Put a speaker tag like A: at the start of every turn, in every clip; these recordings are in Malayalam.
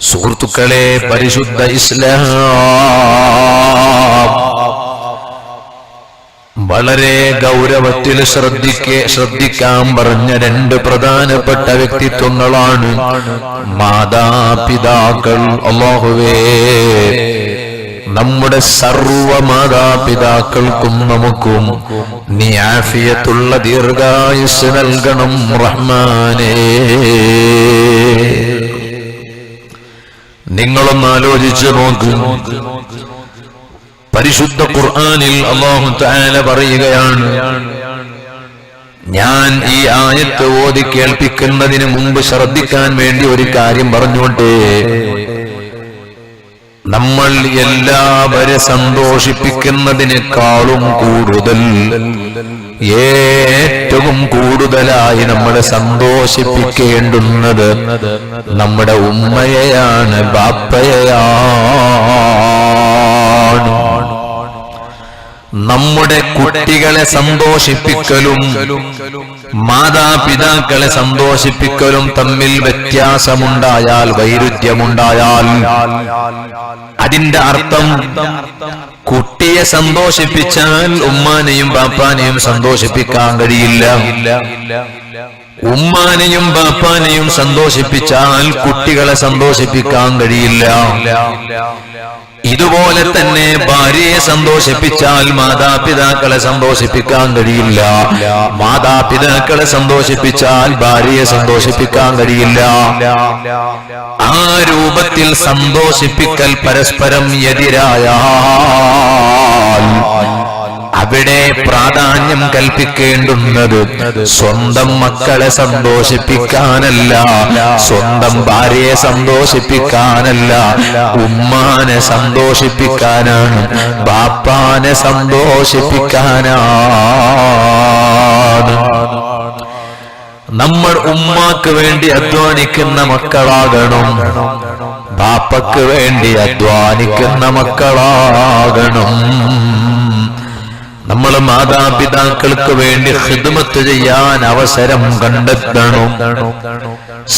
A: സുഹൃത്തുക്കളെ, പരിശുദ്ധ ഇസ്ലാം വളരെ ഗൗരവത്തിൽ ശ്രദ്ധിക്കാൻ പറഞ്ഞ രണ്ട് പ്രധാനപ്പെട്ട വ്യക്തിത്വങ്ങളാണ് മാതാപിതാക്കൾ. അല്ലാഹുവേ, നമ്മുടെ സർവ മാതാപിതാക്കൾക്കും നമുക്കും നീ ആഫിയത്തുള്ള ദീർഘായുസ് നൽകണം റഹ്മാനേ. നിങ്ങളൊന്ന് ആലോചിച്ചു നോക്കൂ. പരിശുദ്ധ ഖുർആനിൽ അല്ലാഹു തആല പറയുകയാണ്, ഞാൻ ഈ ആയത്ത് ഓതി കേൾപ്പിക്കുന്നതിന് മുമ്പ് ശ്രദ്ധിക്കാൻ വേണ്ടി ഒരു കാര്യം പറഞ്ഞോട്ടെ. നമ്മൾ എല്ലാവരെ സന്തോഷിപ്പിക്കുന്നതിനേക്കാളും കൂടുതൽ, ഏറ്റവും കൂടുതലായി നമ്മളെ സന്തോഷിപ്പിക്കേണ്ടുന്നത് നമ്മുടെ ഉമ്മയെയാണ്, ബാപ്പയെയാണ്. നമ്മുടെ കുട്ടികളെ സന്തോഷിപ്പിക്കലും മാതാപിതാക്കളെ സന്തോഷിപ്പിക്കലും തമ്മിൽ വ്യത്യാസമുണ്ടായാൽ, വൈരുദ്ധ്യമുണ്ടായാൽ, അതിന്റെ അർത്ഥം കുട്ടിയെ സന്തോഷിപ്പിച്ചാൽ ഉമ്മാനെയും ബാപ്പാനെയും സന്തോഷിപ്പിക്കാൻ കഴിയില്ല, ഉമ്മാനെയും ബാപ്പാനെയും സന്തോഷിപ്പിച്ചാൽ കുട്ടികളെ സന്തോഷിപ്പിക്കാൻ കഴിയില്ല. ഇതുപോലെ തന്നെ ഭാര്യയെ സന്തോഷിപ്പിച്ചാൽ മാതാപിതാക്കളെ സന്തോഷിപ്പിക്കാൻ കഴിയില്ല, മാതാപിതാക്കളെ സന്തോഷിപ്പിച്ചാൽ ഭാര്യയെ സന്തോഷിപ്പിക്കാൻ കഴിയില്ല. ആ രൂപത്തിൽ സന്തോഷിപ്പിക്കൽ പരസ്പരം എതിരായാൽ അവിടെ പ്രാധാന്യം കൽപ്പിക്കേണ്ടുന്നത് സ്വന്തം മക്കളെ സന്തോഷിപ്പിക്കാനല്ല, സ്വന്തം ഭാര്യയെ സന്തോഷിപ്പിക്കാനല്ല, ഉമ്മാനെ സന്തോഷിപ്പിക്കാനാണ്, ബാപ്പാനെ സന്തോഷിപ്പിക്കാനാണ്. നമ്മൾ ഉമ്മാക്ക് വേണ്ടി അധ്വാനിക്കുന്ന മക്കളാകണം, ബാപ്പക്ക് വേണ്ടി അധ്വാനിക്കുന്ന മക്കളാകണം. നമ്മൾ മാതാപിതാക്കൾക്ക് വേണ്ടി ഖിദ്മത്ത് ചെയ്യാൻ അവസരം കണ്ടെത്തണം.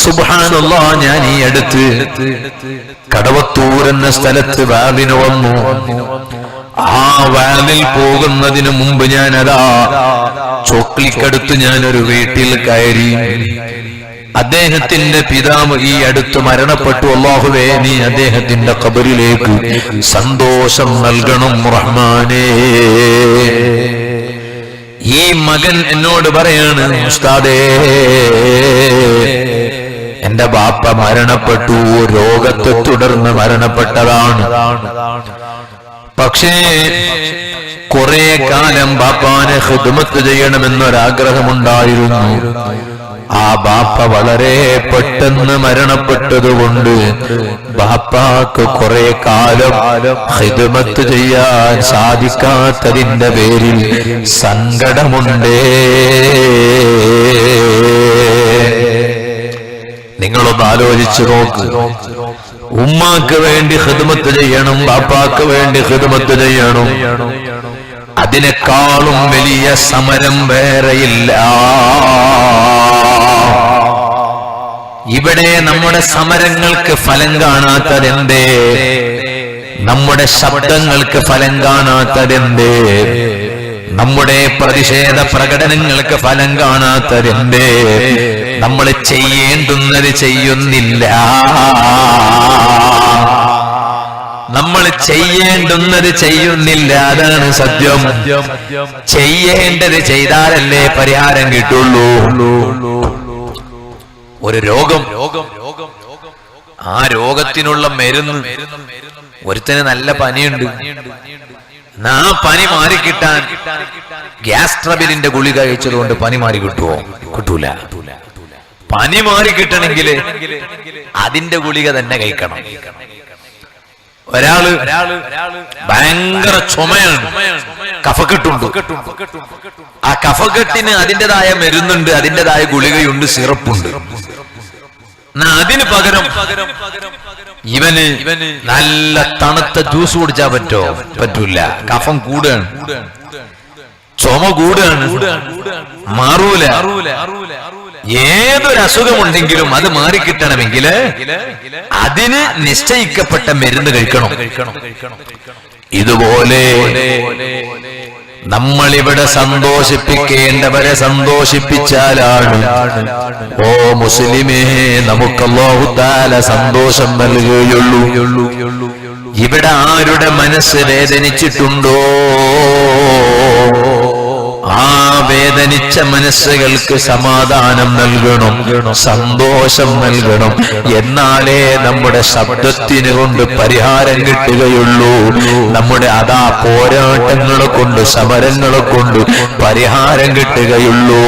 A: സുബ്ഹാനല്ലാഹ്, ഞാൻ ഈ അടുത്ത് കടവത്തൂർ എന്ന സ്ഥലത്ത് വാലിന് വന്നു. ആ വാലിൽ പോകുന്നതിന് മുമ്പ് ഞാനതാ ചോക്ലിക്കടുത്ത് ഞാനൊരു വീട്ടിൽ കയറി. അദ്ദേഹത്തിന്റെ പിതാവ് ഈ അടുത്ത് മരണപ്പെട്ടു. അല്ലാഹുവേ, നീ അദ്ദേഹത്തിന്റെ ഖബറിലേക്ക് സന്തോഷം നൽകണം റഹ്മാനേ. ഈ മകൻ എന്നോട് പറയാണ്, ഉസ്താദേ, എന്റെ ബാപ്പ മരണപ്പെട്ടു, രോഗത്തെ തുടർന്ന് മരണപ്പെട്ടതാണ്. പക്ഷേ കുറെ കാലം ബാപ്പാനെ ഖിദ്മത്ത് ചെയ്യണമെന്നൊരാഗ്രഹമുണ്ടായിരുന്നു. ആ ബാപ്പ വളരെ പെട്ടെന്ന് മരണപ്പെട്ടതുകൊണ്ട് ബാപ്പാക്ക് കുറെ കാലം ഖിദ്മത്ത് ചെയ്യാൻ സാധിക്കാത്തതിന്റെ പേരിൽ സങ്കടമുണ്ട്. നിങ്ങളൊന്ന് ആലോചിച്ചു നോക്ക്. ഉമ്മാക്ക് വേണ്ടി ഖിദ്മത്ത് ചെയ്യണം, ബാപ്പാക്ക് വേണ്ടി ഖിദ്മത്ത് ചെയ്യണം, അതിനേക്കാളും വലിയ സമരം വേറെയില്ല. ഇവിടെ നമ്മുടെ സമരങ്ങൾക്ക് ഫലം കാണാത്തതെന്തേ? നമ്മുടെ ശബ്ദങ്ങൾക്ക് ഫലം കാണാത്തതെന്തേ? നമ്മുടെ പ്രതിഷേധ പ്രകടനങ്ങൾക്ക് ഫലം കാണാത്തതെന്തേ? നമ്മൾ ചെയ്യേണ്ടുന്നത് ചെയ്യുന്നില്ല, നമ്മൾ ചെയ്യേണ്ടുന്നത് ചെയ്യുന്നില്ല. അതാണ് സത്യം. ചെയ്യേണ്ടത് ചെയ്താലല്ലേ പരിഹാരം കിട്ടുള്ളൂ. ഒരു രോഗം, ആ രോഗത്തിനുള്ള മരുന്ന്, ഒരുത്തന് നല്ല പനിയുണ്ട്, ആ പനി മാറിക്കിട്ടാൻ ഗ്യാസ് ട്രബിളിന്റെ ഗുളിക കഴിച്ചതുകൊണ്ട് പനി മാറി കിട്ടുമോ? കിട്ടൂല. പനി മാറി കിട്ടണമെങ്കിൽ അതിന്റെ ഗുളിക തന്നെ കഴിക്കണം. ഒരാള് ഭയങ്കര ചുമയാണ്, കഫക്കെട്ടുണ്ട്. ആ കഫക്കെട്ടിന് അതിൻ്റെതായ മരുന്നുണ്ട്, അതിൻ്റെതായ ഗുളികയുണ്ട്, സിറപ്പുണ്ട്. അതിന് പകരം ഇവന് നല്ല തണുത്ത ജ്യൂസ് കുടിച്ചാ പറ്റോ? പറ്റൂല. കഫം കൂടുകയാണ്, ചുമ കൂടുകയാണ്, മാറൂല. ഏതൊരു അസുഖമുണ്ടെങ്കിലും അത് മാറിക്കിട്ടണമെങ്കിൽ അതിന് നിശ്ചയിക്കപ്പെട്ട മരുന്ന് കഴിക്കണം. ഇതുപോലെ നമ്മളിവിടെ സന്തോഷിപ്പിക്കേണ്ടവരെ സന്തോഷിപ്പിച്ചാലാണ് ഓ മുസ്ലിമേ നമുക്ക് അല്ലാഹു തആല സന്തോഷം നൽകുകയുള്ളൂ. ഇവിടെ ആരുടെ മനസ്സ് വേദനിച്ചിട്ടുണ്ടോ ആ വേദനിച്ച മനസ്സുകൾക്ക് സമാധാനം നൽകണം, സന്തോഷം നൽകണം. എന്നാലേ നമ്മുടെ ശബ്ദത്തിന് കൊണ്ട് പരിഹാരം കിട്ടുകയുള്ളൂ. നമ്മുടെ അതാ പോരാട്ടങ്ങളെ കൊണ്ട് സമരങ്ങളെ കൊണ്ട് പരിഹാരം കിട്ടുകയുള്ളൂ.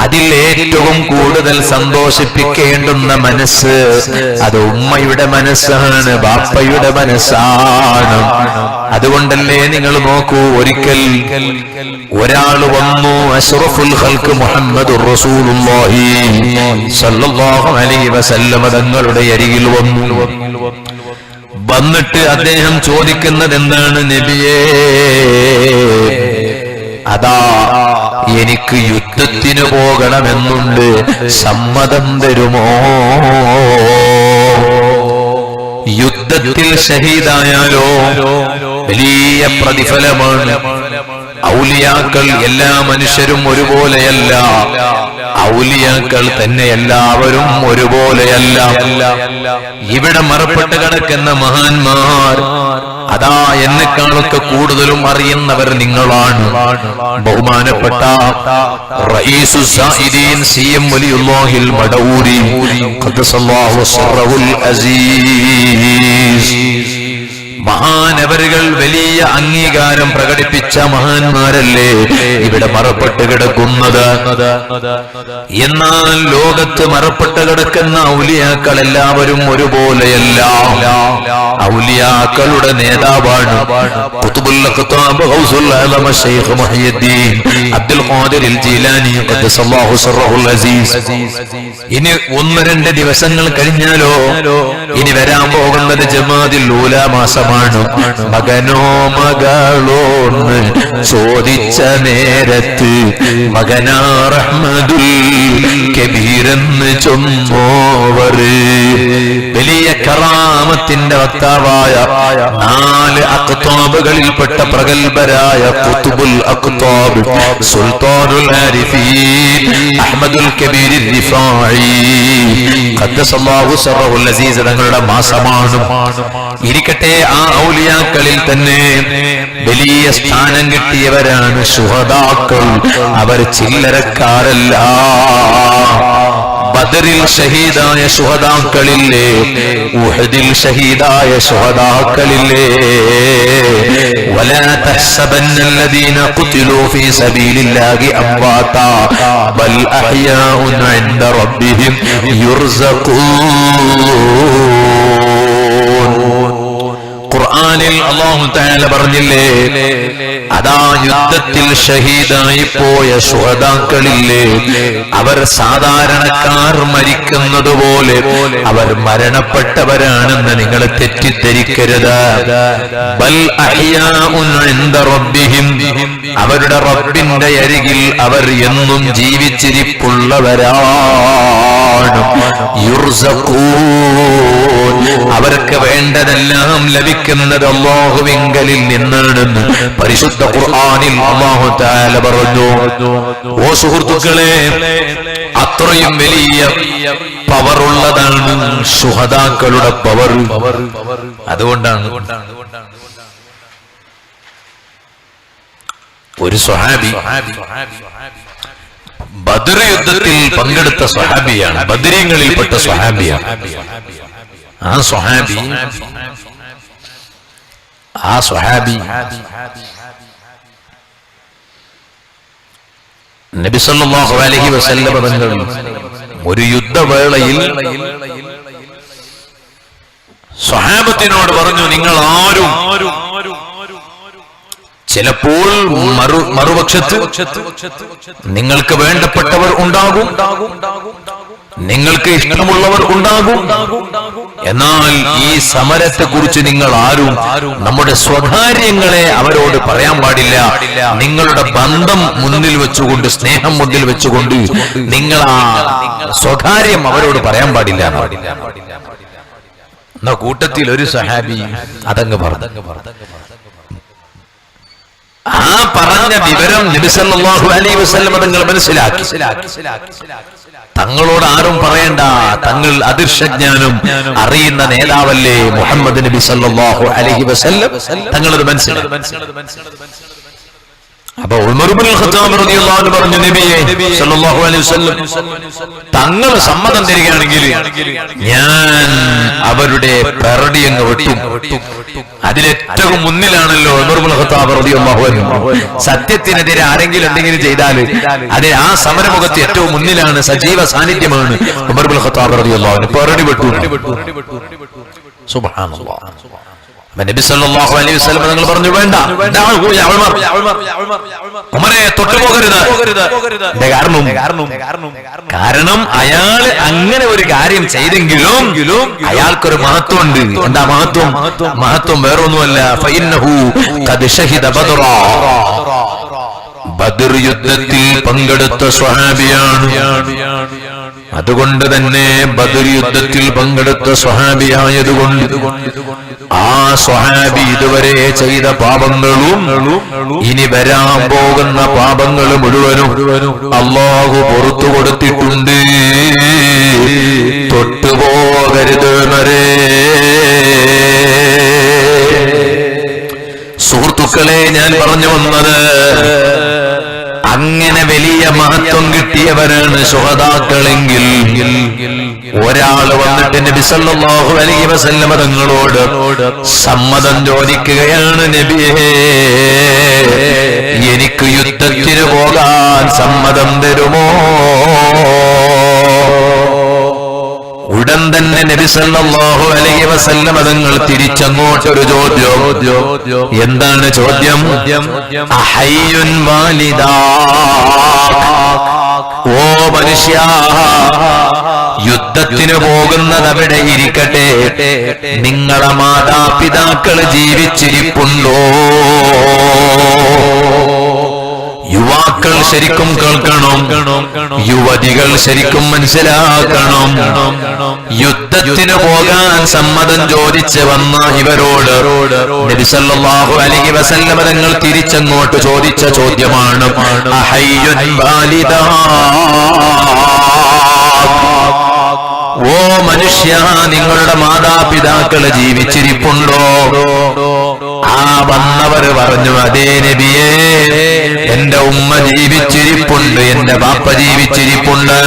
A: അതിൽ ഏറ്റവും കൂടുതൽ സന്തോഷിപ്പിക്കേണ്ടുന്ന മനസ്സ് അത് ഉമ്മയുടെ മനസ്സാണ്, ബാപ്പയുടെ മനസ്സാണ്. അതുകൊണ്ടല്ലേ നിങ്ങൾ നോക്കൂ, ഒരിക്കൽ ഒരാൾ വന്നു, അഷ്റഫുൽ ഖൽഖ് മുഹമ്മദുർ റസൂലുള്ളാഹി സ്വല്ലല്ലാഹു അലൈഹി വസല്ലം തങ്ങളുടെ അരികിൽ വന്നിട്ട് അദ്ദേഹം ചോദിക്കുന്നത് എന്താണ്? നബിയേ, അതാ എനിക്ക് യുദ്ധത്തിന് പോകണമെന്നുണ്ട്, സമ്മതം തരുമോ? യുദ്ധത്തിൽ ഷഹീദായാലോ വലിയ പ്രതിഫലമാണ്. ഔലിയാക്കൾ എല്ലാ മനുഷ്യരും ഒരുപോലെയല്ല, ഔലിയാക്കൾ തന്നെ എല്ലാവരും ഒരുപോലെയല്ല. ഇവിടെ മറപ്പെട്ട് കിടക്കുന്ന മഹാന്മാർ അതാ എന്നെക്കാളൊക്കെ കൂടുതലും അറിയുന്നവർ നിങ്ങളാണ്. ബഹുമാനപ്പെട്ട റഈസു സായിദീൻ സിഎം വലിയുല്ലാഹിൽ മടഊരി ഖദ്ദസല്ലാഹു സിർറഹുൽ അസീസ്, മഹാനവരുകൾ വലിയ അംഗീകാരം പ്രകടിപ്പിച്ച മഹാന്മാരല്ലേ ഇവിടെ മറപ്പെട്ട് കിടക്കുന്നത്. എന്നാൽ ലോകത്ത് മറപ്പെട്ട് കിടക്കുന്ന ഔലിയാക്കൾ എല്ലാവരും ഒരുപോലെയല്ല. ഔലിയാക്കളുടെ നേതാവാണ് ഖുത്ബുൽ അഖ്താബ് ഗൗസുൽ ആലം ശൈഖ് മുഹയ്യിദ്ദീൻ അബ്ദുൽ ഖാദിർ ജീലാനി ഖദ്ദസല്ലാഹു സിർറഹുൽ അസീസ്. ഇനി 1-2 ദിവസങ്ങൾ കഴിഞ്ഞാലോ ഇനി വരാൻ പോകുന്നത് ജമാദിൽ ഊല മാസമാണ്. മകനോ മകളോന്ന് ചോദിച്ച നേരത്ത് മകനാ റഹ്മതുൽ കബീറെന്ന് ചൊന്നോവര്. വലിയ കറാമത്തിന്റെ വക്താവായ 4 അഖ്താബുകളിൽപ്പെട്ട പ്രഗൽഭരായ ഖുത്ബുൽ അഖ്താബ് സുൽത്താനുൽ ആരിഫീൻ അഹ്മദുൽ കബീർ റിഫായി ഖദ്ദസല്ലാഹു സിർറഹുൽ അസീസ് തങ്ങളുടെ മാസമാണ്. ഇരിക്കട്ടെ, ആ ഔലിയാക്കളിൽ തന്നെ വലിയ സ്ഥാനം കിട്ടിയവരാണ് ശുഹദാക്കൾ. അവർ ചില്ലരക്കാരല്ല. ബദറിൽ ഷഹീദായ ശുഹദാക്കളില്ലേ, ഉഹദിൽ ഷഹീദായ ശുഹദാക്കളില്ലേ. വലാ തഹ്സബന്നല്ലദീന ഖുതിലൂ ഫീ സബീലില്ലാഹി അംവാതാ ബൽ അഹ്യാഉൻ ഇൻദ റബ്ബിഹിം യുർസഖൂൻ. ഖുർആനിൽ അല്ലാഹു തആല പറഞ്ഞില്ലേ, അതാ യുദ്ധത്തിൽ ഷഹീദായി പോയ ശുഹദാക്കളില്ലേ, അവർ സാധാരണക്കാർ മരിക്കുന്നത് പോലെ അവർ മരണപ്പെട്ടവരാണെന്ന് നിങ്ങൾ തെറ്റിദ്ധരിക്കരുത്. ബൽ അഹ്യാഉൻ ഇൻദ റബ്ബിഹിം, അവരുടെ റബ്ബിന്റെ അരികിൽ അവർ എന്നും ജീവിച്ചിരിപ്പുള്ളവരാണ്. യുർസഖൂൻ, അവർക്ക് വേണ്ടതെല്ലാം ലഭിക്കുന്നത് അല്ലാഹുവിങ്കലിൽ നിന്നാണെന്ന് പരിശുദ്ധ ഖുർആനിൽ അല്ലാഹു തആല പറഞ്ഞു. ഓ സുഹൃത്തുക്കളെ, അത്രയും വലിയ പവറുള്ളതാണ് ശുഹദാക്കളുടെ പവർ. അതുകൊണ്ടാണ് ഒരു സ്വഹാബി ബദർ യുദ്ധത്തിൽ പങ്കെടുത്ത സ്വഹാബിയാണ്, ബദരീങ്ങളിൽപ്പെട്ട സ്വഹാബിയാണ്. ആ സ്വഹാബി നബി സല്ലല്ലാഹു അലൈഹി വസല്ലം തങ്ങൾ ഒരു യുദ്ധവേളയിൽ സ്വഹാബത്തിനോട് പറഞ്ഞു, നിങ്ങൾ ആരും ചിലപ്പോൾ മറുപക്ഷത്ത് നിങ്ങൾക്ക് വേണ്ടപ്പെട്ടവർ ഉണ്ടാകും, നിങ്ങൾക്ക് ഇഷ്ടമുള്ളവർ ഉണ്ടാകും. എന്നാൽ ഈ സമരത്തെ കുറിച്ച് നിങ്ങൾ ആരും നമ്മുടെ സ്വകാര്യങ്ങളെ അവരോട് പറയാൻ പാടില്ല. നിങ്ങളുടെ ബന്ധം മുന്നിൽ വെച്ചുകൊണ്ട്, സ്നേഹം മുന്നിൽ വെച്ചുകൊണ്ട് നിങ്ങൾ ആ സ്വകാര്യം അവരോട് പറയാൻ പാടില്ല. എന്ന കൂട്ടത്തിൽ ഒരു സഹാബി അതങ്ങ് പറഞ്ഞു. ആ പറഞ്ഞ വിവരം നബി സല്ലല്ലാഹു അലൈഹി വസല്ലം തങ്ങൾ മനസ്സിലാക്കി. തങ്ങളോട് ആരും പറയണ്ട, തങ്ങൾ അദൃശ്യജ്ഞാനം അറിയുന്ന നേതാവല്ലേ മുഹമ്മദ് നബി സല്ലല്ലാഹു അലൈഹി വസല്ലം, തങ്ങളത് മനസ്സിലാക്കി. അപ്പൊ ഉമർ ഇബ്നുൽ ഖത്താബ് റളിയല്ലാഹു അൻഹു പറഞ്ഞു, നബിയെ സല്ലല്ലാഹു അലൈഹി വസല്ലം, തങ്ങൾ സമ്മതം തരികയാണെങ്കിൽ ഞാൻ അവരുടെ പെറടി അങ്ങ് വെട്ടും. അതിലേറ്റവും മുന്നിലാണല്ലോ ഉമർ ഇബ്നുൽ ഖത്താബ് റളിയല്ലാഹു അൻഹു. സത്യത്തിനെതിരെ ആരെങ്കിലും എന്തെങ്കിലും ചെയ്താൽ അത് ആ സമരമുഖത്ത് ഏറ്റവും മുന്നിലാണ്, സജീവ സാന്നിധ്യമാണ് ഉമർ ഇബ്നുൽ ഖത്താബ് റളിയല്ലാഹു അൻഹു. പെറടി വെട്ടും. സുബ്ഹാനല്ലാഹ്. നബി സല്ലല്ലാഹു അലൈഹി വസല്ലം തങ്ങൾ പറഞ്ഞു, വേണ്ട ഉമറെ, തൊട്ടുപോകരുത്. കാരണം അയാൾ അങ്ങനെ ഒരു കാര്യം ചെയ്തെങ്കിലും അയാൾക്കൊരു മഹത്വമുണ്ട്. എന്താ മഹത്വം? മഹത്വം വേറൊന്നുമല്ല, ഫഇന്നഹു ഖദ് ശഹിദ ബദ്റ, ബദർ യുദ്ധത്തിൽ പങ്കെടുത്ത സ്വഹാബിയാണ്. അതുകൊണ്ട് തന്നെ ബദർ യുദ്ധത്തിൽ പങ്കെടുത്ത സ്വഹാബിയായതുകൊണ്ട് ആ സ്വഹാബി ഇതുവരെ ചെയ്ത പാപങ്ങളും ഇനി വരാൻ പോകുന്ന പാപങ്ങൾ മുഴുവനും അല്ലാഹു പുറത്തു കൊടുത്തിട്ടുണ്ട്. തൊട്ടുപോകരുത് മരേ. സുഹൃത്തുക്കളെ, ഞാൻ പറഞ്ഞു വന്നത്, അങ്ങനെ വലിയ മഹത്വം കിട്ടിയവരാണ് ശുഹദാക്കളെങ്കിൽ ഒരാൾ വന്നിട്ട് നബി സല്ലല്ലാഹു അലൈഹി വസല്ലം തങ്ങളോട് സമ്മതം ചോദിക്കുകയാണ്, നബിയേ, എനിക്ക് യുദ്ധത്തിന് പോകാൻ സമ്മതം തരുമോ? ഉടൻ തന്നെ നബി സല്ലല്ലാഹു അലൈഹി വസല്ലം തങ്ങൾ തിരിച്ചങ്ങോട്ടൊരു ചോദ്യം. എന്താണ് ചോദ്യം? അഹയ്യുൻ വാലിദാ, ഓ മനുഷ്യ, യുദ്ധത്തിന് പോകുന്നത് അവിടെ ഇരിക്കട്ടെ, നിങ്ങളെ മാതാപിതാക്കൾ ജീവിച്ചിരിപ്പുണ്ടോ? യുവാക്കൾ ശരിക്കും കേൾക്കണം, യുവതികൾ ശരിക്കും മനസ്സിലാക്കണം. യുദ്ധത്തിന് പോകാൻ സമ്മതം ചോദിച്ച് വന്ന ഇവരോട് നബി സല്ലല്ലാഹു അലൈഹി വസല്ലം തങ്ങൾ തിരിച്ചങ്ങോട്ട് ചോദിച്ച ചോദ്യമാണ്, അഹയ്യുൻ വാലിദാ, ഓ മനുഷ്യ, നിങ്ങളുടെ മാതാപിതാക്കള് ജീവിച്ചിരിപ്പുണ്ടോ? ആ വന്നവര് പറഞ്ഞു, അതേ നബിയേ, എന്റെ ഉമ്മ ജീവിച്ചിരിപ്പുണ്ട്, എന്റെ ബാപ്പ ജീവിച്ചിരിപ്പുണ്ട്.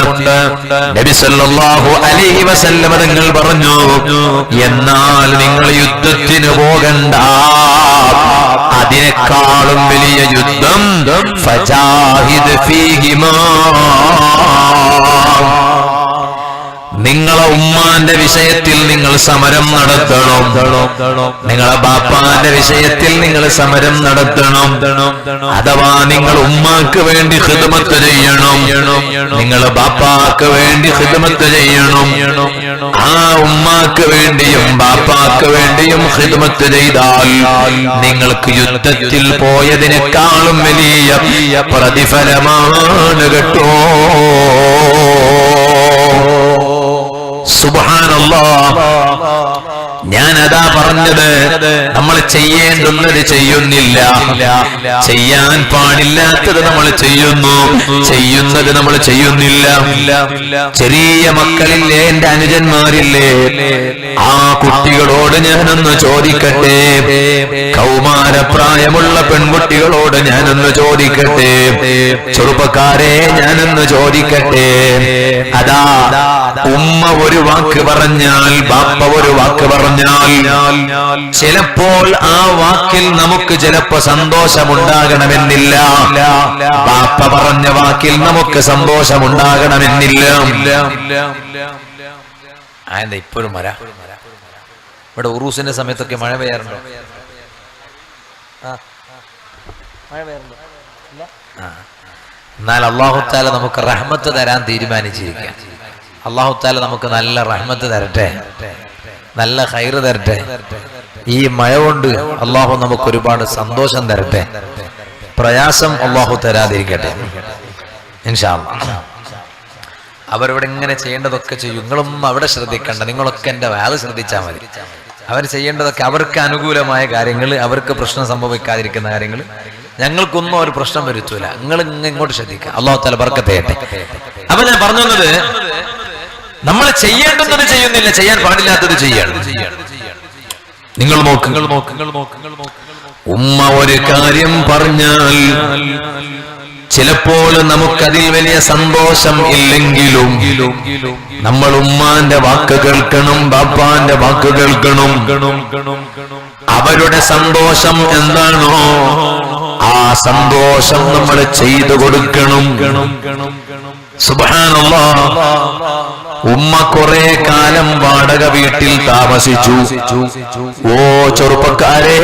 A: നബി സല്ലല്ലാഹു അലൈഹി വസല്ലം തങ്ങൾ പറഞ്ഞു, എന്നാൽ നിങ്ങൾ യുദ്ധത്തിന് പോകണ്ട, അതിനേക്കാളും വലിയ യുദ്ധം ഫജാഹിദ് ഫീഹിമാ, നിങ്ങളെ ഉമ്മാന്റെ വിഷയത്തിൽ നിങ്ങൾ സമരം നടത്തണം, നിങ്ങളെ ബാപ്പാന്റെ വിഷയത്തിൽ നിങ്ങൾ സമരം നടത്തണം. അഥവാ നിങ്ങൾ ഉമ്മാക്ക് വേണ്ടി ഖിദ്മത്ത് ചെയ്യണം, നിങ്ങളെ ബാപ്പാക്ക് വേണ്ടി ഖിദ്മത്ത് ചെയ്യണം. ആ ഉമ്മാക്ക് വേണ്ടിയും ബാപ്പാക്ക് വേണ്ടിയും ഖിദ്മത്ത് ചെയ്താൽ നിങ്ങൾക്ക് യുദ്ധത്തിൽ പോയതിനേക്കാളും വലിയ പ്രതിഫലമാണ് കേട്ടോ. സുബ്ഹാനല്ലാഹ്. ഞാനതാ പറഞ്ഞത്, നമ്മൾ ചെയ്യേണ്ടുന്നത് ചെയ്യുന്നില്ല, ചെയ്യാൻ പാടില്ലാത്തത് നമ്മൾ ചെയ്യുന്നു, ചെയ്യുന്നത് നമ്മൾ ചെയ്യുന്നില്ല. ചെറിയ മക്കളില്ലേ, എന്റെ അനുജന്മാരില്ലേ, ആ കുട്ടികളോട് ഞാനൊന്ന് ചോദിക്കട്ടെ, കൗമാരപ്രായമുള്ള പെൺകുട്ടികളോട് ഞാനൊന്ന് ചോദിക്കട്ടെ, ചെറുപ്പക്കാരെ ഞാനൊന്ന് ചോദിക്കട്ടെ, അതാ ഉമ്മ ഒരു വാക്ക് പറഞ്ഞാൽ, ബാപ്പ ഒരു വാക്ക് പറഞ്ഞാൽ, ചിലപ്പോൾ ആ വാക്കിൽ നമുക്ക് ചിലപ്പോ സന്തോഷമുണ്ടാകണമെന്നില്ല, ബാപ്പ പറഞ്ഞ വാക്കിൽ നമുക്ക് സന്തോഷമുണ്ടാകണമെന്നില്ല. എന്താ ഇപ്പോഴും മഴ? ഇവിടെ ഉറൂസിന്റെ സമയത്തൊക്കെ മഴ പെയ്യാറുണ്ടോ? മഴ പെയ്യാറുണ്ടോ? എന്നാൽ അല്ലാഹു തആല നമുക്ക് റഹ്മത്ത് തരാൻ തീരുമാനിച്ചിരിക്കുക. അല്ലാഹു തആല നമുക്ക് നല്ല റഹ്മത്ത് തരട്ടെ, നല്ല ഖൈറ് തരട്ടെ. ഈ മഴ കൊണ്ട് അല്ലാഹു നമുക്ക് ഒരുപാട് സന്തോഷം തരട്ടെ, പ്രയാസം അല്ലാഹു തരാതിരിക്കട്ടെ ഇൻഷാ അല്ലാഹ്. അവരിവിടെ ഇങ്ങനെ ചെയ്യേണ്ടതൊക്കെ ചെയ്യും. നിങ്ങളൊന്നും അവിടെ ശ്രദ്ധിക്കണ്ട, നിങ്ങളൊക്കെ എൻ്റെ വാല് ശ്രദ്ധിച്ചാൽ മതി. അവർ ചെയ്യേണ്ടതൊക്കെ അവർക്ക് അനുകൂലമായ കാര്യങ്ങൾ, അവർക്ക് പ്രശ്നം സംഭവിക്കാതിരിക്കുന്ന കാര്യങ്ങൾ, ഞങ്ങൾക്കൊന്നും ഒരു പ്രശ്നം വരുത്തൂല. നിങ്ങൾ ഇങ്ങോട്ട് ശ്രദ്ധിക്കുക. അല്ലാഹു തആല ബർക്കത്ത് ചെയ്യട്ടെ. അപ്പൊ ഞാൻ പറഞ്ഞു വന്നത്, നമ്മൾ ചെയ്യേണ്ടുന്നത് ചെയ്യുന്നില്ല, ചെയ്യാൻ പാടില്ലാത്തത് ചെയ്യാണ്. നിങ്ങൾ നോക്ക്, ഉമ്മ ഒരു കാര്യം പറഞ്ഞാൽ ചിലപ്പോൾ നമുക്കതിൽ വലിയ സന്തോഷം ഇല്ലെങ്കിലും നമ്മൾ ഉമ്മാന്റെ വാക്ക് കേൾക്കണം, ബാപ്പാന്റെ വാക്ക് കേൾക്കണം. അവരുടെ സന്തോഷം എന്താണോ ആ സന്തോഷം നമ്മൾ ചെയ്തു കൊടുക്കണം. സുബ്ഹാനല്ലാഹ്. ഉമ്മ കുറെ കാലം വാടക വീട്ടിൽ താമസിച്ചു. ഓ ചെറുപ്പക്കാരെ,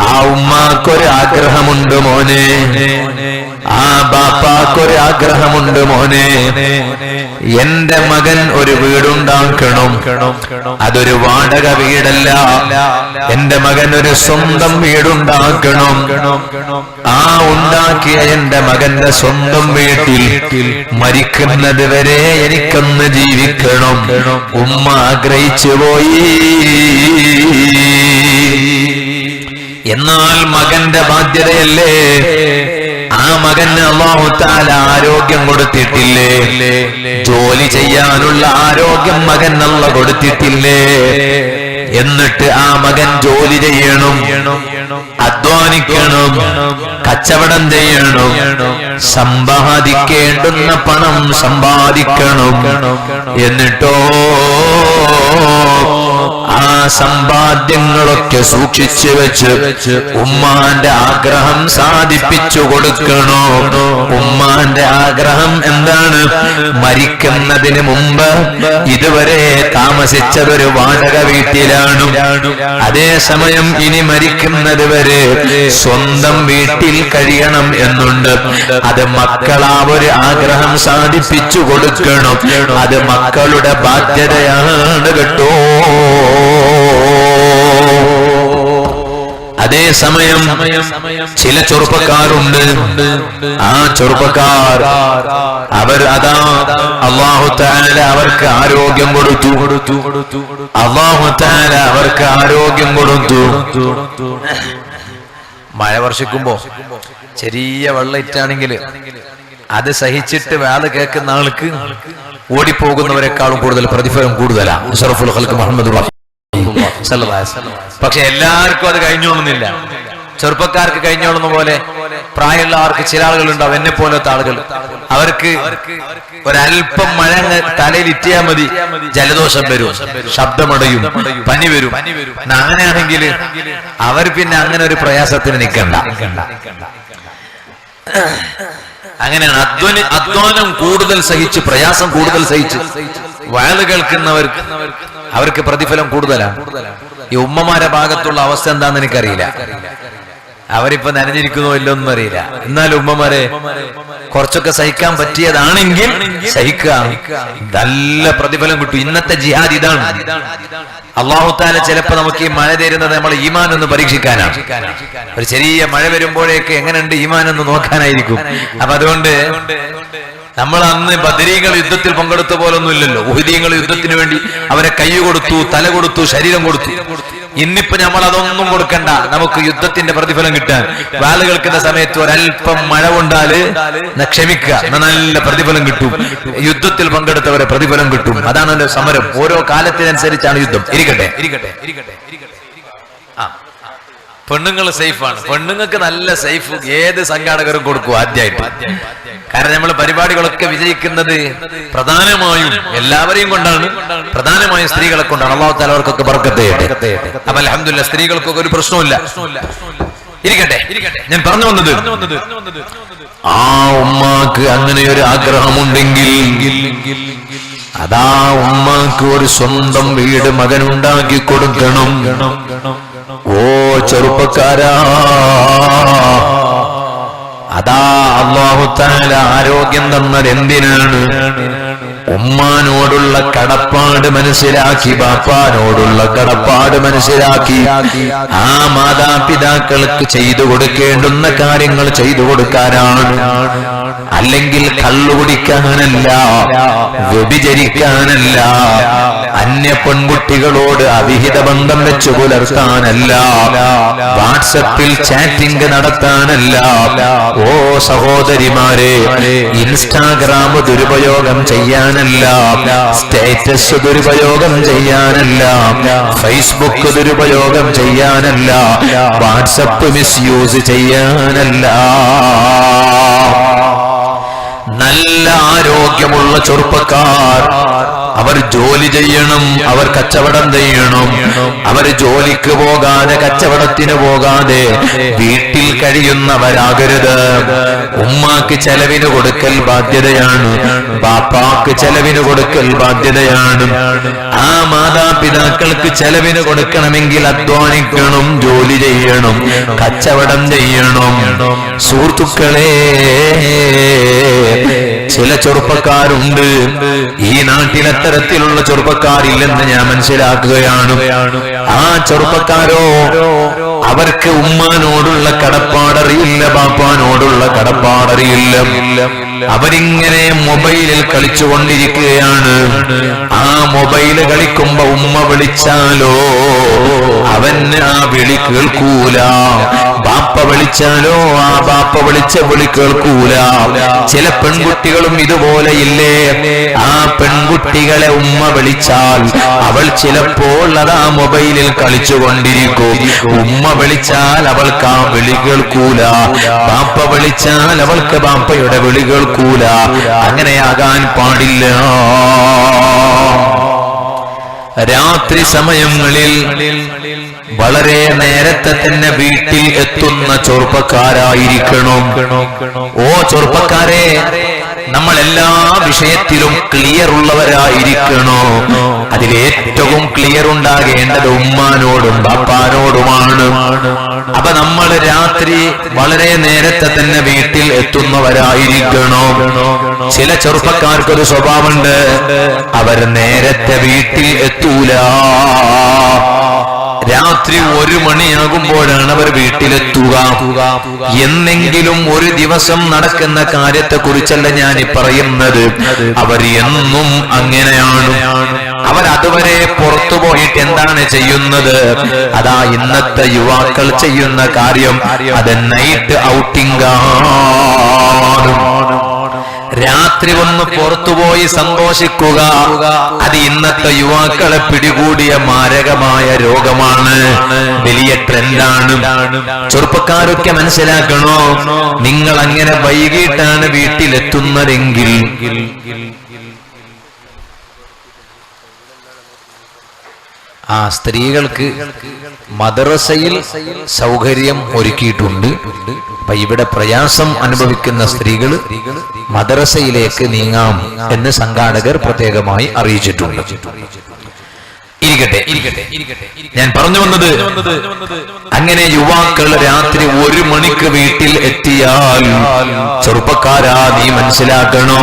A: ആ ഉമ്മാക്കൊരു ആഗ്രഹമുണ്ട് മോനെ, ആ ബാപ്പാക്കൊരു ആഗ്രഹമുണ്ട് മോനെ, എന്റെ മകൻ ഒരു വീടുണ്ടാക്കണം. അതൊരു വാടക വീടല്ല, എന്റെ മകൻ ഒരു സ്വന്തം വീടുണ്ടാക്കണം. ആ ഉണ്ടാക്കിയ എന്റെ മകന്റെ സ്വന്തം വീട്ടിൽ മരിക്കുന്നത് വരെ എനിക്കൊന്ന് ജീവിക്കണം. ഉമ്മ ആഗ്രഹിച്ചു പോയി. എന്നാൽ മകന്റെ ബാധ്യതയല്ലേ, ആ മകന് അല്ലാഹു തആല ആരോഗ്യം കൊടുത്തിട്ടില്ലേ, ജോലി ചെയ്യാനുള്ള ആരോഗ്യം മകൻ അല്ലാഹു കൊടുത്തിട്ടില്ലേ. എന്നിട്ട് ആ മകൻ ജോലി ചെയ്യണം, അധ്വാനിക്കണം, കച്ചവടം ചെയ്യണം, സമ്പാദിക്കേണ്ടുന്ന പണം സമ്പാദിക്കണം. എന്നിട്ടോ ആ സമ്പാദ്യങ്ങളൊക്കെ സൂക്ഷിച്ചു വെച്ച് ഉമ്മാന്റെ ആഗ്രഹം സാധിപ്പിച്ചു കൊടുക്കണോ. ഉമ്മാന്റെ ആഗ്രഹം എന്താണ്? മരിക്കുന്നതിന് മുമ്പ് ഇതുവരെ താമസിച്ചതൊരു വാടക വീട്ടിലാണ്. അതേസമയം ഇനി മരിക്കുന്നത് വരെ സ്വന്തം വീട്ടിൽ കഴിയണം എന്നുണ്ട്. അത് മക്കളാ ഒരു ആഗ്രഹം സാധിപ്പിച്ചു കൊടുക്കണം. അത് മക്കളുടെ ബാധ്യതയാണ് കേട്ടോ. അതേസമയം ചില ചെറുപ്പക്കാരുണ്ട്, ആ ചെറുപ്പക്കാർ അവർ അതാ അല്ലാഹു തആല അവർക്ക് ആരോഗ്യം കൊടുത്തു. അല്ലാഹു തആല അവർക്ക് ആരോഗ്യം കൊടുത്തു. മഴ വർഷിക്കുമ്പോ ചെറിയ വെള്ളം ഇറ്റാണെങ്കിൽ അത് സഹിച്ചിട്ട് വേല കേൾക്കുന്ന ആൾക്ക് ഓടിപ്പോകുന്നവരെക്കാളും കൂടുതൽ പ്രതിഫലം കൂടുതലാണ്. അഷ്റഫുൽ ഖൽഖ് മുഹമ്മദ് പക്ഷെ എല്ലാവർക്കും അത് കഴിഞ്ഞോളുന്നില്ല. ചെറുപ്പക്കാർക്ക് കഴിഞ്ഞോളുന്ന പോലെ പ്രായമുള്ളവർക്ക് ചില ആളുകളുണ്ടാവും, എന്നെ പോലത്തെ ആളുകൾ. അവർക്ക് ഒരല്പം മഴ തലയിൽ ഇറ്റിയാൽ മതി, ജലദോഷം വരും, ശബ്ദമടയും, പനി വരും. അങ്ങനെയാണെങ്കിൽ അവർ പിന്നെ അങ്ങനെ ഒരു പ്രയാസത്തിന് നിൽക്കണ്ട. അങ്ങനെയാണ് അധ്വാനം കൂടുതൽ സഹിച്ച്, പ്രയാസം കൂടുതൽ സഹിച്ച് വയല് കേൾക്കുന്നവർക്ക് അവർക്ക് പ്രതിഫലം കൂടുതലാണ്. ഈ ഉമ്മമാരെ ഭാഗത്തുള്ള അവസ്ഥ എന്താണെന്ന് എനിക്കറിയില്ല. അവരിപ്പോ നനഞ്ഞിരിക്കുന്നോ ഇല്ലൊന്നും അറിയില്ല. എന്നാലും ഉമ്മമാരെ കുറച്ചൊക്കെ സഹിക്കാൻ പറ്റിയതാണെങ്കിൽ സഹിക്കുക, നല്ല പ്രതിഫലം കിട്ടും. ഇന്നത്തെ ജിഹാദ് ഇതാണ്. അല്ലാഹു തആല ചിലപ്പോ നമുക്ക് ഈ മഴ തരുന്നത് നമ്മൾ ഈമാൻ ഒന്ന് പരീക്ഷിക്കാനാണ്. ഒരു ചെറിയ മഴ വരുമ്പോഴേക്ക് എങ്ങനെയുണ്ട് ഈമാൻ എന്ന് നോക്കാനായിരിക്കും. അപ്പൊ അതുകൊണ്ട് നമ്മൾ അന്ന് ബദരീകൾ യുദ്ധത്തിൽ പങ്കെടുത്ത പോലൊന്നും ഇല്ലല്ലോ. ഉഹദീങ്ങൾ യുദ്ധത്തിന് വേണ്ടി അവരെ കൈ കൊടുത്തു, തല കൊടുത്തു, ശരീരം കൊടുത്തു. ഇന്നിപ്പോ നമ്മൾ അതൊന്നും കൊടുക്കണ്ട, നമുക്ക് യുദ്ധത്തിന്റെ പ്രതിഫലം കിട്ടാൻ. വാല് കേൾക്കുന്ന സമയത്ത് ഒരല്പം മഴ കൊണ്ടാല് ക്ഷമിക്കുക, നല്ല പ്രതിഫലം കിട്ടും. യുദ്ധത്തിൽ പങ്കെടുത്തവരെ പ്രതിഫലം കിട്ടും. അതാണ് സമരം. ഓരോ കാലത്തിനനുസരിച്ചാണ് യുദ്ധം. ഇരിക്കട്ടെ. പെണ്ണുങ്ങൾ സേഫാണ്. പെണ്ണുങ്ങൾക്ക് നല്ല സേഫ് ഏത് സംഘാടകരും കൊടുക്കും ആദ്യമായിട്ട്. കാരണം നമ്മൾ പരിപാടികളൊക്കെ വിജയിക്കുന്നത് പ്രധാനമായും എല്ലാവരെയും കൊണ്ടാണ്, പ്രധാനമായും സ്ത്രീകളെ കൊണ്ടാണ്. അല്ലാഹു തആല അവർക്കൊക്കെ ബർക്കത്ത് ചെയ്യട്ടെ. അപ്പൊ അൽഹംദുലില്ലാഹ് സ്ത്രീകൾക്കൊക്കെ ഒരു പ്രശ്നമില്ല. ഇരിക്കട്ടെ. ഞാൻ പറഞ്ഞു വന്നത്, ആ ഉമ്മാക്ക് അങ്ങനെ ഒരു ആഗ്രഹമുണ്ടെങ്കിൽ അതാ ഉമ്മാക്ക് ഒരു സ്വന്തം വീട് മകനുണ്ടാക്കി കൊടുക്കണം. ഓ ചെറുപ്പക്കാരാ, അതാ അല്ലാഹു തആല ആരോഗ്യം തന്നത് എന്തിനാണ്? ഉമ്മാനോടുള്ള കടപ്പാട് മനസ്സിലാക്കി, ബാപ്പാനോടുള്ള കടപ്പാട് മനസ്സിലാക്കി ആ മാതാപിതാക്കൾക്ക് ചെയ്തു കൊടുക്കേണ്ടുന്ന കാര്യങ്ങൾ ചെയ്തു കൊടുക്കാനാണ്. അല്ലെങ്കിൽ കള്ളുകുടിക്കാനല്ല, വ്യഭിചരിക്കാനല്ല, അന്യ പെൺകുട്ടികളോട് അവിഹിത ബന്ധം വെച്ചു പുലർത്താനല്ല, വാട്സപ്പിൽ ചാറ്റിംഗ് നടത്താനല്ല. ഓ സഹോദരിമാരെ, ഇൻസ്റ്റാഗ്രാം ദുരുപയോഗം ചെയ്യാനല്ല, സ്റ്റേറ്റസ് ദുരുപയോഗം ചെയ്യാനല്ല, ഫേസ്ബുക്ക് ദുരുപയോഗം ചെയ്യാനല്ല, വാട്സപ്പ് മിസ്യൂസ് ചെയ്യാനല്ല. നല്ല ആരോഗ്യമുള്ള ചെറുപ്പക്കാർ അവർ ജോലി ചെയ്യണം, അവർ കച്ചവടം ചെയ്യണം. അവർ ജോലിക്ക് പോകാതെ, കച്ചവടത്തിന് പോകാതെ വീട്ടിൽ കഴിയുന്നവരാകരുത്. ഉമ്മാക്ക് ചെലവിന് കൊടുക്കൽ ബാധ്യതയാണ്, ബാപ്പാക്ക് ചെലവിന് കൊടുക്കൽ ബാധ്യതയാണ്. ആ മാതാപിതാക്കൾക്ക് ചെലവിന് കൊടുക്കണമെങ്കിൽ അധ്വാനിക്കണം, ജോലി ചെയ്യണം, കച്ചവടം ചെയ്യണം. സുഹൃത്തുക്കളെ, ചില ചെറുപ്പക്കാരുണ്ട് ഈ നാട്ടിൽ, അത്തരത്തിലുള്ള ചെറുപ്പക്കാരില്ലെന്ന് ഞാൻ മനസ്സിലാക്കുകയാണ്. ആ ചെറുപ്പക്കാരോ അവർക്ക് ഉമ്മാനോടുള്ള കടപ്പാടറിയില്ല, ബാപ്പാനോടുള്ള കടപ്പാടറിയില്ല. അവരിങ്ങനെ മൊബൈലിൽ കളിച്ചുകൊണ്ടിരിക്കുകയാണ്. ആ മൊബൈല് കളിക്കുമ്പോ ഉമ്മ വിളിച്ചാലോ അവന് ആ വിളി കേൾക്കൂല, ബാപ്പ വിളിച്ചാലോ ആ ബാപ്പ വിളിച്ച വിളി കേൾക്കൂല. ചില പെൺകുട്ടികളും ഇതുപോലെ ഇല്ലേ? ആ പെൺകുട്ടികളെ ഉമ്മ വിളിച്ചാൽ അവൾ ചിലപ്പോൾ അതാ മൊബൈലിൽ കളിച്ചുകൊണ്ടിരിക്കും. ഉമ്മ വിളിച്ചാൽ അവൾക്ക് ആ വിളി കേൾക്കൂല, ബാപ്പ വിളിച്ചാൽ അവൾക്ക് ബാപ്പയുടെ വിളി കേൾക്കൂല. അങ്ങനെയാകാൻ പാടില്ല. രാത്രി സമയങ്ങളിൽ വളരെ നേരത്തെ തന്നെ വീട്ടിൽ എത്തുന്ന ചെറുപ്പക്കാരായിരിക്കണം. ഓ ചെറുപ്പക്കാരെ, നമ്മൾ എല്ലാ വിഷയത്തിലും ക്ലിയർ ഉള്ളവരായിരിക്കണോ? അതിലേറ്റവും ക്ലിയർ ഉണ്ടാകേണ്ടത് ഉമ്മാനോടും ബാപ്പാനോടുമാണ്. അപ്പൊ നമ്മൾ രാത്രി വളരെ നേരത്തെ തന്നെ വീട്ടിൽ എത്തുന്നവരായിരിക്കണോ? ചില ചെറുപ്പക്കാർക്കൊരു സ്വഭാവമുണ്ട്, അവർ നേരത്തെ വീട്ടിൽ എത്തൂല. രാത്രി 1 മണിയാകുമ്പോഴാണ് അവർ വീട്ടിലെത്തുക. എന്നെങ്കിലും ഒരു ദിവസം നടക്കുന്ന കാര്യത്തെ കുറിച്ചല്ല ഞാൻ പറയുന്നത്. അവർ എന്നും അങ്ങനെയാണ്. അവർ അതുവരെ പുറത്തു പോയിട്ട് എന്താണ് ചെയ്യുന്നത്? അതാ ഇന്നത്തെ യുവാക്കൾ ചെയ്യുന്ന കാര്യം അത് നൈറ്റ് ഔട്ടിംഗ് ആണ്. രാത്രി ഒന്ന് പുറത്തുപോയി സന്തോഷിക്കുക, അത് ഇന്നത്തെ യുവാക്കളെ പിടികൂടിയ മാരകമായ രോഗമാണ്, വലിയ ട്രെൻഡാണ്. ചെറുപ്പക്കാരൊക്കെ മനസ്സിലാക്കണോ, നിങ്ങൾ അങ്ങനെ വൈകിട്ടാണ് വീട്ടിലെത്തുന്നതെങ്കിൽ ആ സ്ത്രീകൾക്ക് മദ്രസയിൽ സൗകര്യം ഒരുക്കിയിട്ടുണ്ട്. അപ്പൊ ഇവിടെ പ്രയാസം അനുഭവിക്കുന്ന സ്ത്രീകൾ മദ്രസയിലേക്ക് നീങ്ങാം എന്ന് സംഘാടകർ പ്രത്യേകമായി അറിയിച്ചിട്ടുണ്ട്. ഇരിക്കട്ടെ, ഞാൻ പറഞ്ഞു വന്നത്, അങ്ങനെ യുവാക്കൾ രാത്രി 1 മണിക്ക് വീട്ടിൽ എത്തിയാൽ ചെറുപ്പക്കാരാ നീ മനസ്സിലാക്കണം,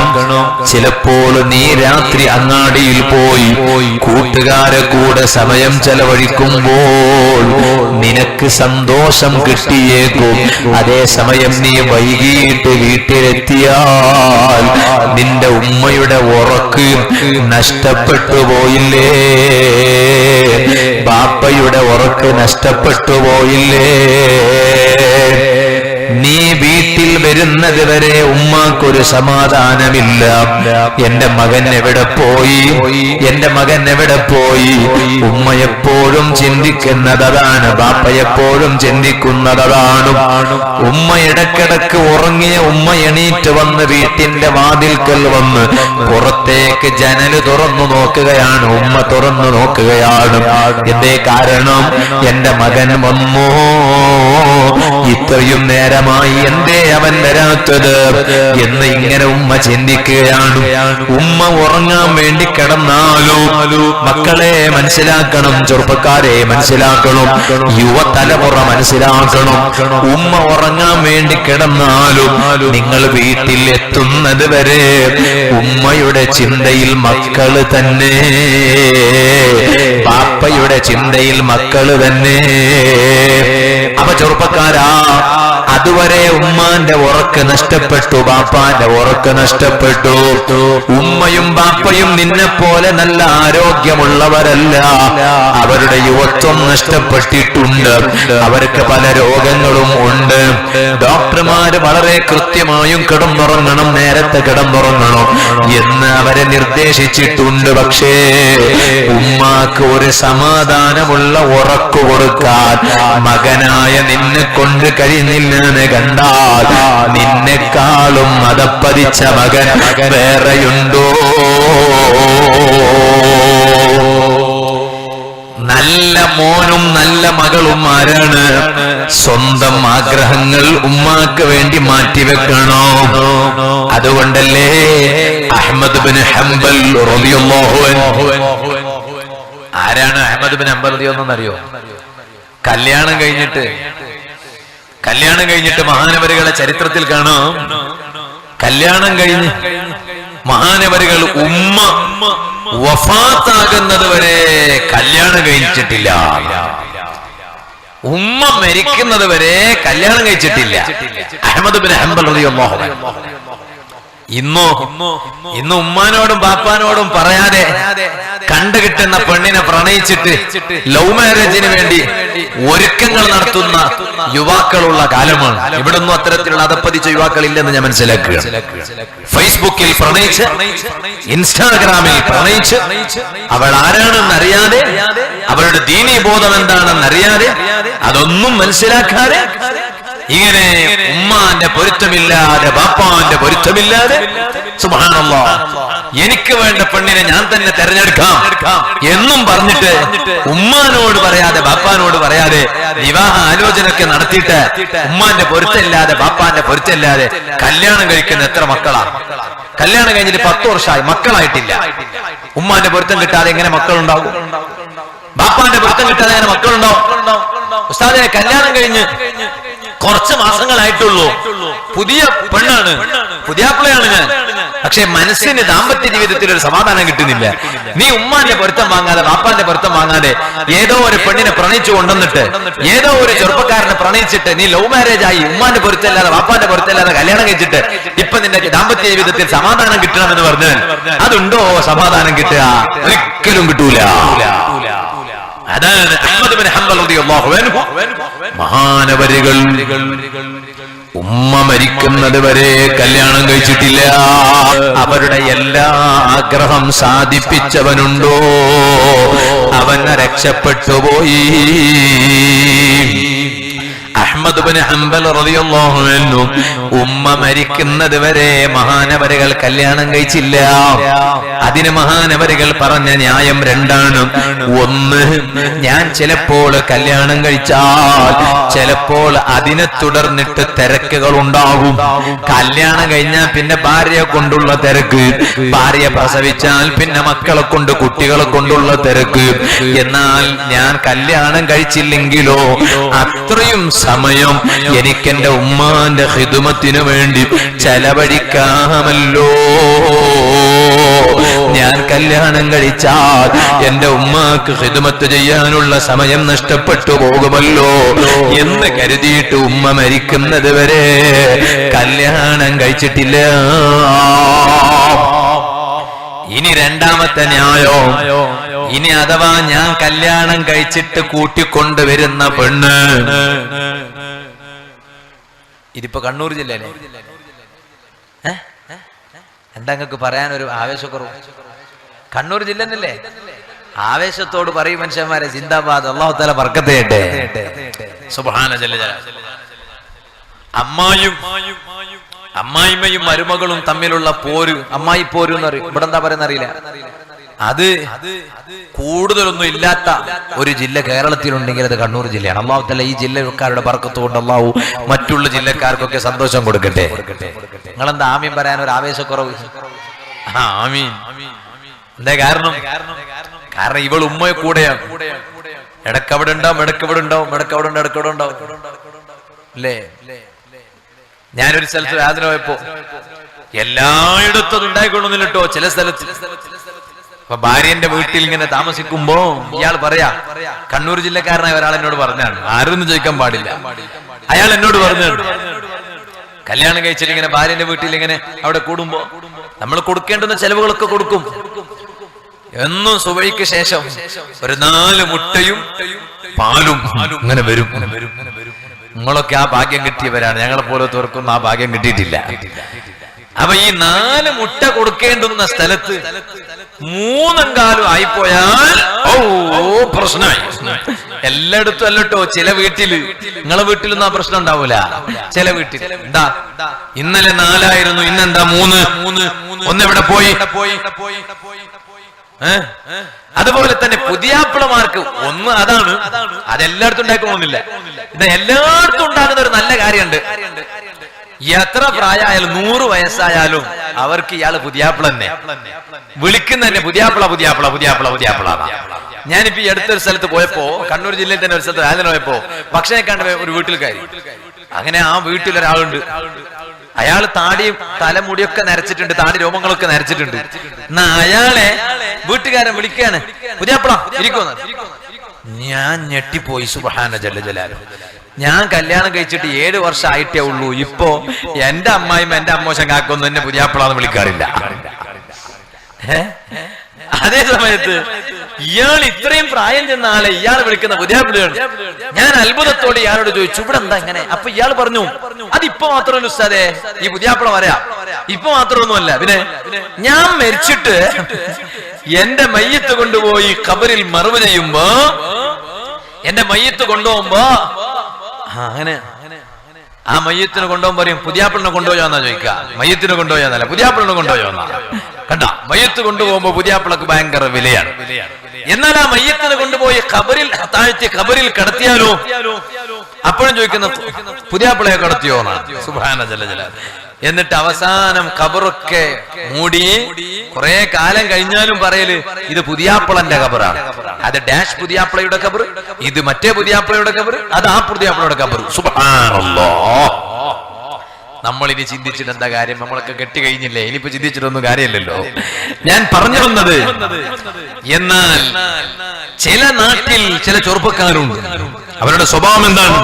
A: ചിലപ്പോൾ നീ രാത്രി അങ്ങാടിയിൽ പോയി കൂട്ടുകാരെ കൂടെ സമയം ചെലവഴിക്കുമ്പോൾ നിനക്ക് സന്തോഷം കിട്ടിയേക്കും. അതേസമയം നീ വൈകിട്ട് വീട്ടിലെത്തിയാൽ നിന്റെ ഉമ്മയുടെ ഉറക്ക് നഷ്ടപ്പെട്ടു പോയില്ലേ, ബാപ്പയുടെ ഉറക്ക് നഷ്ടപ്പെട്ടു പോയില്ലേ? നീ വീട്ടിൽ വരുന്നത് വരെ ഉമ്മാക്കൊരു സമാധാനമില്ല. എന്റെ മകൻ എവിടെ പോയി, എന്റെ മകൻ എവിടെ പോയി? ഉമ്മ എപ്പോഴും ചിന്തിക്കുന്നതാണ്, ബാപ്പ എപ്പോഴും ചിന്തിക്കുന്നതാണ്. ഉമ്മ ഇടക്കിടക്ക് ഉറങ്ങിയ ഉമ്മ എണീറ്റ് വന്ന് വീട്ടിന്റെ വാതിൽക്കൽ വന്ന് പുറത്തേക്ക് ജനല് തുറന്നു നോക്കുകയാണ്, ഉമ്മ തുറന്നു നോക്കുകയാണ്. എന്തേ കാരണം? എന്റെ മകൻ വന്നോ, ഇത്രയും നേരമായി എന്തേ അവൻ ഞാൻ വരാത്തത് എന്ന് ഇങ്ങനെ ഉമ്മ ചിന്തിക്കുകയാണ്. ഉമ്മ ഉറങ്ങാൻ വേണ്ടി കിടന്നാലോ മക്കളെ മനസ്സിലാക്കണം, ചെറുപ്പക്കാരെ മനസ്സിലാക്കണം, യുവതലമുറ മനസ്സിലാക്കണം. ഉമ്മ ഉറങ്ങാൻ വേണ്ടി കിടന്നാലും നിങ്ങൾ വീട്ടിൽ എത്തുന്നത് വരെ ഉമ്മയുടെ ചിന്തയിൽ മക്കള് തന്നെ, ബാപ്പയുടെ ചിന്തയിൽ മക്കള് തന്നെ. അപ്പൊ ചെറുപ്പക്കാരാ, അതുവരെ ഉമ്മാന്റെ ഉറക്ക് നഷ്ടപ്പെട്ടു, ബാപ്പാന്റെ ഉറക്ക് നഷ്ടപ്പെട്ടു. ഉമ്മയും ബാപ്പയും നിന്നെ പോലെ നല്ല ആരോഗ്യമുള്ളവരല്ല. അവരുടെ യുവത്വം നഷ്ടപ്പെട്ടിട്ടുണ്ട്. അവർക്ക് പല രോഗങ്ങളും ഉണ്ട്. ഡോക്ടർമാര് വളരെ കൃത്യമായും കിടന്നുറങ്ങണം, നേരത്തെ കിടന്നുറങ്ങണം എന്ന് അവരെ നിർദ്ദേശിച്ചിട്ടുണ്ട്. പക്ഷേ ഉമ്മാക്ക് ഒരു സമാധാനമുള്ള ഉറക്കു കൊടുക്കാൻ മകനായ നിന്നെ കൊണ്ട് കഴിയുന്നില്ലെന്ന് കണ്ടാൽ നിന്നെക്കാളും മതപ്പതിച്ച മകൻ വേറെയുണ്ടോ? നല്ല മോനും നല്ല മകളും ആരാണ്? സ്വന്തം ആഗ്രഹങ്ങൾ ഉമ്മാക്ക് വേണ്ടി മാറ്റിവെക്കണോ? അതുകൊണ്ടല്ലേ അഹ്മദ് ബിൻ ഹംബൽ റളിയല്ലാഹു അൻഹു, ആരാണ് അഹ്മദ് ബിൻ ഹംബൽ റളിയല്ലാഹു അറിയോ? കല്യാണം കഴിഞ്ഞിട്ട് മഹാനവരുകളെ ചരിത്രത്തിൽ കാണാം. കല്യാണം കഴിഞ്ഞ് മഹാനവരുകൾ ഉമ്മ വഫാത്താകുന്നത് വരെ കല്യാണം കഴിച്ചിട്ടില്ല. ഉമ്മ മരിക്കുന്നത് വരെ കല്യാണം കഴിച്ചിട്ടില്ല. അഹ്മദ് ബിൻ ഹംബൽ റളിയല്ലാഹു അൻഹു ഇന്ന് ഉമ്മാനോടും ബാപ്പാനോടും പറയാതെ കണ്ടുകിട്ടുന്ന പെണ്ണിനെ പ്രണയിച്ചിട്ട് ലവ് മാരേജിന് വേണ്ടി ഒരുക്കങ്ങൾ നടത്തുന്ന യുവാക്കളുള്ള കാലമാണ്. ഇവിടെ ഒന്നും അത്തരത്തിലുള്ള അതപ്പതിച്ച യുവാക്കൾ ഇല്ലെന്ന് ഞാൻ മനസ്സിലാക്കുക. ഫേസ്ബുക്കിൽ പ്രണയിച്ച്, ഇൻസ്റ്റാഗ്രാമിൽ പ്രണയിച്ച്, അവൾ ആരാണെന്നറിയാതെ, അവളുടെ ദീനീ ബോധം എന്താണെന്നറിയാതെ, അതൊന്നും മനസ്സിലാക്കാതെ ഇങ്ങനെ ഉമ്മാന്റെ പൊരുത്തമില്ലാതെ, ബാപ്പാന്റെ പൊരുത്തമില്ലാതെ, സുബ്ഹാനല്ലാഹ്, എനിക്ക് വേണ്ട പെണ്ണിനെ ഞാൻ തന്നെ തെരഞ്ഞെടുക്കാം എന്നും പറഞ്ഞിട്ട് ഉമ്മാനോട് പറയാതെ, ബാപ്പാനോട് പറയാതെ വിവാഹ ആലോചനയൊക്കെ നടത്തിയിട്ട് ഉമ്മാന്റെ പൊരുത്തമില്ലാതെ, ബാപ്പാന്റെ പൊരുത്തമില്ലാതെ കല്യാണം കഴിക്കുന്ന എത്ര മക്കളാണ്? കല്യാണം കഴിഞ്ഞിട്ട് 10 വർഷമായി, മക്കളായിട്ടില്ല. ഉമ്മാന്റെ പൊരുത്തം കിട്ടാതെ എങ്ങനെ മക്കളുണ്ടാവും? ബാപ്പാന്റെ പൊരുത്തം കിട്ടാതെ എങ്ങനെ മക്കളുണ്ടാവും? ഉസ്താദെ, കല്യാണം കഴിഞ്ഞ് കുറച്ച് മാസങ്ങളായിട്ടുള്ളൂ, പുതിയ പെണ്ണാണ്, പുതിയാപ്പിളയാണ് ഞാൻ, പക്ഷെ മനസ്സിന് ദാമ്പത്യ ജീവിതത്തിൽ ഒരു സമാധാനം കിട്ടുന്നില്ല. നീ ഉമ്മാന്റെ പൊരുത്തം വാങ്ങാതെ, ബാപ്പാന്റെ പൊരുത്തം വാങ്ങാതെ ഏതോ ഒരു പെണ്ണിനെ പ്രണയിച്ചു കൊണ്ടുവന്നിട്ട്, ഏതോ ഒരു ചെറുപ്പക്കാരനെ പ്രണയിച്ചിട്ട് നീ ലവ് മാരേജ് ആയി, ഉമ്മാന്റെ പൊരുത്തല്ലാതെ ബാപ്പാന്റെ പൊരുത്തല്ലാതെ കല്യാണം കഴിച്ചിട്ട് ഇപ്പൊ നിന്റെ ദാമ്പത്യ ജീവിതത്തിൽ സമാധാനം കിട്ടണമെന്ന് പറഞ്ഞാൽ അതുണ്ടോ സമാധാനം കിട്ടുക? ഒരിക്കലും കിട്ടൂല. അതാണ് അഹ്മദ് ബിൻ ഹംബൽ റളിയല്ലാഹു അൻഹു. മഹാനവരുകൾ ഉമ്മ മരിക്കുന്നത് വരെ കല്യാണം കഴിച്ചിട്ടില്ല. അവരുടെ എല്ലാ ആഗ്രഹം സാധിപ്പിച്ചവനുണ്ടോ അവൻ രക്ഷപ്പെട്ടുപോയി. അഹ്മദ് ബിൻ ഹംബൽ റളിയല്ലാഹു അൻഹു ഉമ്മ മരിക്കുന്നത് വരെ മഹാനവരുകൾ കല്യാണം കഴിച്ചില്ല. അതിന് മഹാനവരുകൾ പറഞ്ഞ ന്യായം രണ്ടാണ്. ഒന്ന്, ഞാൻ ചിലപ്പോൾ കല്യാണം കഴിച്ചാൽ ചിലപ്പോൾ അതിനെ തുടർന്നിട്ട് തിരക്കുകൾ ഉണ്ടാകും. കല്യാണം കഴിഞ്ഞാൽ പിന്നെ ഭാര്യയെ കൊണ്ടുള്ള തിരക്ക്, ഭാര്യ പ്രസവിച്ചാൽ പിന്നെ മക്കളെ കൊണ്ട്, കുട്ടികളെ കൊണ്ടുള്ള തിരക്ക്. എന്നാൽ ഞാൻ കല്യാണം കഴിച്ചില്ലെങ്കിലോ അത്രയും സമയം എനിക്കെന്റെ ഉമ്മാന്റെ ഖിദ്മത്തിനു വേണ്ടി ചെലവഴിക്കാമല്ലോ. ഞാൻ കല്യാണം കഴിച്ചാൽ എന്റെ ഉമ്മാക്ക് ഖിദ്മത്ത് ചെയ്യാനുള്ള സമയം നഷ്ടപ്പെട്ടു പോകുമല്ലോ എന്ന് കരുതിയിട്ട് ഉമ്മ മരിക്കുന്നത് വരെ കല്യാണം കഴിച്ചിട്ടില്ല. ഇനി രണ്ടാമത്തെ ന്യായോ, ഇനി അഥവാ ഞാൻ കല്യാണം കഴിച്ചിട്ട് കൂട്ടിക്കൊണ്ടുവരുന്ന പെണ്ണ്, ഇതിപ്പോ കണ്ണൂർ ജില്ലയിലെ എന്താ നിങ്ങൾക്ക് പറയാനൊരു ആവേശക്കുറവ്? കണ്ണൂർ ജില്ല എന്നല്ലേ? ആവേശത്തോട് പറയും മനുഷ്യന്മാരെ, സിന്ദാബാദ്, അല്ലാഹു തആല ബർക്കത്ത് ചെയ്യട്ടെ. സുബ്ഹാന ജല്ല ജലാലുഹു. അമ്മായിമ്മയും മരുമകളും തമ്മിലുള്ള പോര്, അമ്മായി പോര് എന്ന് പറയും. ഇവിടെ എന്താ പറയുന്ന അറിയില്ല. അത് കൂടുതലൊന്നും ഇല്ലാത്ത ഒരു ജില്ല കേരളത്തിലുണ്ടെങ്കിൽ അത് കണ്ണൂർ ജില്ലയാണ്. അള്ളാഹു തആല ഈ ജില്ലക്കാരുടെ ബർക്കത്ത് കൊണ്ട് അള്ളാഹു മറ്റുള്ള ജില്ലക്കാർക്കൊക്കെ സന്തോഷം കൊടുക്കട്ടെ. നിങ്ങളെന്താ ആമീൻ പറയാൻ ഒരു ആവേശക്കുറവ്? ആമീൻ. എന്താ കാരണം? കാരണം ഇവൾ ഉമ്മയെ കൂടെയാണ്. ഇടക്കവിടെ ഉണ്ടാവും, ഇടക്കവിടെ ഉണ്ടാവും, ഇടക്കവിടെ ഉണ്ട്, ഇടക്കവിടെ ഉണ്ടാവും അല്ലേ? ഞാനൊരു സ്ഥലത്ത് വേദന പോയപ്പോ എല്ലായിടത്തും അത് ഉണ്ടായിക്കൊള്ളുന്നില്ല കേട്ടോ. ചില സ്ഥലത്ത് അപ്പൊ ഭാര്യന്റെ വീട്ടിൽ ഇങ്ങനെ താമസിക്കുമ്പോ ഇയാൾ പറയാ, കണ്ണൂർ ജില്ലക്കാരനായ ഒരാൾ എന്നോട് പറഞ്ഞാണ്, ആരൊന്നും ചോദിക്കാൻ പാടില്ല, അയാൾ എന്നോട് പറഞ്ഞാണ്, കല്യാണം കഴിച്ചിട്ട് ഇങ്ങനെ ഭാര്യന്റെ വീട്ടിൽ ഇങ്ങനെ അവിടെ കൂടുമ്പോ നമ്മൾ കൊടുക്കേണ്ടുന്ന ചെലവുകളൊക്കെ കൊടുക്കും. എന്നും സുബഹിക്ക് ശേഷം ഒരു 4 മുട്ടയും പാലും ഇങ്ങനെ വരും. നിങ്ങളൊക്കെ ആ ഭാഗ്യം കിട്ടിയവരാണ്, ഞങ്ങളെ പോലെ തോർക്കൊന്നും ആ ഭാഗ്യം കിട്ടിയിട്ടില്ല. അപ്പൊ ഈ 4 മുട്ട കൊടുക്കേണ്ടുന്ന സ്ഥലത്ത് 3 കാലും ആയിപ്പോയാൽ പ്രശ്നമായി. എല്ലായിടത്തും അല്ലട്ടോ, ചില വീട്ടില്, നിങ്ങളെ വീട്ടിലൊന്നും ആ പ്രശ്നം ഉണ്ടാവൂല. ചില വീട്ടിൽ എന്താ ഇന്നലെ 4 ആയിരുന്നു, ഇന്നെന്താ 3, ഒന്നെവിടെ പോയി? അതുപോലെ തന്നെ പുതിയാപ്പിളമാർക്ക് ഒന്ന് അതാണ്, അതെല്ലായിടത്തും ഉണ്ടാക്കണമെന്നില്ല. ഇത് എല്ലായിടത്തും ഉണ്ടാകുന്ന ഒരു നല്ല കാര്യമുണ്ട്. എത്ര പ്രായമായാലും 100 വയസ്സായാലും അവർക്ക് ഇയാള് പുതിയാപ്പിള തന്നെ വിളിക്കുന്ന തന്നെ, പുതിയാപ്പിള പുതിയാപ്പിള പുതിയാപ്പിള പുതിയാപ്പിള. ഞാനിപ്പോ ഈ അടുത്തൊരു സ്ഥലത്ത് പോയപ്പോ, കണ്ണൂർ ജില്ലയിൽ തന്നെ ഒരു സ്ഥലത്ത് വേദന പോയപ്പോ ഭക്ഷണം കണ്ട ഒരു വീട്ടിൽ കയറി. അങ്ങനെ ആ വീട്ടിലൊരാളുണ്ട്, അയാൾ താടിയും തലമുടിയൊക്കെ നരച്ചിട്ടുണ്ട്, താടി രോമങ്ങളൊക്കെ നരച്ചിട്ടുണ്ട്. എന്നാ അയാളെ വീട്ടുകാരൻ വിളിക്കാണ്, പുതിയാപ്പിള ഇരിക്കുമെന്ന്. ഞാൻ ഞെട്ടിപ്പോയി. സുബ്ഹാന ജല്ല ജലാലു. ഞാൻ കല്യാണം കഴിച്ചിട്ട് 7 വർഷം ആയിട്ടേ ഉള്ളൂ. ഇപ്പോ എന്റെ അമ്മായിയും എന്റെ അമ്മോശൻ കാക്കൊന്നും എന്നെ പുതിയാപ്പിളാന്ന് വിളിക്കാറില്ല. അതേ സമയത്ത് ഇയാൾ ഇത്രയും പ്രായം ചെന്ന ആളെ ഇയാൾ വിളിക്കുന്ന പുതിയാപ്പിളയാണ്. ഞാൻ അത്ഭുതത്തോടെ ഇയാളോട് ചോദിച്ചു, ഇവിടെ എന്താ ഇങ്ങനെ? അപ്പൊ ഇയാൾ പറഞ്ഞു, അതിപ്പോ മാത്രമല്ല ഉസ്താദേ, ഈ പുതിയാപ്പിള വരാം, ഇപ്പൊ മാത്രമൊന്നുമല്ല, പിന്നെ ഞാൻ മരിച്ചിട്ട് എന്റെ മയ്യത്ത് കൊണ്ടുപോയി ഖബറിൽ മറവ് ചെയ്യുമ്പോ, എന്റെ മയ്യത്ത് കൊണ്ടുപോകുമ്പോ അങ്ങനെ ആ മയ്യത്തിന് കൊണ്ടുപോകാൻ പറയും, പുതിയാപ്പിളിനെ കൊണ്ടുപോയാന്നാ ചോദിക്കുക. മയ്യത്തിന് കൊണ്ടുപോയാന്നല്ല, പുതിയാപ്പിളിനെ കൊണ്ടുപോയാന്നാ. കണ്ട, മയ്യത്ത് കൊണ്ടുപോകുമ്പോ പുതിയാപ്പിളക്ക് ഭയങ്കര വിലയാണ്. എന്നാൽ ആ മയ്യത്തിന് കൊണ്ടുപോയി ഖബറിൽ താഴ്ത്തി ഖബറിൽ കടത്തിയാലോ? അപ്പോഴും ചോദിക്കുന്ന, പുതിയാപ്പിളയെ കടത്തിയോ എന്നാണ്. സുബ്ഹാന ജല്ല ജലാൽ. എന്നിട്ട് അവസാനം ഖബറൊക്കെ മൂടി കുറെ കാലം കഴിഞ്ഞാലും പറയല്, ഇത് പുതിയാപ്പിളന്റെ ഖബറാണ്, അത് ഡാഷ് പുതിയാപ്പിളയുടെ ഖബർ, ഇത് മറ്റേ പുതിയാപ്പിളയുടെ ഖബർ, അത് ആ പുതിയാപ്പിളയുടെ ഖബർ. സുബ്ഹാനല്ലാഹ്. നമ്മൾ ഇനി ചിന്തിച്ചിട്ട് എന്താ കാര്യം? നമ്മളൊക്കെ കെട്ടി കഴിഞ്ഞില്ലേ, ഇനിയിപ്പോ ചിന്തിച്ചിട്ടൊന്നും കാര്യമില്ലല്ലോ. ഞാൻ പറഞ്ഞു വന്നത്, എന്നാൽ ചില നാട്ടിൽ ചില ചെറുപ്പക്കാരുണ്ട്, അവരുടെ സ്വഭാവം എന്താണ്?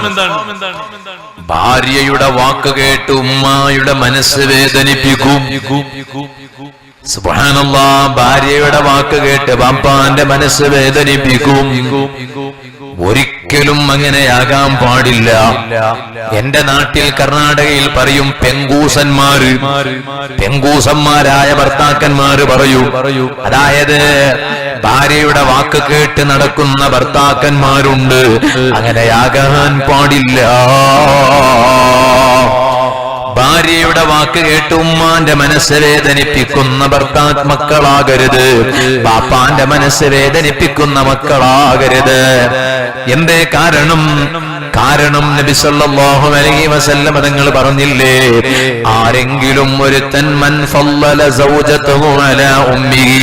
A: ഭാര്യയുടെ വാക്ക് കേട്ട് ഉമ്മായുടെ മനസ്സ് വേദനിപ്പിക്കും. സുബ്ഹാനല്ലാഹ്. ഭാര്യയുടെ വാക്ക് കേട്ട് ബാപ്പാന്റെ മനസ്സ് വേദനിപ്പിക്കും. ഒരിക്കലും അങ്ങനെയാകാൻ പാടില്ല. എന്റെ നാട്ടിൽ കർണാടകയിൽ പറയും പെങ്കൂസന്മാരായ ഭർത്താക്കന്മാര് പറയൂ. അതായത് ഭാര്യയുടെ വാക്ക് കേട്ട് നടക്കുന്ന ഭർത്താക്കന്മാരുണ്ട്. അങ്ങനെയാകാൻ പാടില്ല. ഭാര്യയുടെ വാക്ക് കേട്ട് ഉമ്മാന്റെ മനസ്സ് വേദനിപ്പിക്കുന്ന മക്കളാകരുത്, പാപ്പാന്റെ മനസ്സ് വേദനിപ്പിക്കുന്ന മക്കളാകരുത്. എന്തേ കാരണം? നബി സല്ലല്ലാഹു അലൈഹി വസല്ലം തങ്ങൾ പറഞ്ഞില്ലേ, ആരെങ്കിലും ഒരുത്തൻ മൻ ഫളല സൗജതഹു അലാ ഉമ്മിഹി,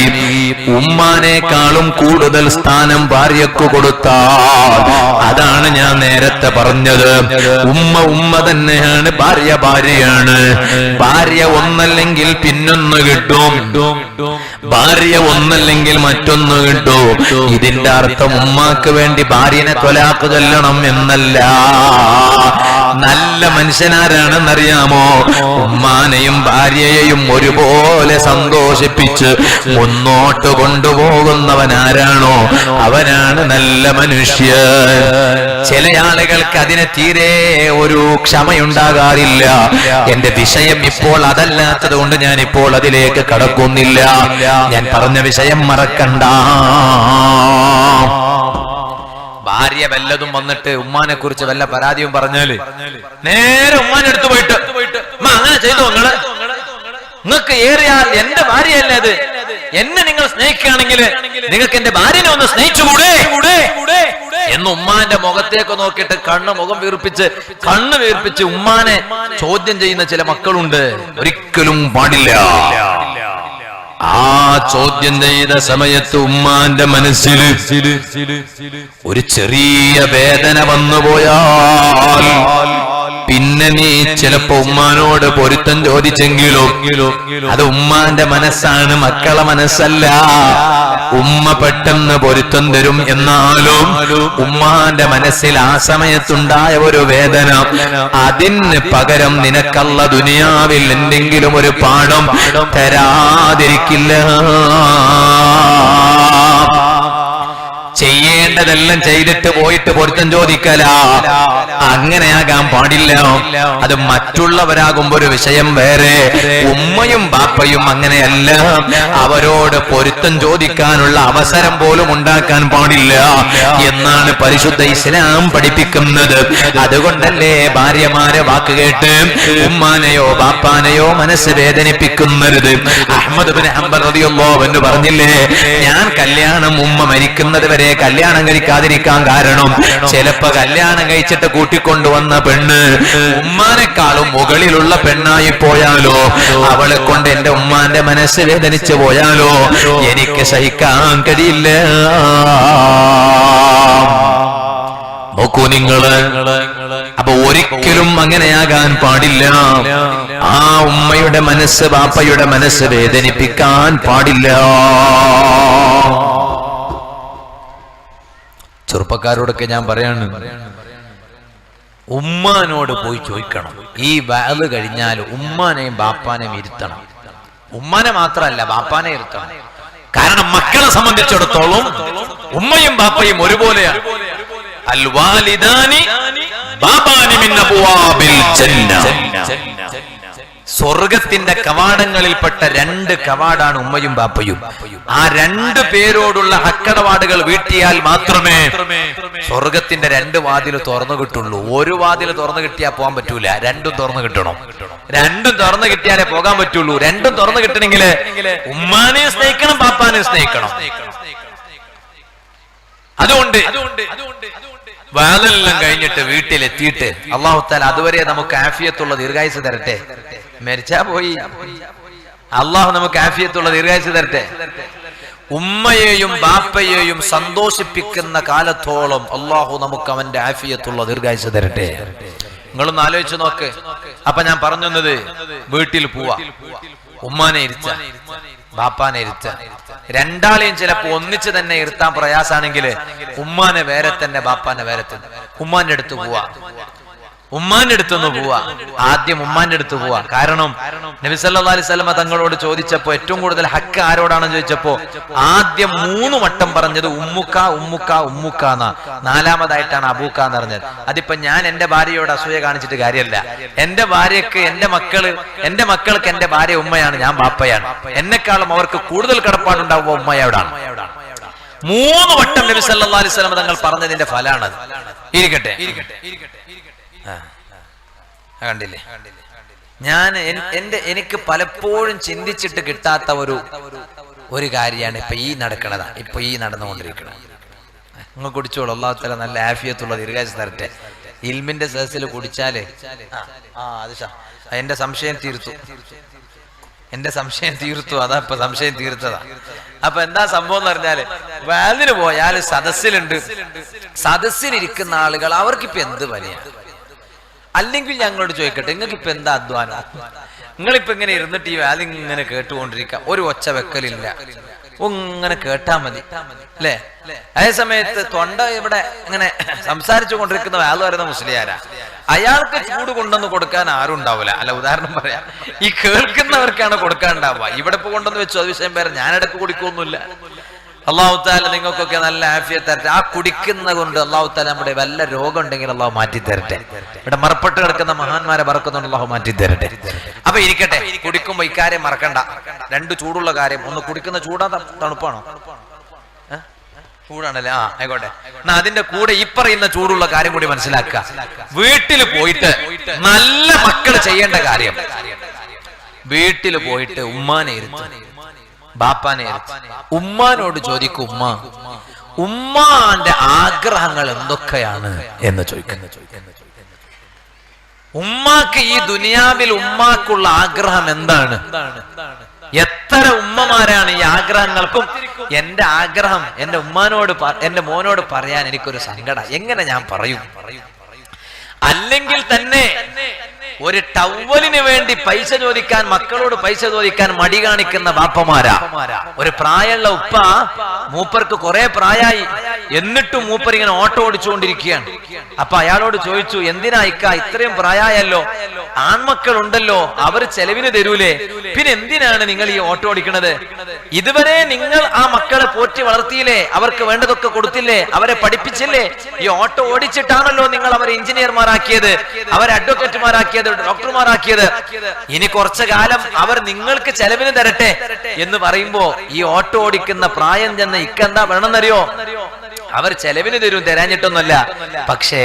A: ഉമ്മാനേക്കാളും കൂടുതൽ സ്ഥാനം ഭാര്യക്ക് കൊടുത്താൽ, അതാണ് ഞാൻ നേരത്തെ പറഞ്ഞത്, ഉമ്മ തന്നെയാണ്, ഭാര്യ ഭാര്യയാണ്. ഭാര്യ ഒന്നല്ലെങ്കിൽ പിന്നൊന്ന് കിട്ടും, ഭാര്യ ഒന്നല്ലെങ്കിൽ മറ്റൊന്ന് കിട്ടും. ഇതിന്റെ അർത്ഥം ഉമ്മാക്ക് വേണ്ടി ഭാര്യനെ ത്വലാഖ് ചൊല്ലണം എന്നല്ല. നല്ല മനുഷ്യനാരാണെന്നറിയാമോ? ഉമ്മാനെയും ഭാര്യയെയും ഒരുപോലെ സന്തോഷിപ്പിച്ച് മുന്നോട്ട് കൊണ്ടുപോകുന്നവനാരാണോ അവനാണ് നല്ല മനുഷ്യൻ. ചില ആളുകൾക്ക് അതിനെ തീരെ ഒരു ക്ഷമയുണ്ടാകാറില്ല. എന്റെ വിഷയം ഇപ്പോൾ അതല്ലാത്തത് കൊണ്ട് ഞാൻ ഇപ്പോൾ അതിലേക്ക് കടക്കുന്നില്ല. ഞാൻ പറഞ്ഞ വിഷയം മറക്കണ്ട. ഭാര്യ വല്ലതും വന്നിട്ട് ഉമ്മാനെ കുറിച്ച് വല്ല പരാതിയും പറഞ്ഞാല് നേരെ ഉമ്മാനെ അടുത്ത് പോയിട്ട് അങ്ങനെ ചെയ്തു, നിങ്ങൾക്ക് ഏറിയാൽ എന്റെ ഭാര്യയല്ലേ അത്, എന്നെ നിങ്ങൾ സ്നേഹിക്കുകയാണെങ്കിൽ നിങ്ങൾക്ക് എന്റെ ഭാര്യനെ ഒന്ന് സ്നേഹിച്ചുകൂടെ എന്ന് ഉമ്മാന്റെ മുഖത്തേക്ക് നോക്കിയിട്ട് മുഖം വീർപ്പിച്ച് ഉമ്മാനെ ചോദ്യം ചെയ്യുന്ന ചില മക്കളുണ്ട്. ഒരിക്കലും പാടില്ല. ആ ചോദ്യം ചെയ്ത സമയത്ത് ഉമ്മാന്റെ മനസ്സിൽ ഒരു ചെറിയ വേദന വന്നുപോയാൽ പിന്നെ നീ ചിലപ്പോ ഉമ്മാനോട് പൊരുത്തം ചോദിച്ചെങ്കിലോ അത് ഉമ്മാന്റെ മനസ്സാണ്, മക്കളെ മനസ്സല്ല. ഉമ്മ പെട്ടെന്ന് പൊരുത്തം തരും, എന്നാലും ഉമ്മാന്റെ മനസ്സിൽ ആ സമയത്തുണ്ടായ ഒരു വേദന, അതിന് പകരം നിനക്കല്ല ദുനിയാവിൽ എന്തെങ്കിലും ഒരു പാഠം തരാതിരിക്കില്ല. ചെയ്യേണ്ടതെല്ലാം ചെയ്തിട്ട് പോയിട്ട് പൊരുത്തം ചോദിക്കല, അങ്ങനെയാകാൻ പാടില്ല. അത് മറ്റുള്ളവരാകുമ്പോ ഒരു വിഷയം വേറെ. ഉമ്മയും ബാപ്പയും അങ്ങനെയല്ല. അവരോട് പൊരുത്തം ചോദിക്കാനുള്ള അവസരം പോലും ഉണ്ടാക്കാൻ പാടില്ല എന്നാണ് പരിശുദ്ധ ഇസ്ലാം പഠിപ്പിക്കുന്നത്. അതുകൊണ്ടല്ലേ ഭാര്യമാരെ വാക്ക് കേട്ട് ഉമ്മാനെയോ ബാപ്പാനെയോ മനസ്സ് വേദനിപ്പിക്കുന്നത്. അഹ്മദ് ബിൻ ഹംബൽ റളിയല്ലാഹു അൻഹു പറഞ്ഞില്ലേ, ഞാൻ കല്യാണം ഉമ്മ മരിക്കുന്നത് വരെ കല്യാണം കഴിക്കാതിരിക്കാൻ കാരണം ചിലപ്പോ കല്യാണം കഴിച്ചിട്ട് കൂട്ടിക്കൊണ്ടുവന്ന പെണ്ണ് ഉമ്മാനെക്കാളും മുകളിലുള്ള പെണ്ണായി പോയാലോ, അവളെ കൊണ്ട് എന്റെ ഉമ്മാന്റെ മനസ്സ് വേദനിച്ചു പോയാലോ എനിക്ക് സഹിക്കാൻ കഴിയില്ല. നോക്കൂ നിങ്ങള്, അപ്പൊ ഒരിക്കലും അങ്ങനെയാകാൻ പാടില്ല. ആ ഉമ്മയുടെ മനസ്സ് ബാപ്പയുടെ മനസ്സ് വേദനിപ്പിക്കാൻ പാടില്ല. ചെറുപ്പക്കാരോടൊക്കെ ഞാൻ പറയാണ്, ഉമ്മാനോട് പോയി ചോദിക്കണം. ഈ വഅദ് കഴിഞ്ഞാൽ ഉമ്മാനെയും ബാപ്പാനെയും ഇരുത്തണം. ഉമ്മാനെ മാത്രമല്ല ബാപ്പാനെ ഇരുത്തണം. കാരണം മക്കളെ സംബന്ധിച്ചിടത്തോളം ഉമ്മയും ബാപ്പയും ഒരുപോലെയാണ്. അൽ വാലിദാനി ബാബാനി മിൻ അബ്വാബിൽ ജന്ന. സ്വർഗത്തിന്റെ കവാടങ്ങളിൽപ്പെട്ട 2 കവാടാണ് ഉമ്മയും ബാപ്പയും. ആ 2 പേരോടുള്ള ഹക്കടപാടുകൾ വീട്ടിയാൽ മാത്രമേ സ്വർഗത്തിന്റെ 2 വാതിൽ തുറന്നു കിട്ടുള്ളൂ. ഒരു വാതിൽ തുറന്നു കിട്ടിയാൽ പോകാൻ പറ്റൂല, 2 തുറന്നു കിട്ടണം. 2 തുറന്നു കിട്ടിയാലേ പോകാൻ പറ്റുള്ളൂ. 2 തുറന്നു കിട്ടണമെങ്കിൽ ഉമ്മാനെ സ്നേഹിക്കണം, ബാപ്പാനെ സ്നേഹിക്കണം. അതുകൊണ്ട് വാതെല്ലാം കഴിഞ്ഞിട്ട് വീട്ടിലെത്തിയിട്ട് അല്ലാഹു തആല അതുവരെ നമുക്ക് ആഫിയത്തുള്ള ദീർഘായുസ് തരട്ടെ. മരിച്ചാ പോയി, അള്ളാഹു നമുക്ക് ആഫിയത്തുള്ള ദീർഘായുസ് തരട്ടെ. ഉമ്മയെയും ബാപ്പയെയും സന്തോഷിപ്പിക്കുന്ന കാലത്തോളം അള്ളാഹു നമുക്ക് അവന്റെ ആഫിയത്തുള്ള ദീർഘായുസ് തരട്ടെ. നിങ്ങളൊന്ന് ആലോചിച്ച് നോക്ക്. അപ്പൊ ഞാൻ പറഞ്ഞത്, വീട്ടിൽ പോവാ, ഉമ്മാനെ ഇരുത്ത, ബാപ്പാനെ ഇരുത്ത, രണ്ടാളെയും ചിലപ്പോ ഒന്നിച്ച് തന്നെ ഇരുത്താൻ പ്രയാസാണെങ്കിൽ ഉമ്മാനെ വേറെ തന്നെ ബാപ്പാനെ വേറെ തന്നെ. ഉമ്മാന്റെ അടുത്ത് പോവാ, ഉമ്മാന്റെ അടുത്തൊന്ന് പോവാ. ആദ്യം ഉമ്മാന്റെ അടുത്ത് പോവാ. കാരണം നബി സല്ലല്ലാഹു അലൈഹി വസല്ലം തങ്ങളോട് ചോദിച്ചപ്പോ ഏറ്റവും കൂടുതൽ ഹക്ക് ആരോടാണെന്ന് ചോദിച്ചപ്പോ ആദ്യം 3 വട്ടം പറഞ്ഞത് ഉമ്മുക്ക ഉമ്മുക്ക ഉമ്മുക്ക എന്നാ. 4മതായിട്ടാണ് അബൂക്ക എന്ന് പറഞ്ഞത്. അതിപ്പോ ഞാൻ എന്റെ ഭാര്യയോട് അസൂയ കാണിച്ചിട്ട് കാര്യമല്ല. എന്റെ ഭാര്യക്ക് എന്റെ മക്കൾക്ക് എന്റെ ഭാര്യ ഉമ്മയാണ്, ഞാൻ ബാപ്പയാണ്. എന്നെക്കാളും അവർക്ക് കൂടുതൽ കടപ്പാടുണ്ടാവുക ഉമ്മയോടാണ്. 3 വട്ടം നബി സല്ലല്ലാഹു അലൈഹി വസല്ലം തങ്ങൾ പറഞ്ഞതിന്റെ ഫലാണത്. ഇരിക്കട്ടെ, കണ്ടില്ലേ? എനിക്ക് പലപ്പോഴും ചിന്തിച്ചിട്ട് കിട്ടാത്ത ഒരു കാര്യമാണ് ഇപ്പൊ ഈ നടന്നുകൊണ്ടിരിക്കുന്നത്. നിങ്ങൾ കുടിച്ചോളൂ, അല്ലാഹു തആല നല്ല ആഫിയത്തുള്ള ദീർഘായുസ് തരട്ടെ. ഇൽമിന്റെ സദസ്സിൽ കുടിച്ചാല് എന്റെ സംശയം തീർത്തു. അതാ ഇപ്പൊ സംശയം തീർത്തതാ. അപ്പൊ എന്താ സംഭവം എന്ന് പറഞ്ഞാല്, വാലിന് പോയാൽ സദസ്സിലിരിക്കുന്ന ആളുകൾ അവർക്കിപ്പോ എന്ത് വലിയ. അല്ലെങ്കിൽ ഞങ്ങളോട് ചോദിക്കട്ടെ, നിങ്ങൾക്ക് ഇപ്പൊ എന്താ അധ്വാനം? നിങ്ങളിപ്പോ ഇങ്ങനെ ഇരുന്നിട്ട് ഈ വാലി ഇങ്ങനെ കേട്ടുകൊണ്ടിരിക്കുക, ഒരു ഒച്ച വെക്കലില്ല, ഇങ്ങനെ കേട്ടാ മതി അല്ലേ? അതേ സമയത്ത് തൊണ്ട ഇവിടെ ഇങ്ങനെ സംസാരിച്ചു കൊണ്ടിരിക്കുന്ന വാല് പറയുന്ന മുസ്ലിയാരാ. അയാൾക്ക് ചൂട് കൊണ്ടുവന്ന് കൊടുക്കാൻ ആരും ഉണ്ടാവില്ല. അല്ല, ഉദാഹരണം പറയാം, ഈ കേൾക്കുന്നവർക്കാണ് കൊടുക്കാനുണ്ടാവുക. ഇവിടെ ഇപ്പൊ കൊണ്ടുവന്ന് വെച്ചു, അത് വിഷയം പേര്. ഞാനിടക്ക് കുടിക്കൊന്നുമില്ല. അല്ലാഹു തആല നിങ്ങൾക്കൊക്കെ നല്ല ആഫിയത്ത് തരട്ടെ. ആ കുടിക്കുന്ന കൊണ്ട് അല്ലാഹു തആല നമ്മുടെ വല്ല രോഗം ഉണ്ടെങ്കിൽ അല്ലാഹു മാറ്റി തരട്ടെ. ഇവിടെ മറപ്പെട്ട് കിടക്കുന്ന മഹാന്മാരെ ബറക്കത്തുകൊണ്ട് അല്ലാഹു മാറ്റി തരട്ടെ. അപ്പൊ ഇരിക്കട്ടെ, കുടിക്കുമ്പോ ഇക്കാര്യം മറക്കണ്ട. 2 ചൂടുള്ള കാര്യം. ഒന്ന് കുടിക്കുന്ന ചൂടാ തണുപ്പാണോ? ചൂടാണല്ലേ? ആയിക്കോട്ടെ. എന്നാ അതിന്റെ കൂടെ ഈ പറയുന്ന ചൂടുള്ള കാര്യം കൂടി മനസ്സിലാക്കുക. വീട്ടിൽ പോയിട്ട് നല്ല മക്കൾ ചെയ്യേണ്ട കാര്യം, വീട്ടിൽ പോയിട്ട് ഉമ്മാനെ ഇരുത്തുക.
B: ബാപ്പാനെ ഉമ്മാനോട് ചോദിക്കും, ഉമ്മാന്റെ ആഗ്രഹങ്ങൾ എന്തൊക്കെയാണ് എന്ന് ചോദിക്കുന്നു. ഉമ്മാക്ക് ഈ ദുനിയാവിൽ ഉമ്മാക്കുള്ള ആഗ്രഹം എന്താണ്? എത്ര ഉമ്മമാരാണ് ഈ ആഗ്രഹങ്ങൾക്കും എന്റെ ആഗ്രഹം എന്റെ ഉമ്മാനോട് എന്റെ മോനോട് പറയാൻ എനിക്കൊരു സങ്കടം, എങ്ങനെ ഞാൻ പറയും? അല്ലെങ്കിൽ തന്നെ ഒരു ടവലിന് വേണ്ടി പൈസ ചോദിക്കാൻ, മക്കളോട് പൈസ ചോദിക്കാൻ മടി കാണിക്കുന്ന ബാപ്പമാരാ. ഒരു പ്രായമുള്ള ഉപ്പ, മൂപ്പർക്ക് കുറെ പ്രായമായി, എന്നിട്ടും മൂപ്പർ ഇങ്ങനെ ഓട്ടോ ഓടിച്ചുകൊണ്ടിരിക്കുകയാണ്. അപ്പൊ അയാളോട് ചോദിച്ചു, എന്തിനാ ഇക്ക ഇത്രയും പ്രായമായല്ലോ, ആൺമക്കൾ ഉണ്ടല്ലോ, അവർ ചെലവിന് തരൂലേ, പിന്നെ എന്തിനാണ് നിങ്ങൾ ഈ ഓട്ടോ ഓടിക്കണത്? ഇതുവരെ നിങ്ങൾ ആ മക്കളെ പോറ്റി വളർത്തിയില്ലേ, അവർക്ക് വേണ്ടതൊക്കെ കൊടുത്തില്ലേ, അവരെ പഠിപ്പിച്ചില്ലേ? ഈ ഓട്ടോ ഓടിച്ചിട്ടാണല്ലോ നിങ്ങൾ അവരെ എഞ്ചിനീയർമാരാക്കിയത്, അവരെ അഡ്വക്കേറ്റുമാരാക്കിയത്, ഡോക്ടർമാരാക്കിയത്. ഇനി കുറച്ചു കാലം അവർ നിങ്ങൾക്ക് ചെലവിന് തരട്ടെ എന്ന് പറയുമ്പോ ഈ ഓട്ടോ ഓടിക്കുന്ന പ്രായം ചെന്ന് ഇക്കെന്താ വേണമെന്നറിയോ? അവർ ചെലവിന് തരും, തരാഞ്ഞിട്ടൊന്നുമല്ല. പക്ഷേ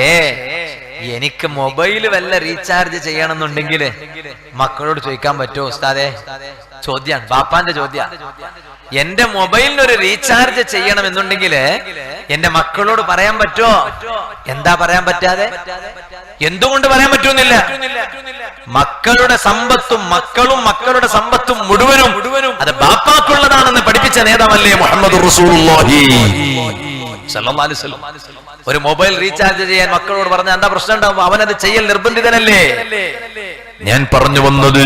B: എനിക്ക് മൊബൈൽ വല്ല റീചാർജ് ചെയ്യണമെന്നുണ്ടെങ്കിൽ മക്കളോട് ചോദിക്കാൻ പറ്റുമോ ഉസ്താദേ? ചോദ്യാണ്, ബാപ്പാന്റെ ചോദ്യ. എന്റെ മൊബൈലിനൊരു റീചാർജ് ചെയ്യണമെന്നുണ്ടെങ്കിൽ എന്റെ മക്കളോട് പറയാൻ പറ്റുമോ? എന്താ പറയാൻ പറ്റാതെ? എന്തുകൊണ്ട് പറയാൻ പറ്റുന്നില്ല? മക്കളുടെ സമ്പത്തും മക്കളുടെ സമ്പത്തും മുഴുവനും അത് ബാപ്പാക്കുള്ളതാണെന്ന് പഠിപ്പിച്ച നേതാവല്ലേ മുഹമ്മദ് റസൂലുള്ളാഹി സല്ലല്ലാഹു അലൈഹി വസല്ലം. ഒരു മൊബൈൽ റീചാർജ് ചെയ്യാൻ മക്കളോട് പറഞ്ഞാൽ എന്താ പ്രശ്നം ഉണ്ടാവും? അവനത് ചെയ്യൽ നിർബന്ധിതനല്ലേ?
A: ഞാൻ പറഞ്ഞു വന്നത്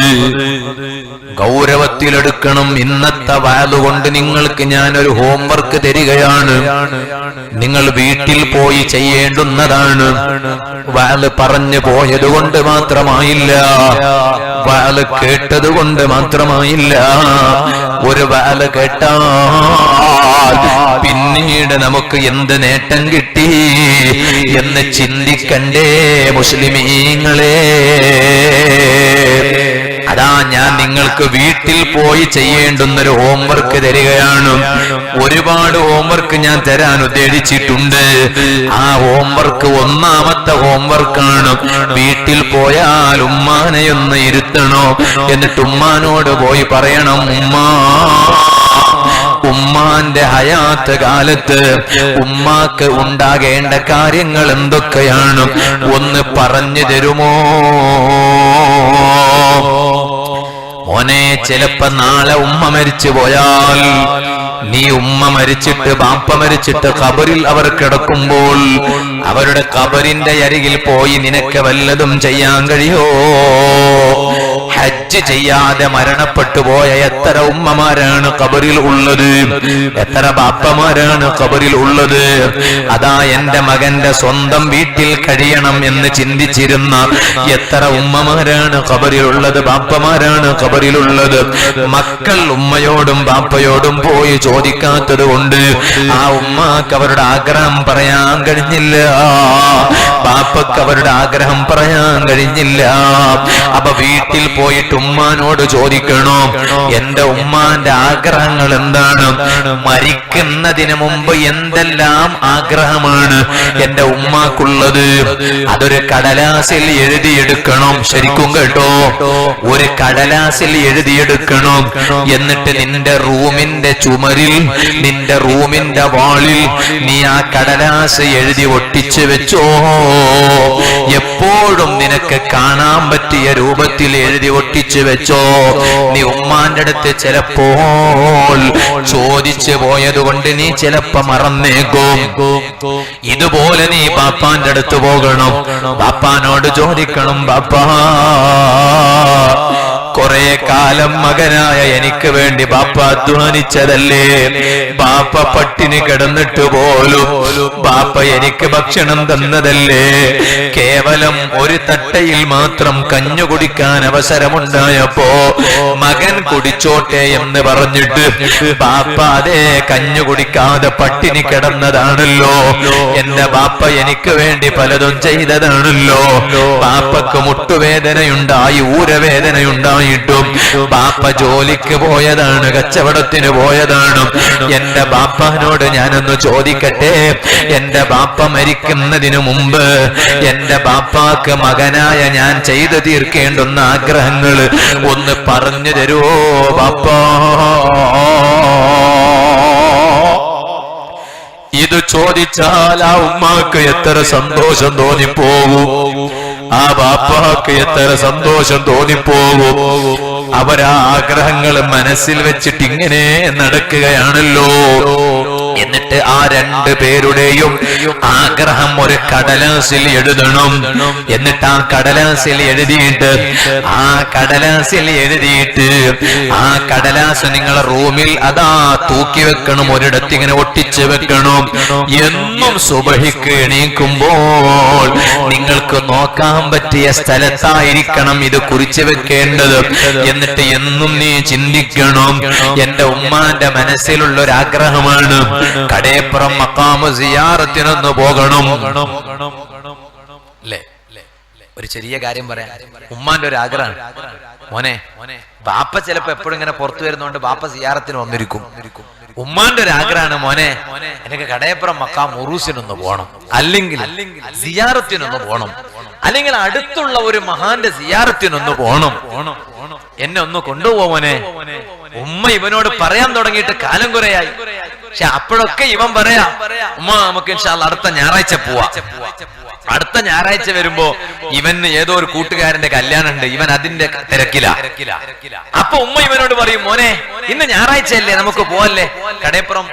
A: ഗൗരവത്തിലെടുക്കണം. ഇന്നത്തെ വാലുകൊണ്ട് നിങ്ങൾക്ക് ഞാനൊരു ഹോംവർക്ക് തരികയാണ്, നിങ്ങൾ വീട്ടിൽ പോയി ചെയ്യേണ്ടുന്നതാണ്. വാല് പറഞ്ഞു പോയത് കൊണ്ട് മാത്രമായില്ല, വാല് കേട്ടത് കൊണ്ട് മാത്രമായില്ല. ഒരു വാല് കേട്ടാൽ പിന്നീട് നമുക്ക് എന്ത് നേട്ടം കിട്ടി എന്ന് ചിന്തിക്കണ്ടേ മുസ്ലിമീങ്ങളെ? അതാ ഞാൻ നിങ്ങൾക്ക് വീട്ടിൽ പോയി ചെയ്യേണ്ടുന്നൊരു ഹോംവർക്ക് തരികയാണ്. ഒരുപാട് ഹോംവർക്ക് ഞാൻ തരാൻ ഉദ്ദേശിച്ചിട്ടുണ്ട്. ആ ഹോംവർക്ക് ഒന്നാമത്തെ ഹോംവർക്കാണ്. വീട്ടിൽ പോയാൽ ഉമ്മാനെയൊന്ന് ഇരുത്തണോ, എന്നിട്ട് ഉമ്മാനോട് പോയി പറയണം, ഉമ്മാന്റെ ഹയാത്ത് കാലത്ത് ഉമ്മാക്ക് ഉണ്ടാകേണ്ട കാര്യങ്ങൾ എന്തൊക്കെയാണ് ഒന്ന് പറഞ്ഞു തരുമോ? മോനെ, ചിലപ്പോ നാളെ ഉമ്മ മരിച്ചു പോയാൽ, നീ ഉമ്മ മരിച്ചിട്ട് ബാപ്പ മരിച്ചിട്ട് ഖബറിൽ അവർ കിടക്കുമ്പോൾ അവരുടെ ഖബറിന്റെ അരികിൽ പോയി നിനക്ക് വല്ലതും ചെയ്യാൻ കഴിയോ? ഹജ്ജ് ചെയ്യാതെ മരണപ്പെട്ടു പോയ എത്ര ഉമ്മമാരാണ് ഖബറിൽ ഉള്ളത്, എത്ര ബാപ്പമാരാണ് ഖബറിൽ ഉള്ളത്. അതാ എന്റെ മകന്റെ സ്വന്തം വീട്ടിൽ കഴിയണം എന്ന് ചിന്തിച്ചിരുന്ന എത്ര ഉമ്മമാരാണ് ഖബറിലുള്ളത്, ബാപ്പമാരാണ് ഖബറിലുള്ളത്. മക്കൾ ഉമ്മയോടും ബാപ്പയോടും പോയി ചോദിക്കാത്തത് കൊണ്ട് ആ ഉമ്മാക്ക് അവരുടെ ആഗ്രഹം പറയാൻ കഴിഞ്ഞില്ല, ബാപ്പക്ക് അവരുടെ ആഗ്രഹം പറയാൻ കഴിഞ്ഞില്ല. അപ്പൊ വീട്ടിൽ പോയിട്ട് ഉമ്മാനോട് ചോദിക്കണോ, എന്റെ ഉമ്മാന്റെ ആഗ്രഹങ്ങൾ എന്താണ്, മരിക്കുന്നതിന് മുമ്പ് എന്തെല്ലാം ആഗ്രഹമാണ് എന്റെ ഉമ്മാക്കുള്ളത്, അതൊരു കടലാസിൽ എഴുതിയെടുക്കണം. ശരിക്കും കേട്ടോ, ഒരു കടലാസിൽ എഴുതിയെടുക്കണം. എന്നിട്ട് നിന്റെ റൂമിന്റെ ചുമരിൽ, നിന്റെ റൂമിന്റെ വാളിൽ നീ ആ കടലാസ് എഴുതി ഒട്ടിച്ചു വെച്ചോ. എപ്പോഴും നിനക്ക് കാണാൻ പറ്റിയ രൂപത്തിൽ എഴുതി ഒട്ടിച്ചു വെച്ചോ. നീ ഉമ്മാന്റെ അടുത്ത് ചിലപ്പോൾ ചോദിച്ചു പോയത് കൊണ്ട് നീ ചിലപ്പോ മറന്നേക്കും. ഇതുപോലെ നീ ബാപ്പാന്റെ അടുത്ത് പോകണം, ബാപ്പാനോട് ചോദിക്കണം, ബാപ്പാ കുറെ കാലം മകനായ എനിക്ക് വേണ്ടി ബാപ്പ അധ്വാനിച്ചതല്ലേ, ബാപ്പ പട്ടിണി കിടന്നിട്ട് പോലും ബാപ്പ എനിക്ക് ഭക്ഷണം തന്നതല്ലേ, കേവലം ഒരു തട്ടയിൽ മാത്രം കഞ്ഞു കുടിക്കാൻ അവസരമുണ്ടായപ്പോ മകൻ കുടിച്ചോട്ടെ എന്ന് പറഞ്ഞിട്ട് ബാപ്പ അതേ കഞ്ഞു കുടിക്കാതെ പട്ടിണി കിടന്നതാണല്ലോ. എന്റെ ബാപ്പ എനിക്ക് വേണ്ടി പലതും ചെയ്തതാണല്ലോ. ബാപ്പക്ക് മുട്ടുവേദനയുണ്ടായി, ഊരവേദനയുണ്ടായി, ഉണ്ടായിട്ടും ബാപ്പ ജോലിക്ക് പോയതാണ്, കച്ചവടത്തിന് പോയതാണ്. എന്റെ ബാപ്പാനോട് ഞാനൊന്ന് ചോദിക്കട്ടെ, എന്റെ ബാപ്പ മരിക്കുന്നതിനു മുമ്പ് എന്റെ ബാപ്പാക്ക് മകനായ ഞാൻ ചെയ്തു തീർക്കേണ്ടുന്ന ആഗ്രഹങ്ങൾ ഒന്ന് പറഞ്ഞു തരുവോ ബാപ്പാ? ഇത് ചോദിച്ചാൽ ആ ഉമ്മാക്ക് എത്ര സന്തോഷം തോന്നിപ്പോകും, ആ ബാപ്പാക്ക് എത്ര സന്തോഷം തോന്നിപ്പോകും. അവരാ ആഗ്രഹങ്ങൾ മനസ്സിൽ വെച്ചിട്ട് ഇങ്ങനെ നടക്കുകയാണല്ലോ. എന്നിട്ട് ആ രണ്ടു പേരുടെയും ആഗ്രഹം ഒരു കടലാസിൽ എഴുതണം. എന്നിട്ട് ആ കടലാസിൽ എഴുതിയിട്ട് ആ കടലാസ് നിങ്ങളെ റൂമിൽ അതാ തൂക്കി വെക്കണം, ഒരിടത്ത് ഇങ്ങനെ ഒട്ടിച്ചു വെക്കണം. എന്നും സുബഹിക്ക് എണീക്കുമ്പോൾ നിങ്ങൾക്ക് നോക്കാൻ പറ്റിയ സ്ഥലത്തായിരിക്കണം ഇത് കുറിച്ചു വെക്കേണ്ടത്. എന്നിട്ട് എന്നും നീ ചിന്തിക്കണം, എന്റെ ഉമ്മാന്റെ മനസ്സിലുള്ള ഒരു ആഗ്രഹമാണ് കടേപ്പുറം മഖാമു സിയാറത്തിനൊന്ന് പോകണം. അല്ലേ? ഒരു ചെറിയ കാര്യം പറയാം. ഉമ്മാന്റെ ഒരു ആഗ്രഹം, മോനെ ബാപ്പ ചിലപ്പോ എപ്പോഴും ഇങ്ങനെ പുറത്തു വരുന്നോണ്ട് ബാപ്പ സിയാറത്തിന് വന്നിരിക്കും. ഉമ്മാന്റെ ഒരു ആഗ്രഹമാണ്, മോനെ എനിക്ക് കടയപ്പുറം മക്കാം ഉറൂസിനൊന്ന് പോകണം, അല്ലെങ്കിൽ സിയാറത്തിനൊന്ന് പോകണം, അല്ലെങ്കിൽ അടുത്തുള്ള ഒരു മഹാന്റെ സിയാറത്തിനൊന്ന് പോകണം, എന്നെ ഒന്ന് കൊണ്ടുപോകുമോ മോനെ. ഉമ്മ ഇവനോട് പറയാൻ തുടങ്ങിയിട്ട് കാലം കുറയായി. പക്ഷെ അപ്പോഴൊക്കെ ഇവൻ പറയാ, ഉമ്മ നമുക്ക് ഇൻഷാ അല്ലാഹ് അടുത്ത ഞായറാഴ്ച പോവാ. അടുത്ത ഞായറാഴ്ച വരുമ്പോ ഇവന് ഏതോ ഒരു കൂട്ടുകാരന്റെ കല്യാണം ഉണ്ട്, ഇവൻ അതിന്റെ തിരക്കില. അപ്പൊ ഉമ്മ ഇവനോട് പറയും, മോനെ ഇന്ന് ഞായറാഴ്ച അല്ലേ, നമുക്ക് പോവല്ലേ കടേപ്പുറം,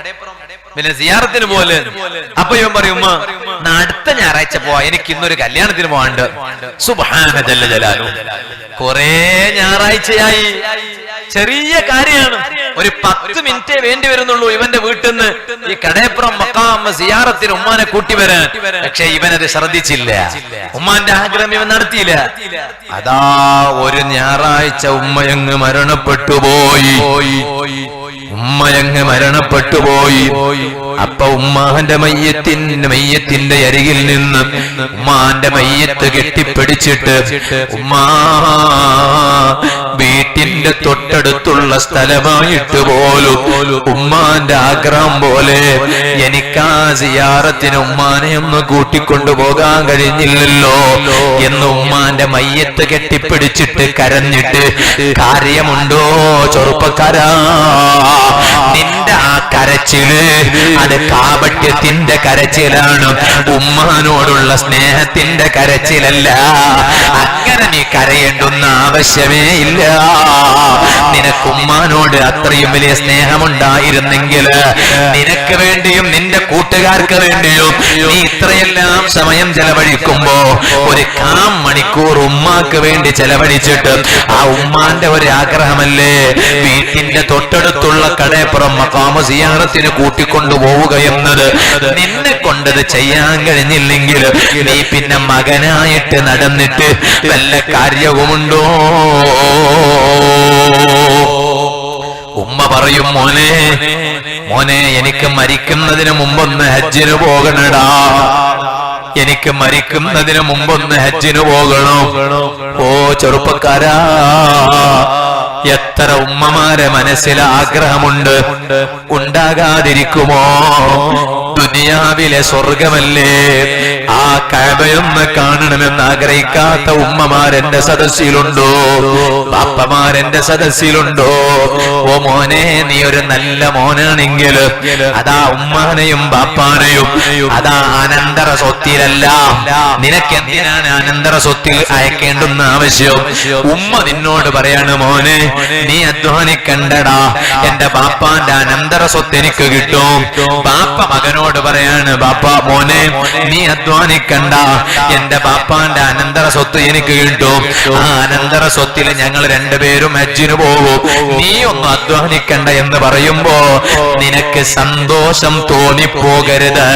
A: പിന്നെ സിയാറത്തിന് പോലെ. അപ്പൊ ഇവൻ പറയും, ഉമ്മ അടുത്ത ഞായറാഴ്ച പോവാ, എനിക്ക് ഇന്നൊരു കല്യാണത്തിന് പോവാണ്ട്. സുബ്ഹാന ജല്ല ജലാലു. കൊറേ ഞായറാഴ്ചയായി, ചെറിയ കാര്യമാണ്, ഒരു 10 മിനിറ്റേ വേണ്ടി വരുന്നുള്ളൂ ഇവന്റെ വീട്ടിൽ നിന്ന് ഈ കടേപ്പുറം മഖാം സിയാറത്തിന് ഉമ്മാനെ കൂട്ടി വരാൻ. പക്ഷെ ഇവനത് ശ്രദ്ധിച്ചില്ല, ഉമ്മാന്റെ ആഗ്രഹം ഇവൻ നടത്തിയില്ല. അതാ ഒരു ഞായറാഴ്ച ഉമ്മയങ്ങ് മരണപ്പെട്ടുപോയി. അപ്പൊ ഉമ്മാന്റെ മയ്യത്തിന്റെ അരികിൽ നിന്ന് ഉമ്മാന്റെ മയ്യത്ത് കെട്ടിപ്പിടിച്ചിട്ട് ഉമ്മാ വീട്ടിന്റെ തൊട്ടടുത്തുള്ള സ്ഥലമായിട്ട് പോലും ഉമ്മാന്റെ ആഗ്രഹം പോലെ എനിക്കാ സിയാറത്തിന് ഉമ്മാനെ ഒന്ന് കൂട്ടിക്കൊണ്ടുപോകാൻ കഴിഞ്ഞില്ലല്ലോ എന്ന് ഉമ്മാന്റെ മയ്യത്ത് കെട്ടിപ്പിടിച്ചിട്ട് കരഞ്ഞിട്ട് കാര്യമുണ്ടോ ചെറുപ്പക്കാരാ? നിന്റെ ആ കരച്ചില് അത് കാപട്യത്തിന്റെ കരച്ചിലാണ്, ഉമ്മാനോടുള്ള സ്നേഹത്തിന്റെ കരച്ചിലല്ല. അങ്ങനെ നീ കരയേണ്ടുന്ന ആവശ്യമേ ഇല്ല. നിനക്ക് ഉമ്മാനോട് അത്രയും വലിയ സ്നേഹമുണ്ടായിരുന്നെങ്കിൽ നിനക്ക് വേണ്ടിയും നിന്റെ കൂട്ടുകാർക്ക് വേണ്ടിയും നീ ഇത്രയെല്ലാം സമയം ചെലവഴിക്കുമ്പോ ഒരു 1/4 മണിക്കൂർ ഉമ്മാക്ക് വേണ്ടി ചെലവഴിച്ചിട്ട് ആ ഉമ്മാന്റെ ഒരു ആഗ്രഹമല്ലേ വീട്ടിന്റെ തൊട്ടടുത്തുള്ള കടേപ്പുറം മഖാമു സിയാറത്തിന് കൂട്ടിക്കൊണ്ടുപോവുക എന്നത്. നിന്നെ കൊണ്ടത് ചെയ്യാൻ കഴിഞ്ഞില്ലെങ്കിൽ നീ പിന്നെ മകനായിട്ട് നടന്നിട്ട് വല്ല കാര്യവുമുണ്ടോ? ഉമ്മ പറയും, മോനെ എനിക്ക് മരിക്കുന്നതിന് മുമ്പൊന്ന് ഹജ്ജിന് പോകണടാ, എനിക്ക് മരിക്കുന്നതിന് മുമ്പൊന്ന് ഹജ്ജിന് പോകണോ? ഓ ചെറുപ്പക്കാരാ, എത്ര ഉമ്മമാരെ മനസ്സിൽ ആഗ്രഹമുണ്ട്, ഉണ്ടാകാതിരിക്കുമോ? ദുനിയാവിലെ സ്വർഗമല്ലേ, ആ കഅബയൊന്ന് കാണണമെന്ന് ആഗ്രഹിക്കാത്ത ഉമ്മമാരെന്റെ സദസ്സിലുണ്ടോ? ബാപ്പമാരെന്റെ സദസ്സിലുണ്ടോ? ഓ മോനെ, നീ ഒരു നല്ല മോനാണെങ്കിൽ അതാ ഉമ്മാനെയും ബാപ്പാനെയും അതാ അനന്തര സ്വത്തിലല്ല, നിനക്ക് എന്തിനാണ് അനന്തര സ്വത്തിൽ അയക്കേണ്ടുന്ന ആവശ്യം? ഉമ്മ നിന്നോട് പറയാണ്, മോനെ നീ അധ്വാനിക്കണ്ടടാ, എന്റെ ബാപ്പാന്റെ അനന്തര സ്വത്ത് എനിക്ക് കിട്ടും. ബാപ്പ മകനോട് പറയാണ്, ബാപ്പ മോനെ നീ അധ്വാനിക്കണ്ട, എന്റെ ബാപ്പാന്റെ അനന്തര സ്വത്ത് എനിക്ക് കിട്ടും. ആ അനന്തര സ്വത്തിൽ ഞങ്ങൾ രണ്ടുപേരും ഹജ്ജിന് പോകും, നീ ഒന്നും അധ്വാനിക്കണ്ട എന്ന് പറയുമ്പോ നിനക്ക് സന്തോഷം തോന്നിപ്പോകരുത്.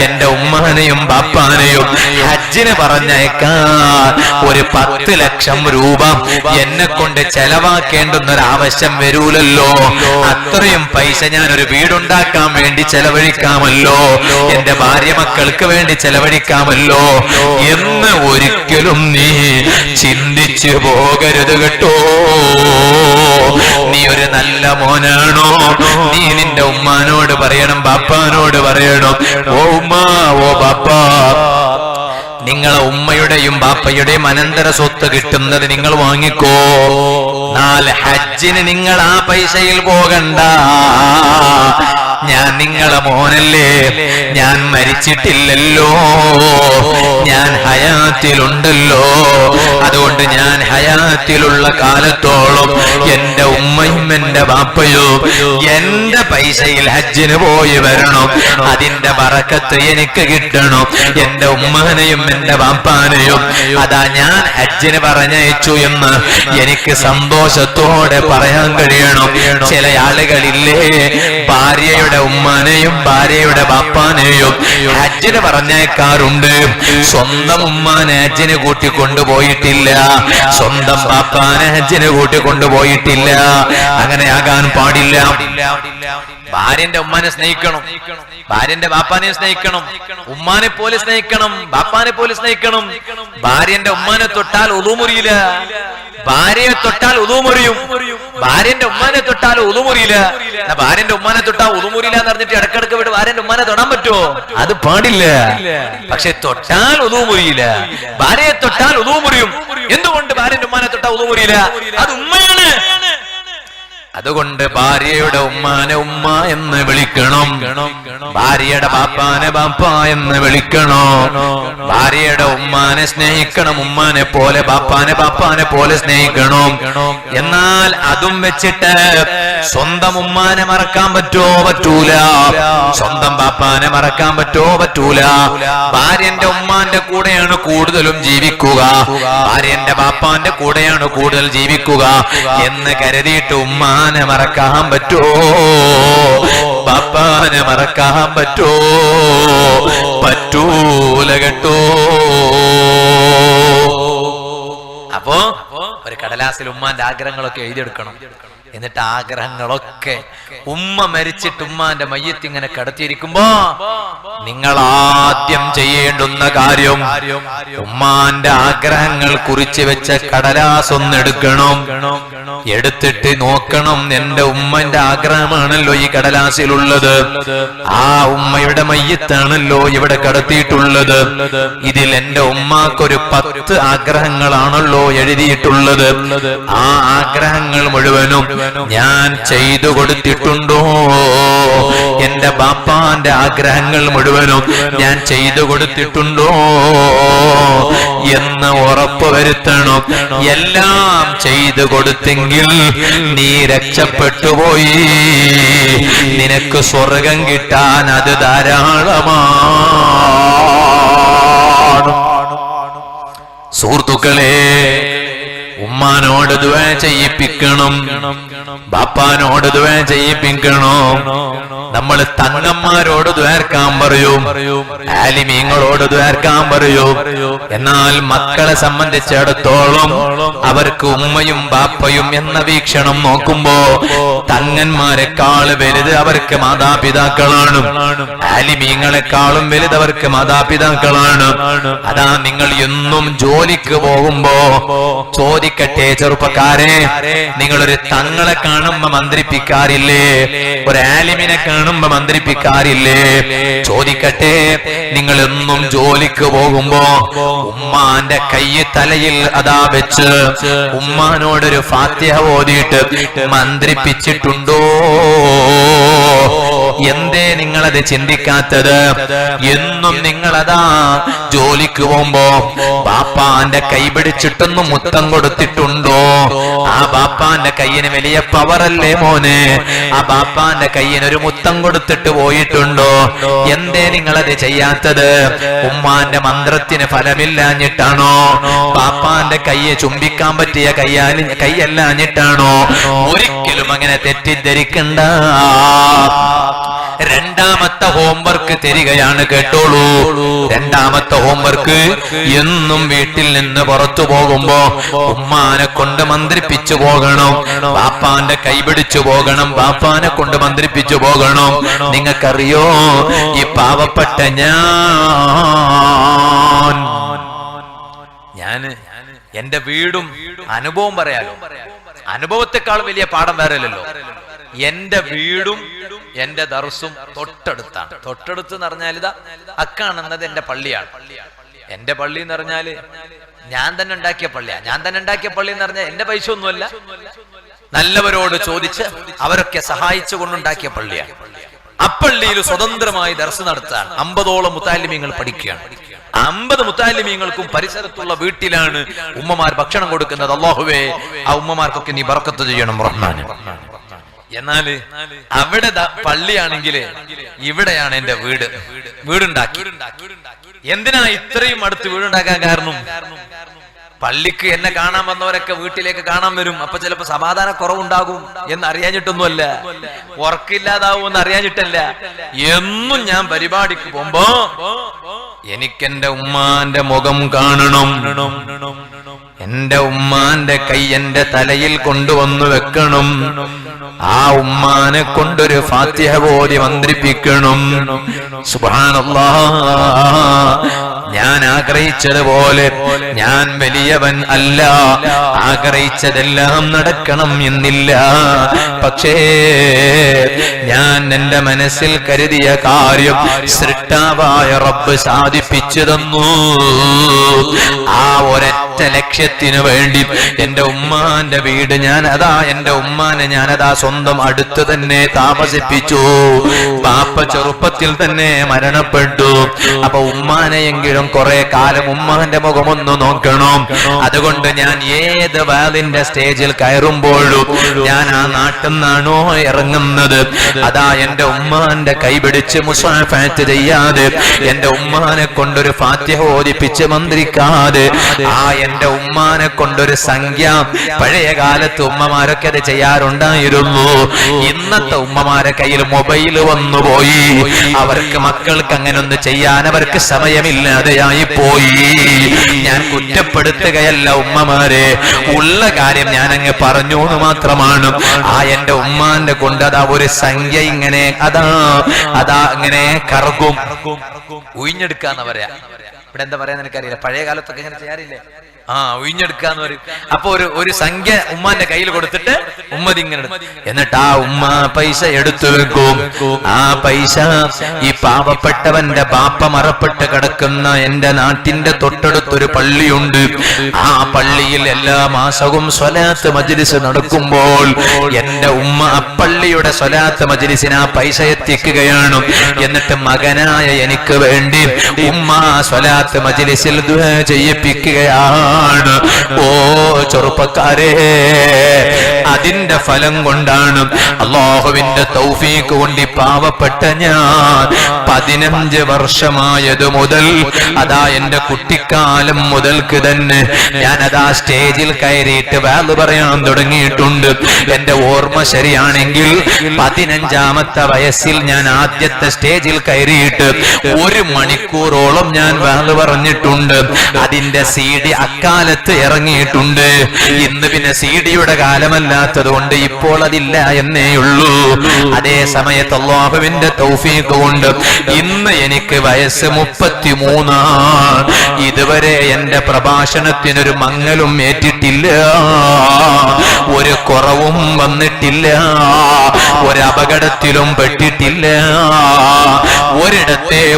A: എന്റെ ഉമ്മാനെയും ബാപ്പാനെയും ഹജ്ജിന് പറഞ്ഞയക്കാൻ ഒരു 10 ലക്ഷം രൂപ എന്നെ കൊണ്ട് ചെലവാക്കേണ്ടുന്ന ഒരു ആവശ്യം വരൂലല്ലോ. അത്രയും പൈസ ഞാൻ ഒരു വീടുണ്ടാക്കാൻ വേണ്ടി ചെലവഴിക്കാമല്ലോ. എന്റെ ഭാര്യ മക്കൾക്ക് വേണ്ടി ചെലവഴിക്കാമല്ലോ എന്ന് ഒരിക്കലും നീ ചിന്തിച്ചു പോകരുത് കേട്ടോ. നീ ഒരു നല്ല മോനാണോ? നീ നിന്റെ ഉമ്മാനോട് പറയണം, ബാപ്പാനോട് പറയണം, ഓ ഉമ്മ, ഓ ബാപ്പാ, നിങ്ങളെ ഉമ്മയുടെയും ബാപ്പയുടെയും അനന്തര സ്വത്ത് കിട്ടുന്നത് നിങ്ങൾ വാങ്ങിക്കോ. നാല് ഹജ്ജിന് നിങ്ങൾ ആ പൈസയിൽ പോകണ്ട. ഞാൻ നിങ്ങളെ മോനല്ലേ, ഞാൻ മരിച്ചിട്ടില്ലല്ലോ, ഞാൻ ഹയാത്തിലുണ്ടല്ലോ. അതുകൊണ്ട് ഞാൻ ഹയാത്തിലുള്ള കാലത്തോളം എന്റെ ഉമ്മയും എന്റെ ബാപ്പയും എന്റെ പൈസയിൽ ഹജ്ജിന് പോയി വരണം. അതിന്റെ ബറക്കത്ത് എനിക്ക് കിട്ടണം. എന്റെ ഉമ്മാനെയും എന്റെ ബാപ്പാനെയും അതാ ഞാൻ ഹജ്ജിന് പറഞ്ഞയച്ചു എന്ന് എനിക്ക് സന്തോഷത്തോടെ പറയാൻ കഴിയണം. ചില ആളുകളില്ലേ, ഭാര്യയുടെ ഉമ്മാനെയും ഭാര്യയുടെ ബാപ്പാനെയും ഹജ്ജിന് പറഞ്ഞേക്കാറുണ്ട്. സ്വന്തം ഉമ്മാനെ ഹജ്ജിന് കൂട്ടിക്കൊണ്ടുപോയിട്ടില്ല, സ്വന്തം ബാപ്പാനെ ഹജ്ജിന് കൂട്ടിക്കൊണ്ടുപോയിട്ടില്ല. അങ്ങനെ ആകാൻ പാടില്ല. ഭാര്യന്റെ ഉമ്മാനെ സ്നേഹിക്കണം, ഭാര്യന്റെ ബാപ്പാനെ സ്നേഹിക്കണം, ഉമ്മാനെ പോലെ സ്നേഹിക്കണം, ബാപ്പാനെ പോലെ സ്നേഹിക്കണം. ഭാര്യന്റെ ഉമ്മാനെ തൊട്ടാൽ ഉളുമുറിയില്ല, ഭാര്യയെ തൊട്ടാൽ ഉളുമുറിയും. ഭാര്യന്റെ ഉമ്മാനെ തൊട്ടാൽ ഉളുമുറിയില്ല. ഭാര്യന്റെ ഉമ്മാനെ തൊട്ടാൽ ഉളുമുറിയില്ല എന്ന് പറഞ്ഞിട്ട് ഇടക്കിടക്ക് വിട്ട് ഭാര്യന്റെ ഉമ്മാനെ തൊടാൻ പറ്റുമോ? അത് പാടില്ല. പക്ഷെ തൊട്ടാൽ ഉളുമുറിയില്ല, ഭാര്യയെ തൊട്ടാൽ ഉളുമുറിയും. എന്തുകൊണ്ട് ഭാര്യന്റെ ഉമ്മാനെ തൊട്ടാൽ ഉളുമുറിയില്ല? അത് ഉമ്മയാണ്. അതുകൊണ്ട് ഭാര്യയുടെ ഉമ്മാനെ ഉമ്മ എന്ന് വിളിക്കണം, ഭാര്യയുടെ ബാപ്പാനെ ബാപ്പ എന്ന് വിളിക്കണം. ഭാര്യയുടെ ഉമ്മാനെ സ്നേഹിക്കണം, ഉമ്മാനെ പോലെ ബാപ്പാനെ പോലെ സ്നേഹിക്കണം. എന്നാൽ അതും വെച്ചിട്ട് സ്വന്തം ഉമ്മാനെ മറക്കാൻ പറ്റോ? പറ്റൂല. സ്വന്തം ബാപ്പാനെ മറക്കാൻ പറ്റോ? പറ്റൂല. ഭാര്യന്റെ ഉമ്മാന്റെ കൂടെയാണ് കൂടുതലും ജീവിക്കുക, ഭാര്യന്റെ ബാപ്പാന്റെ കൂടെയാണ് കൂടുതൽ ജീവിക്കുക എന്ന് കരുതിയിട്ട് ഉമ്മാനെ മറക്കാൻ പറ്റോ? ബാപ്പാനെ മറക്കാൻ പറ്റോ? പറ്റൂല കേട്ടോ. അപ്പോ ഒരു കടലാസിൽ ഉമ്മാന്റെ ആഗ്രഹങ്ങളൊക്കെ എഴുതിയെടുക്കണം. എന്നിട്ട് ആഗ്രഹങ്ങളൊക്കെ ഉമ്മ മരിച്ചിട്ട് ഉമ്മാന്റെ മയ്യത്ത് ഇങ്ങനെ കടത്തിയിരിക്കുമ്പോ നിങ്ങൾ ആദ്യം ചെയ്യേണ്ടുന്ന കാര്യം ഉമ്മാന്റെ ആഗ്രഹങ്ങൾ കുറിച്ച് വെച്ച കടലാസ് ഒന്നെടുക്കണം. എടുത്തിട്ട് നോക്കണം, എന്റെ ഉമ്മന്റെ ആഗ്രഹമാണല്ലോ ഈ കടലാസിലുള്ളത്, ആ ഉമ്മയുടെ മയ്യത്താണല്ലോ ഇവിടെ കടത്തിയിട്ടുള്ളത്. ഇതിൽ എന്റെ ഉമ്മാക്കൊരു 10 ആഗ്രഹങ്ങളാണല്ലോ എഴുതിയിട്ടുള്ളത്. ആ ആഗ്രഹങ്ങൾ മുഴുവനും ഞാൻ ചെയ്തു കൊടുത്തിട്ടുണ്ടോ? എന്റെ ബാപ്പാന്റെ ആഗ്രഹങ്ങൾ മുഴുവനും ഞാൻ ചെയ്തു കൊടുത്തിട്ടുണ്ടോ എന്ന് ഉറപ്പ് വരുത്തണം. എല്ലാം ചെയ്തു കൊടുത്തെങ്കിൽ നീ രക്ഷപ്പെട്ടുപോയി. നിനക്ക് സ്വർഗം കിട്ടാൻ അത് ധാരാളമാണ്. സുഹൃത്തുക്കളെ, ഉമ്മാനോട് ദുആ ചെയ്യിപ്പിക്കണം, ബാപ്പാനോട് ദുആ ചെയ്യിപ്പിക്കണം. നമ്മൾ തങ്ങന്മാരോട് ദ്വാർക്കാൻ പറയും, ആലിമീങ്ങളോട് ദ്വാർക്കാൻ പറയും. എന്നാൽ മക്കളെ സംബന്ധിച്ചിടത്തോളം അവർക്ക് ഉമ്മയും ബാപ്പയും എന്ന വീക്ഷണം നോക്കുമ്പോ തങ്ങന്മാരെക്കാൾ വലുത് അവർക്ക് മാതാപിതാക്കളാണ്, ആലിമീങ്ങളെക്കാളും വലുത് അവർക്ക് മാതാപിതാക്കളാണ്. അതാ നിങ്ങൾ എന്നും ജോലിക്ക് പോകുമ്പോ ചോദിക്കട്ടെ ചെറുപ്പക്കാരെ, നിങ്ങളൊരു തങ്ങളെ കാണുമ്പോ മന്ത്രിപ്പിക്കാറില്ലേ? ഒരു ആലിമിനെ കാണുമ്പോ മന്ത്രിപ്പിക്കാറില്ലേ? ചോദിക്കട്ടെ, നിങ്ങൾ എന്നും ജോലിക്ക് പോകുമ്പോ ഉമ്മാന്റെ കൈ തലയിൽ അതാ വെച്ച് ഉമ്മാനോടൊരു ഫാത്തിഹ ഓതിയിട്ട് മന്ത്രിപ്പിച്ചിട്ടുണ്ടോ? എന്തേ നിങ്ങളത് ചിന്തിക്കാത്തത്? എന്നും നിങ്ങളതാ ജോലിക്ക് പോകുമ്പോ ബാപ്പാന്റെ കൈ പിടിച്ചിട്ടൊന്ന് മുത്തം കൊടുത്തിട്ടുണ്ടോ? ആ ബാപ്പാന്റെ കയ്യിന് വലിയ പവറല്ലേ മോനെ, ആ ബാപ്പാന്റെ കയ്യിനൊരു മുത്തം കൊടുത്തിട്ട് പോയിട്ടുണ്ടോ? എന്തേ നിങ്ങളത് ചെയ്യാത്തത്? ഉമ്മാന്റെ മന്ത്രത്തിന് ഫലമില്ലാഞ്ഞിട്ടാണോ? ബാപ്പാന്റെ കയ്യെ ചുംബിക്കാൻ പറ്റിയ കൈയല്ലാഞ്ഞിട്ടാണോ? ഒരിക്കലും അങ്ങനെ തെറ്റിദ്ധരിക്കണ്ട. രണ്ടാമത്തെ ഹോംവർക്ക് തരികയാണ്, കേട്ടോളൂ. രണ്ടാമത്തെ ഹോംവർക്ക്, എന്നും വീട്ടിൽ നിന്ന് പുറത്തു പോകുമ്പോ ഉമ്മാനെ കൊണ്ട് മന്ത്രിപ്പിച്ചു പോകണം, ബാപ്പാന്റെ കൈപിടിച്ചു പോകണം, ബാപ്പാനെ കൊണ്ട് മന്ത്രിപ്പിച്ചു പോകണം. നിങ്ങൾക്കറിയോ, ഈ പാവപ്പെട്ട ഞാന് എന്റെ വീടും അനുഭവം പറയാലോ, അനുഭവത്തെക്കാൾ വലിയ പാഠം വേറെ ഇല്ലല്ലോ. എന്റെ വീടും എന്റെ ദർസും തൊട്ടടുത്താണ്. തൊട്ടടുത്ത് എന്ന് പറഞ്ഞാൽ ഇതാ അക്കാണെന്നത് എന്റെ പള്ളിയാണ്. എന്റെ പള്ളി എന്ന് പറഞ്ഞാല് ഞാൻ തന്നെ ഉണ്ടാക്കിയ പള്ളിയാ. ഞാൻ തന്നെ ഉണ്ടാക്കിയ പള്ളി എന്ന് പറഞ്ഞാൽ എന്റെ പൈസ ഒന്നുമല്ല, നല്ലവരോട് ചോദിച്ച് അവരൊക്കെ സഹായിച്ചു കൊണ്ടുണ്ടാക്കിയ പള്ളിയാണ്. അപ്പള്ളിയിൽ സ്വതന്ത്രമായി ദർസ് നടത്താൻ 50ഓളം മുത്താലിമീങ്ങൾ പഠിക്കുകയാണ്. 50 മുത്താലിമീങ്ങൾക്കും പരിസരത്തുള്ള വീട്ടിലാണ് ഉമ്മമാർ ഭക്ഷണം കൊടുക്കുന്നത്. അല്ലാഹുവേ, ആ ഉമ്മമാർക്കൊക്കെ നീ ബർക്കത്ത് ചെയ്യണം റഹ്മാൻ. എന്നാല് അവിടെ പള്ളിയാണെങ്കിൽ ഇവിടെയാണ് എന്റെ വീടുണ്ടാക്കി. എന്തിനാ ഇത്രയും അടുത്ത് വീടുണ്ടാക്കാൻ കാരണം? പള്ളിക്ക് എന്നെ കാണാൻ വന്നവരൊക്കെ വീട്ടിലേക്ക് കാണാൻ വരും. അപ്പൊ ചിലപ്പോ സമാധാന കുറവുണ്ടാകും എന്ന് അറിയാഞ്ഞിട്ടൊന്നുമല്ല, ഉറക്കില്ലാതാവും എന്ന് അറിയാഞ്ഞിട്ടല്ല. എന്നും ഞാൻ പരിപാടിക്ക് പോകുമ്പോ എനിക്കെന്റെ ഉമ്മാന്റെ മുഖം കാണണം, എന്റെ ഉമ്മാന്റെ കൈ എന്റെ തലയിൽ കൊണ്ടുവന്നു വെക്കണം, ആ ഉമ്മാനെ കൊണ്ടൊരു ഫാത്തിഹ ഓതി മന്ത്രിപ്പിക്കണം. സുബ്ഹാനല്ലാഹ്, ഞാൻ ആഗ്രഹിച്ചതുപോലെ ഞാൻ വലിയവൻ അല്ല, ആഗ്രഹിച്ചതെല്ലാം നടക്കണം എന്നില്ല. പക്ഷേ ഞാൻ എന്റെ മനസ്സിൽ കരുതിയ കാര്യം സൃഷ്ടാവായ റബ്ബ് സാധിപ്പിച്ചു തന്നു. ആ ഒരൊറ്റ ലക്ഷ്യത്തിനു വേണ്ടി എന്റെ ഉമ്മാന്റെ വീട് എന്റെ ഉമ്മാനെ ഞാനതാ സ്വന്തം അടുത്ത് തന്നെ താമസിപ്പിച്ചു. ബാപ്പ ചെറുപ്പത്തിൽ തന്നെ മരണപ്പെട്ടു. അപ്പൊ ഉമ്മാനെയെങ്കിലും കുറെ കാലം ഉമ്മാന്റെ മുഖമൊന്നു നോക്കണം. അതുകൊണ്ട് ഞാൻ ഏത് വാലിന്റെ സ്റ്റേജിൽ കയറുമ്പോഴും ഞാൻ ആ നാട്ടിൽ നിന്നാണോ ഇറങ്ങുന്നത്, അതാ എന്റെ ഉമ്മാന്റെ കൈപിടിച്ച് മുസാഫത്ത് ചെയ്യാതെ, എന്റെ ഉമ്മാനെ കൊണ്ടൊരു ഫാത്തിഹ ഓതിപ്പിച്ച് മന്ത്രിക്കാതെ, ആ എന്റെ ഉമ്മാനെ കൊണ്ടൊരു സംഖ്യ, പഴയ കാലത്ത് ഉമ്മമാരൊക്കെ അത് ചെയ്യാറുണ്ടായിരുന്നു. ഇന്നത്തെ ഉമ്മമാരെ കയ്യിൽ മൊബൈൽ വന്നുപോയി. അവർക്ക് മക്കൾക്ക് അങ്ങനെ ഒന്ന് ചെയ്യാൻ അവർക്ക് സമയമില്ലാതെയായി പോയി. ഞാൻ കുറ്റപ്പെടുത്തുകയല്ല ഉമ്മമാരെ, ഉള്ള കാര്യം ഞാൻ അങ്ങ് പറഞ്ഞു എന്ന് മാത്രമാണ്. ആ എന്റെ ഉമ്മാന്റെ കൊണ്ട് അതാ ഒരു സംഖ്യ ഇങ്ങനെ അതാ ഇങ്ങനെ കറക്കും, ഉയിഞ്ഞെടുക്കാന്ന് പറയാ. ഇവിടെ എന്താ പറയാന്ന് എനിക്കറിയില്ല, പഴയ കാലത്തൊക്കെ ഇങ്ങനെ ചെയ്യാറില്ലേ? ഉയിഞ്ഞെടുക്കാന്ന് പറയും. അപ്പൊ ഒരു സംഖ്യ ഉമ്മാന്റെ കയ്യിൽ കൊടുത്തിട്ട് ഉമ്മതിങ്ങനെ, എന്നിട്ട് ആ ഉമ്മ പൈസ എടുത്തു വെക്കും. ആ പൈസ ഈ പാവപ്പെട്ടവന്റെ ബാപ്പ മറപ്പെട്ട് കിടക്കുന്ന എന്റെ നാട്ടിന്റെ തൊട്ടടുത്തൊരു പള്ളിയുണ്ട്. ആ പള്ളിയിൽ എല്ലാ മാസവും സ്വലാത്ത് മജ്ലിസ് നടക്കുമ്പോൾ എന്റെ ഉമ്മ അപ്പള്ളിയുടെ സ്വലാത്ത് മജ്ലിസിന് ആ പൈസ എത്തിക്കുകയാണ്. എന്നിട്ട് മകനായ എനിക്ക് വേണ്ടി ഉമ്മ സ്വലാത്ത് മജ്ലിസിൽ ദുആ ചെയ്യിപ്പിക്കുകയാണ്. ഓ ചെറുപ്പക്കാരെ, അതിന്റെ ഫലം കൊണ്ടാണ്, അല്ലാഹുവിന്റെ തൗഫീഖ് കൊണ്ട് പാവപ്പെട്ട ഞാൻ 15 വർഷമായത് മുതൽ, അതാ എന്റെ കുട്ടിക്കാലം മുതൽക്ക് തന്നെ ഞാൻ അതാ സ്റ്റേജിൽ കയറിയിട്ട് വാല് പറയാൻ തുടങ്ങിയിട്ടുണ്ട്. എന്റെ ഓർമ്മ ശരിയാണെങ്കിൽ 15ാമത്തെ വയസ്സിൽ ഞാൻ ആദ്യത്തെ സ്റ്റേജിൽ കയറിയിട്ട് 1 മണിക്കൂറോളം ഞാൻ വാല് പറഞ്ഞിട്ടുണ്ട്. അതിന്റെ CD അക്കാലത്ത് ഇറങ്ങിയിട്ടുണ്ട്. ഇന്ന് പിന്നെ CD-യുടെ കാലമല്ലാത്തത് കൊണ്ട് ഇപ്പോൾ അതില്ല എന്നേയുള്ളൂ. അതേ സമയത്ത് അല്ലാഹുവിന്റെ തൗഫീഖ് കൊണ്ട് ഇന്ന് എനിക്ക് വയസ്സ് 33. ഇതുവരെ എന്റെ പ്രഭാഷണത്തിനൊരു മങ്ങലും ഏറ്റിട്ടില്ല, ഒരു കുറവും വന്നിട്ടില്ല, ഒരു അപകടത്തിലും പെട്ടിട്ടില്ല,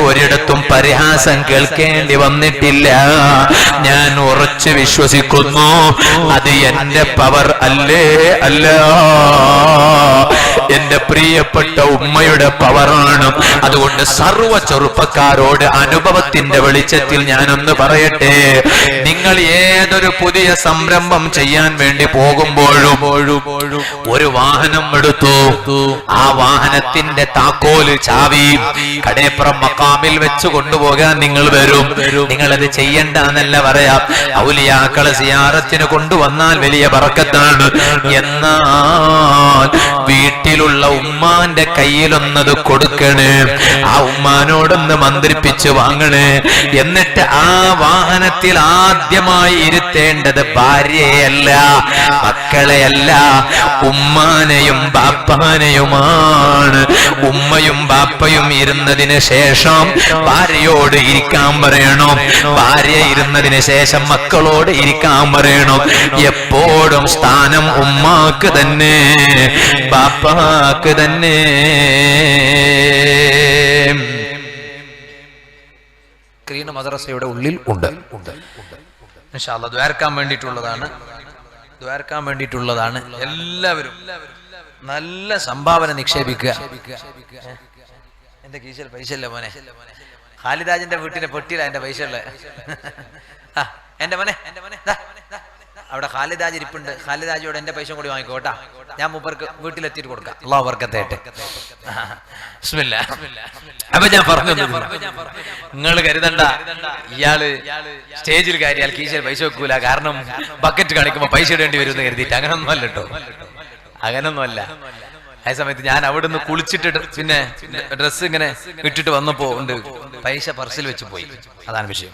A: ഒരിടത്തും പരിഹാസം കേൾക്കേണ്ടി വന്നിട്ടില്ല. ഞാൻ ഉറച്ചു വിശ്വസിക്കുന്നു, അത് എന്റെ പവർ അല്ല, എന്റെ പ്രിയപ്പെട്ട ഉമ്മയുടെ പവറാണ്. അതുകൊണ്ട് സർവ്വ ചെറുപ്പക്കാരോട് അനുഭവത്തിന്റെ വെളിച്ചത്തിൽ ഞാനൊന്ന് പറയട്ടെ, നിങ്ങൾ ഏതൊരു പുതിയ സംരംഭം ചെയ്യാൻ വേണ്ടി പോകുമ്പോഴും ഒരു വാഹനം എടുത്തു, ആ വാഹനത്തിന്റെ താക്കോല് ചാവി കടേപ്പുറം മക്കാമിൽ വെച്ച് കൊണ്ടുപോകാൻ നിങ്ങൾ വരും. നിങ്ങളത് ചെയ്യണ്ട എന്നല്ല പറയാം. ഔലിയാക്കളെ സിയാറത്തിന് കൊണ്ടുവന്നാൽ വലിയ ബറക്കത്താണ്. എന്നാൽ വീട്ടിലുള്ള ഉമ്മാന്റെ കയ്യിലൊന്നത് കൊടുക്കണേ, ആ ഉമ്മാനോടൊന്ന് മന്ത്രിപ്പിച്ച് വാങ്ങണേ. എന്നിട്ട് ആ വാഹനത്തിൽ ആദ്യമായി ഇരുത്തേണ്ടത് ഭാര്യയല്ല, മക്കളെയല്ല, ഉമ്മാനെയും ബാപ്പാനെയുമാണ്. ഉമ്മയും ബാപ്പയും ഇരുന്നതിന് ശേഷം ഭാര്യയോട് ഇരിക്കാൻ പറയണം, ഭാര്യ ഇരുന്നതിന് ശേഷം മക്കളോട് ഇരിക്കാൻ പറയണം. എപ്പോഴും സ്ഥാനം ഉമ്മാക്ക് തന്നെ, ബാപ്പാക്ക് തന്നെ.
B: സ്ക്രീൻ മദ്രസയുടെ ഉള്ളിൽ ഉണ്ട്. ഇൻഷാ അല്ലാഹ് ദ്വാരക്കാൻ വേണ്ടിയിട്ടുള്ളതാണ്. എല്ലാവരും നല്ല സംഭാവന നിക്ഷേപിക്കുക. എന്റെ കീശയിൽ പൈസ ഇല്ല മോനെ. ഖാലിദാജിന്റെ വീട്ടിലെ പെട്ടിയില എന്റെ പൈസ ഉള്ള. എന്റെ മോനെ അവിടെ ഖാലിദാജ് ഇരിപ്പുണ്ട്. ഖാലിദാജിയോട് എന്റെ പൈസ കൂടി വാങ്ങിക്കോട്ടാ, ഞാൻ മൂപ്പർക്ക് വീട്ടിലെത്തിയിട്ട് കൊടുക്കാം. അല്ലാഹു ബർക്കത്തേട്ടെ. ബിസ്മില്ലാ. അപ്പൊ ഞാൻ പറഞ്ഞു, നിങ്ങൾ കരുതണ്ട ഇയാള് സ്റ്റേജിൽ കയറിയാൽ കീശയിൽ പൈസ വെക്കൂല, കാരണം ബക്കറ്റ് കാണിക്കുമ്പോ പൈസ ഇടേണ്ടി വരും എന്ന് കരുതിയിട്ട്. അങ്ങനൊന്നും അല്ല കേട്ടോ, അങ്ങനൊന്നുമല്ല. ആ സമയത്ത് ഞാൻ അവിടുന്ന് കുളിച്ചിട്ട് പിന്നെ ഡ്രസ്സ് ഇങ്ങനെ ഇട്ടിട്ട് വന്നപ്പോ ഉണ്ട് പൈസ പർസിൽ വെച്ച് പോയി. അതാണ് വിഷയം.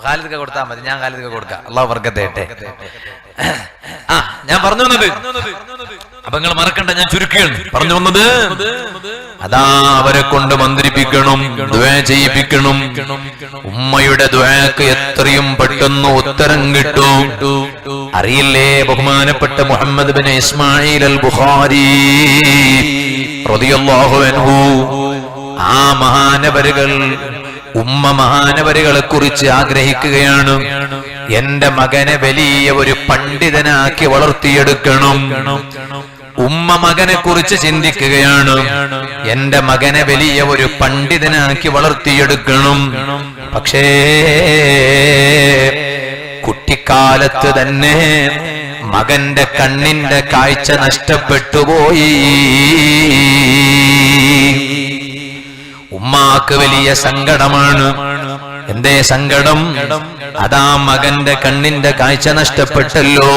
B: ഖാലിദ് കൊടുത്താൽ മതി, ഞാൻ ഖാലിദ് കൊടുക്കാം. അല്ലാഹു ബർക്കത്തേട്ടെ. ഞാൻ പറഞ്ഞു വന്നത്, അപ്പൊ നിങ്ങൾ മറക്കണ്ട, ഞാൻ ചുരുക്കുകയാണ്. പറഞ്ഞു വന്നത്
A: അതാ അവരെ കൊണ്ട് മന്ത്രിപ്പിക്കണം, ദുആ ചെയ്യിപ്പിക്കണം. ഉമ്മയുടെ ദുആക്ക് എത്രയും പെട്ടെന്ന് ഉത്തരം കിട്ടും. അറിയില്ലേ ബഹുമാനപ്പെട്ട മുഹമ്മദ് ബിൻ ഇസ്മായിൽ അൽ ബുഖാരി റളിയല്ലാഹു അൻഹു, ആ മഹാനവരുകൾ ഉമ്മ മഹാനവരുകളെ കുറിച്ച് ആഗ്രഹിക്കുകയാണ്. എന്റെ മകനെ വലിയ ഒരു പണ്ഡിതനാക്കി വളർത്തിയെടുക്കണം. ഉമ്മ മകനെ കുറിച്ച് ചിന്തിക്കുകയാണ്. എന്റെ മകനെ വലിയ ഒരു പണ്ഡിതനാക്കി വളർത്തിയെടുക്കണം. പക്ഷേ കുട്ടിക്കാലത്ത് തന്നെ മകന്റെ കണ്ണിന്റെ കാഴ്ച നഷ്ടപ്പെട്ടുപോയി. ഉമ്മാക്ക് വലിയ സങ്കടമാണ്. എന്തേ സങ്കടം? അതാ മകന്റെ കണ്ണിന്റെ കാഴ്ച നഷ്ടപ്പെട്ടല്ലോ.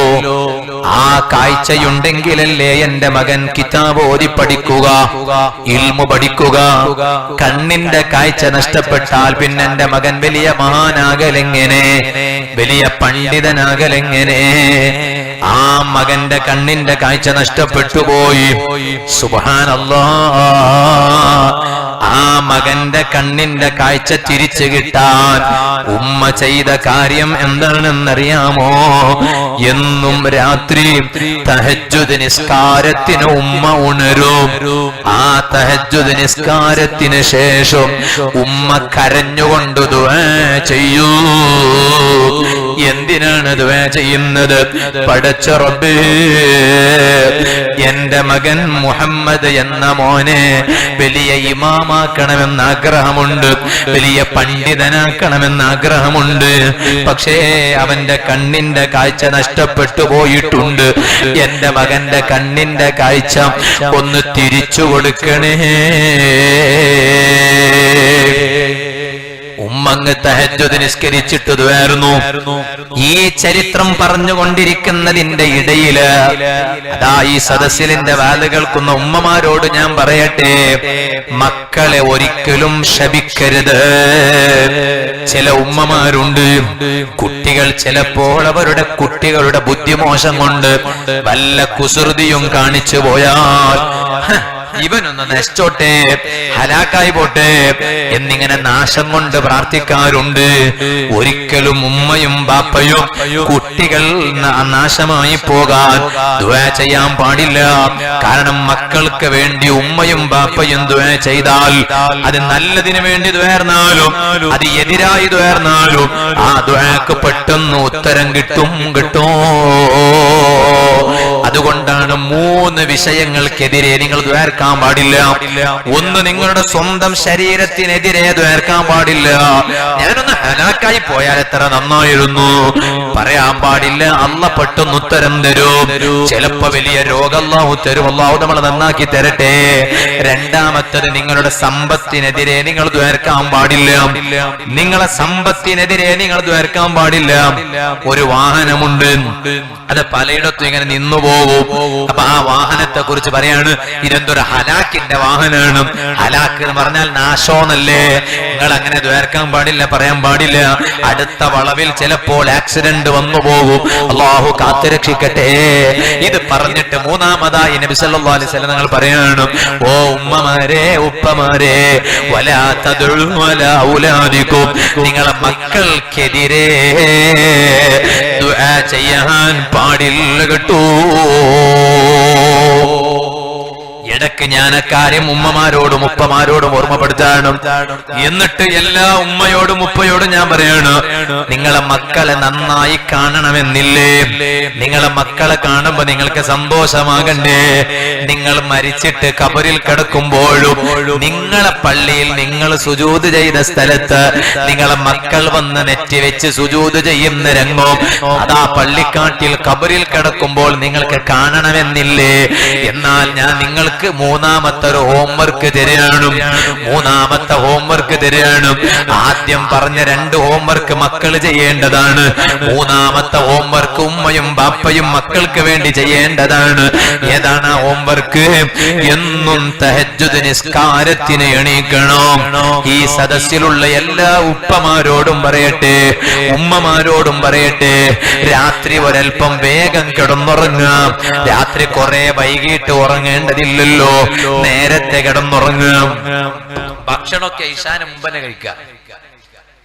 A: ആ കാഴ്ചയുണ്ടെങ്കിലല്ലേ എന്റെ മകൻ കിതാബ് ഓതി പഠിക്കുക, ഇൽമു പഠിക്കുക. കണ്ണിന്റെ കാഴ്ച നഷ്ടപ്പെട്ടാൽ പിന്നെ എന്റെ മകൻ വലിയ മഹാനാകലെങ്ങനെ, വലിയ പണ്ഡിതനാകലെങ്ങനെ? ആ മകന്റെ കണ്ണിന്റെ കാഴ്ച നഷ്ടപ്പെട്ടു പോയി. സുബ്ഹാനല്ലാഹ്. ആ മകന്റെ കണ്ണിന്റെ കാഴ്ച തിരിച്ചു കിട്ടാൻ ഉമ്മ ചെയ്ത കാര്യം എന്താണെന്നറിയാമോ? എന്നും രാത്രി തഹജ്ജുദ് നിസ്കാരത്തിന് ഉമ്മ ഉണരും. ആ തഹജ്ജുദ് നിസ്കാരത്തിന് ശേഷം ഉമ്മ കരഞ്ഞുകൊണ്ട് ദുആ ചെയ്യൂ. എന്തിനാണ് ദുആ ചെയ്യുന്നത്? പടച്ച റബ്ബേ, എന്റെ മകൻ മുഹമ്മദ് എന്ന മോനെ വലിയ ഇമാമാക്കണമെന്ന് ആഗ്രഹമുണ്ട്, വലിയ പണ്ഡിതനാക്കണമെന്ന് ആഗ്രഹമുണ്ട്. പക്ഷേ അവന്റെ കണ്ണിന്റെ കാഴ്ച നഷ്ടപ്പെട്ടു പോയിട്ടുണ്ട്. എന്റെ മകന്റെ കണ്ണിന്റെ കാഴ്ച ഒന്ന് തിരിച്ചു കൊടുക്കണേ. ഉമ്മങ്ങ് തഹജ്ജുദ് നിസ്കരിച്ചിട്ട് ദുആയിരുന്നു. ഈ ചരിത്രം പറഞ്ഞുകൊണ്ടിരിക്കുന്നതിന്റെ ഇടയില് അതാ ഈ സദസ്സിലിന്റെ വാല് കേൾക്കുന്ന ഉമ്മമാരോട് ഞാൻ പറയട്ടെ, മക്കളെ ഒരിക്കലും ശപിക്കരുത്. ചില ഉമ്മമാരുണ്ട്, കുട്ടികൾ ചിലപ്പോൾ അവരുടെ കുട്ടികളുടെ ബുദ്ധിമോശം കൊണ്ട് വല്ല കുസൃതിയും കാണിച്ചു പോയാൽ ഇവനൊന്ന് നശിച്ചോട്ടെ, ഹലാക്കായി പോട്ടെ എന്നിങ്ങനെ നാശം കൊണ്ട് പ്രാർത്ഥിക്കാറുണ്ട്. ഒരിക്കലും ഉമ്മയും ബാപ്പയും കുട്ടികൾ നാശമായി പോകാൻ ദുആ ചെയ്യാൻ പാടില്ല. കാരണം മക്കൾക്ക് വേണ്ടി ഉമ്മയും ബാപ്പയും ദുആ ചെയ്താൽ അത് നല്ലതിന് വേണ്ടി ദുആർന്നാലും അത് എതിരായി ദുആർന്നാലും ആ ദുആക്ക് പെട്ടെന്ന് ഉത്തരം കിട്ടും. അതുകൊണ്ടാണ് 3 വിഷയങ്ങൾക്കെതിരെ നിങ്ങൾ ദ്വാർക്കാൻ പാടില്ല. ഒന്ന്, നിങ്ങളുടെ സ്വന്തം ശരീരത്തിനെതിരെ ദ്വാർക്കാൻ പാടില്ല. ഞാനൊന്ന് ഹലാക്ക് ഹലാക്കായി പോയാൽ എത്ര നന്നായിരുന്നു. പറയാൻ പാടില്ല, അല്ല പെട്ടെന്ന് ഉത്തരം തരും. ചിലപ്പോ വലിയ രോഗം അല്ലാഹു തരും. അല്ലാഹു നമ്മളെ നന്നാക്കി തരട്ടെ. രണ്ടാമത്തത്, നിങ്ങളുടെ സമ്പത്തിനെതിരെ നിങ്ങൾ ദ്വാരക്കാൻ പാടില്ല. നിങ്ങളെ സമ്പത്തിനെതിരെ നിങ്ങൾ ദ്വാരക്കാൻ പാടില്ല. ഒരു വാഹനമുണ്ട്, അത് പലയിടത്തും ഇങ്ങനെ നിന്നു പോകും. അപ്പൊ ആ വാഹനത്തെ കുറിച്ച് പറയാണ്, ഇതെന്തൊരു ഹലാക്കിന്റെ വാഹനമാണ്. ഹലാക്ക് എന്ന് പറഞ്ഞാൽ നാശോന്നല്ലേ. നിങ്ങൾ അങ്ങനെ ദ്വാരക്കാൻ പാടില്ല, പറയാൻ പാടില്ല. അടുത്ത വളവിൽ ചിലപ്പോൾ ആക്സിഡന്റ് വന്നു പോകും. അല്ലാഹു കാത്തുരക്ഷിക്കട്ടെ. ഇത് പറഞ്ഞിട്ട് മൂന്നാമതായി നബി സല്ലല്ലാഹു അലൈഹി വസല്ലം നിങ്ങൾ പറയാണ്, ഓ ഉമ്മമാരെ, ഉപ്പമാരെ, വലാ തദഉ വലാ ഔലാദികും, നിങ്ങളെ മക്കൾക്കെതിരെ ദുആ ചെയ്യാൻ പാടില്ല കേട്ടോ. ഇടയ്ക്ക് ഞാൻ അക്കാര്യം ഉമ്മമാരോടും ഉപ്പമാരോടും ഓർമ്മപ്പെടുത്താനും. എന്നിട്ട് എല്ലാ ഉമ്മയോടും ഉപ്പയോടും ഞാൻ പറയാണ്, നിങ്ങളെ മക്കളെ നന്നായി കാണണമെന്നില്ലേ? നിങ്ങളെ മക്കളെ കാണുമ്പോ നിങ്ങൾക്ക് സന്തോഷമാകണ്ടേ? നിങ്ങൾ മരിച്ചിട്ട് കബറിൽ കിടക്കുമ്പോഴും നിങ്ങളെ പള്ളിയിൽ നിങ്ങൾ സുജൂദ് ചെയ്ത സ്ഥലത്ത് നിങ്ങളെ മക്കൾ വന്ന് നെറ്റി വെച്ച് സുജൂദ് ചെയ്യുന്ന രംഗം അതാ പള്ളിക്കാട്ടിൽ കബറിൽ കിടക്കുമ്പോൾ നിങ്ങൾക്ക് കാണണമെന്നില്ലേ? എന്നാൽ ഞാൻ നിങ്ങൾക്ക് മൂന്നാമത്തെ ഒരു ഹോംവർക്ക് തരാണ്. മൂന്നാമത്തെ ഹോംവർക്ക് തരാണ്. ആദ്യം പറഞ്ഞ 2 ഹോംവർക്ക് മക്കൾ ചെയ്യേണ്ടതാണ്. മൂന്നാമത്തെ ഹോംവർക്ക് ഉമ്മയും ബാപ്പയും മക്കൾക്ക് വേണ്ടി ചെയ്യേണ്ടതാണ്. ഏതാണ് ആ ഹോംവർക്ക്? എന്നും തഹജ്ജുദ് നിസ്കാരത്തിന് എണീക്കണം. ഈ സദസ്സിലുള്ള എല്ലാ ഉപ്പമാരോടും പറയട്ടെ, ഉമ്മമാരോടും പറയട്ടെ, രാത്രി ഒരൽപ്പം വേഗം കിടന്നുറങ്ങാം. രാത്രി കുറെ വൈകിട്ട് ഉറങ്ങേണ്ടതില്ലല്ലോ, നേരത്തെ കിടന്നുറങ്ങാം. ഭക്ഷണമൊക്കെ ഇശാന് മുമ്പന്നെ കഴിക്കുക.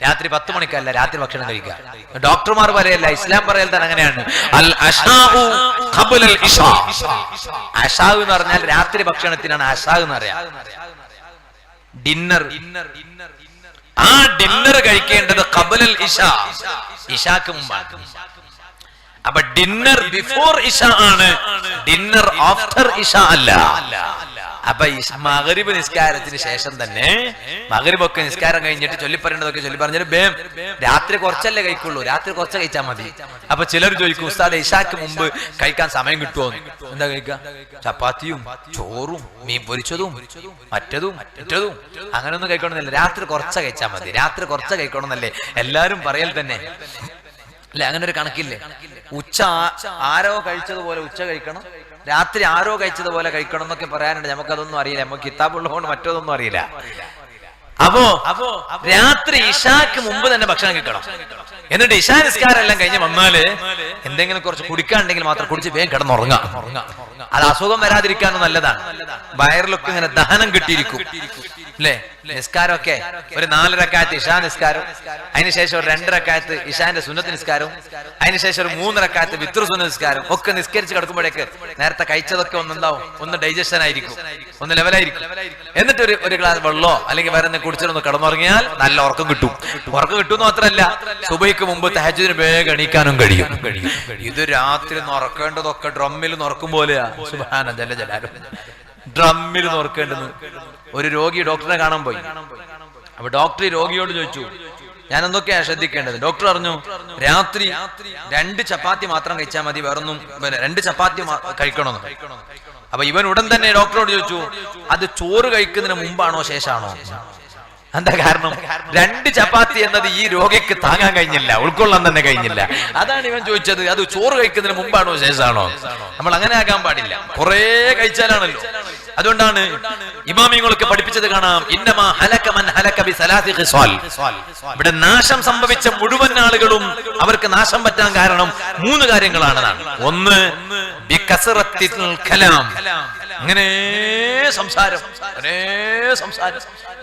A: രാത്രി 10 മണിക്കല്ല രാത്രി ഭക്ഷണം കഴിക്കുക. ഡോക്ടർമാർ പറയല്ല, ഇസ്ലാം പറയൽ തന്നെ അങ്ങനെയാണ്. അൽ അശാഉ ഖബ്ലൽ ഇശാ. അശാ എന്ന് പറഞ്ഞാൽ രാത്രി ഭക്ഷണത്തിനാണ് അശാ എന്ന് പറയാ. ഡിന്നർ. ആ ഡിന്നർ കഴിക്കേണ്ടത് ഖബ്ലൽ ഇശാ, ഇശാക്ക് മുമ്പാണ്. അപ്പൊ ഡിന്നർ ബിഫോർ ഇശ ആണ്, ഡിന്നർ ആഫ്റ്റർ ഇശ അല്ല. അപ്പൊ മഗ്രിബ് നിസ്കാരത്തിന് ശേഷം തന്നെ, മഗ്രിബൊക്കെ നിസ്കാരം കഴിഞ്ഞിട്ട് ചൊല്ലിപ്പറയേണ്ടതൊക്കെ ചൊല്ലിപ്പറഞ്ഞിട്ട് രാത്രി കുറച്ചല്ലേ കഴിക്കുള്ളൂ, രാത്രി കുറച്ച് കഴിച്ചാൽ മതി. അപ്പൊ ചിലർ ചോദിക്കും, ഉസ്താദ് ഇശാക്ക് മുമ്പ് കഴിക്കാൻ സമയം കിട്ടുമോ? എന്താ കഴിക്കുക? ചപ്പാത്തിയും ചോറും മീൻ പൊരിച്ചതും മറ്റതും അങ്ങനെയൊന്നും കഴിക്കണമെന്നില്ല. രാത്രി കുറച്ച് കഴിച്ചാൽ മതി, രാത്രി കുറച്ച് കഴിക്കണമെന്നല്ലേ എല്ലാരും പറയൽ തന്നെ അല്ലെ? അങ്ങനെ ഒരു കണക്കില്ലേ? ഉച്ച ആരോ കഴിച്ചതുപോലെ ഉച്ച കഴിക്കണം, രാത്രി ആരോ കഴിച്ചതുപോലെ കഴിക്കണം എന്നൊക്കെ പറയാനുണ്ട്. നമുക്കതൊന്നും അറിയില്ല, നമുക്ക് കിതാബുള്ളതുകൊണ്ട് മറ്റൊന്നും അറിയില്ല. അപ്പോ രാത്രി ഇശാക്ക് മുമ്പ് തന്നെ ഭക്ഷണം കഴിക്കണം. എന്നിട്ട് ഇശാ നിസ്കാരം എല്ലാം കഴിഞ്ഞ് വന്നാല് എന്തെങ്കിലും കുറച്ച് കുടിക്കാണ്ടെങ്കിൽ മാത്രം കുടിച്ച് വേഗം കിടന്നുറങ്ങാം. അത് അസുഖം വരാതിരിക്കാനും നല്ലതാണ്. വയറിലൊക്കെ ഇങ്ങനെ ദഹനം കിട്ടിയിരിക്കും അല്ലേ? നിസ്കാരമൊക്കെ ഒരു 4 റക്അത്ത് ഇശാ നിസ്കാരം, അതിനുശേഷം ഒരു 2 റക്അത്ത് ഇശാന്റെ സുന്നത്ത് നിസ്കാരം, അതിനുശേഷം ഒരു 3 റക്അത്ത് വിത്ർ സുന്നത്ത് നിസ്കാരം ഒക്കെ നിസ്കരിച്ച് കിടക്കുമ്പോഴേക്ക് നേരത്തെ കഴിച്ചതൊക്കെ ഒന്നുണ്ടാവും, ഒന്ന് ഡൈജഷൻ ആയിരിക്കും, ഒന്ന് ലെവലായിരിക്കും. എന്നിട്ട് ഒരു ഗ്ലാസ് വെള്ളമോ അല്ലെങ്കിൽ വേറെ കുടിച്ചിട്ടൊന്ന് കിടന്നുറങ്ങിയാൽ നല്ല ഉറക്കം കിട്ടും. ഉറക്കം കിട്ടുമെന്ന് മാത്രമല്ല, സുബഹിക്ക് മുമ്പ് തഹജ്ജുദിന് വേഗം എണീക്കാനും കഴിയും. ഇത് രാത്രി ഉറക്കേണ്ടതൊക്കെ ഡ്രമ്മിൽ ഉറക്കും പോലെയാ. സുബ്ഹാന ജല്ല ജലാലു. ഡ്രമ്മിൽ ഉറക്കേണ്ടത്. ഒരു രോഗി ഡോക്ടറെ കാണാൻ പോയി. അപ്പൊ ഡോക്ടർ രോഗിയോട് ചോദിച്ചു, ഞാൻ എന്തൊക്കെയാ ശ്രദ്ധിക്കേണ്ടത്? ഡോക്ടർ പറഞ്ഞു, രാത്രി 2 ചപ്പാത്തി മാത്രം കഴിച്ചാൽ മതി, വേറൊന്നും 2 ചപ്പാത്തി കഴിക്കണമെന്ന്. അപ്പൊ ഇവൻ ഉടൻ തന്നെ ഡോക്ടറോട് ചോദിച്ചു, അത് ചോറ് കഴിക്കുന്നതിന് മുമ്പാണോ ശേഷമാണോ? എന്താ കാരണം? 2 ചപ്പാത്തി എന്നത് ഈ രോഗിക്ക് താങ്ങാൻ കഴിഞ്ഞില്ല, ഉൾക്കൊള്ളാൻ തന്നെ കഴിഞ്ഞില്ല. അതാണ് ഇവൻ ചോദിച്ചത്, അത് ചോറ് കഴിക്കുന്നതിന് മുമ്പാണോ ശേഷമാണോ? നമ്മൾ അങ്ങനെ ആകാൻ പാടില്ല, കുറെ കഴിച്ചാലാണല്ലോ. അതുകൊണ്ടാണ് ഇമാമിങ്ങൾക്ക് പഠിപ്പിച്ചത് കാണാം, ഇന്നമാ ഹലക മൻ ഹലക ബിസലാത്തി ഖിസാൽ. ഇവിടെ നാശം സംഭവിച്ച മുഴുവൻ ആളുകളും അവർക്ക് നാശം പറ്റാൻ കാരണം 3 കാര്യങ്ങളാണെന്നാണ്. ഒന്ന്, ബികസറത്തിൽ കലാം, അങ്ങനെ സംസാരം.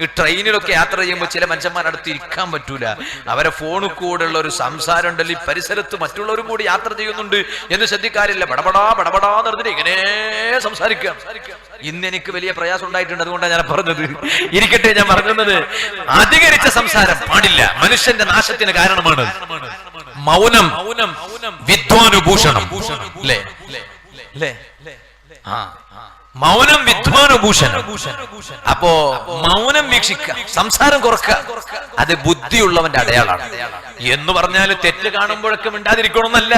A: ഈ ട്രെയിനിലൊക്കെ യാത്ര ചെയ്യുമ്പോൾ ചില മനുഷ്യന്മാരടുത്ത് ഇരിക്കാൻ പറ്റൂല, അവരെ ഫോണിൽ കൂടെ ഉള്ള ഒരു സംസാരം ഉണ്ടല്ലോ, ഈ പരിസരത്ത് മറ്റുള്ളവരും കൂടി യാത്ര ചെയ്യുന്നുണ്ട് എന്ന് ശ്രദ്ധിക്കാറില്ല. ബടബടാ പറഞ്ഞിട്ട് ഇങ്ങനെ സംസാരിക്കുക. ഇന്ന് എനിക്ക് വലിയ പ്രയാസം ഉണ്ടായിട്ടുണ്ട്, അതുകൊണ്ടാണ് ഞാൻ പറഞ്ഞത്. ഇരിക്കട്ടെ, ഞാൻ പറഞ്ഞത് അധികരിച്ച സംസാരം പാടില്ല, മനുഷ്യന്റെ നാശത്തിന് കാരണമാണ്. മൗനം വിദ്വാനുഭൂഷണം. മൗനം വിദ്വാനുഭൂഷണം.
B: അപ്പോ മൗനം വീക്ഷിക്കുക, സംസാരം കുറക്കുക, അത് ബുദ്ധിയുള്ളവന്റെ അടയാളാണ്. എന്ന് പറഞ്ഞാൽ തെറ്റ് കാണുമ്പോഴൊക്കെ മിണ്ടാതിരിക്കണമെന്നല്ല,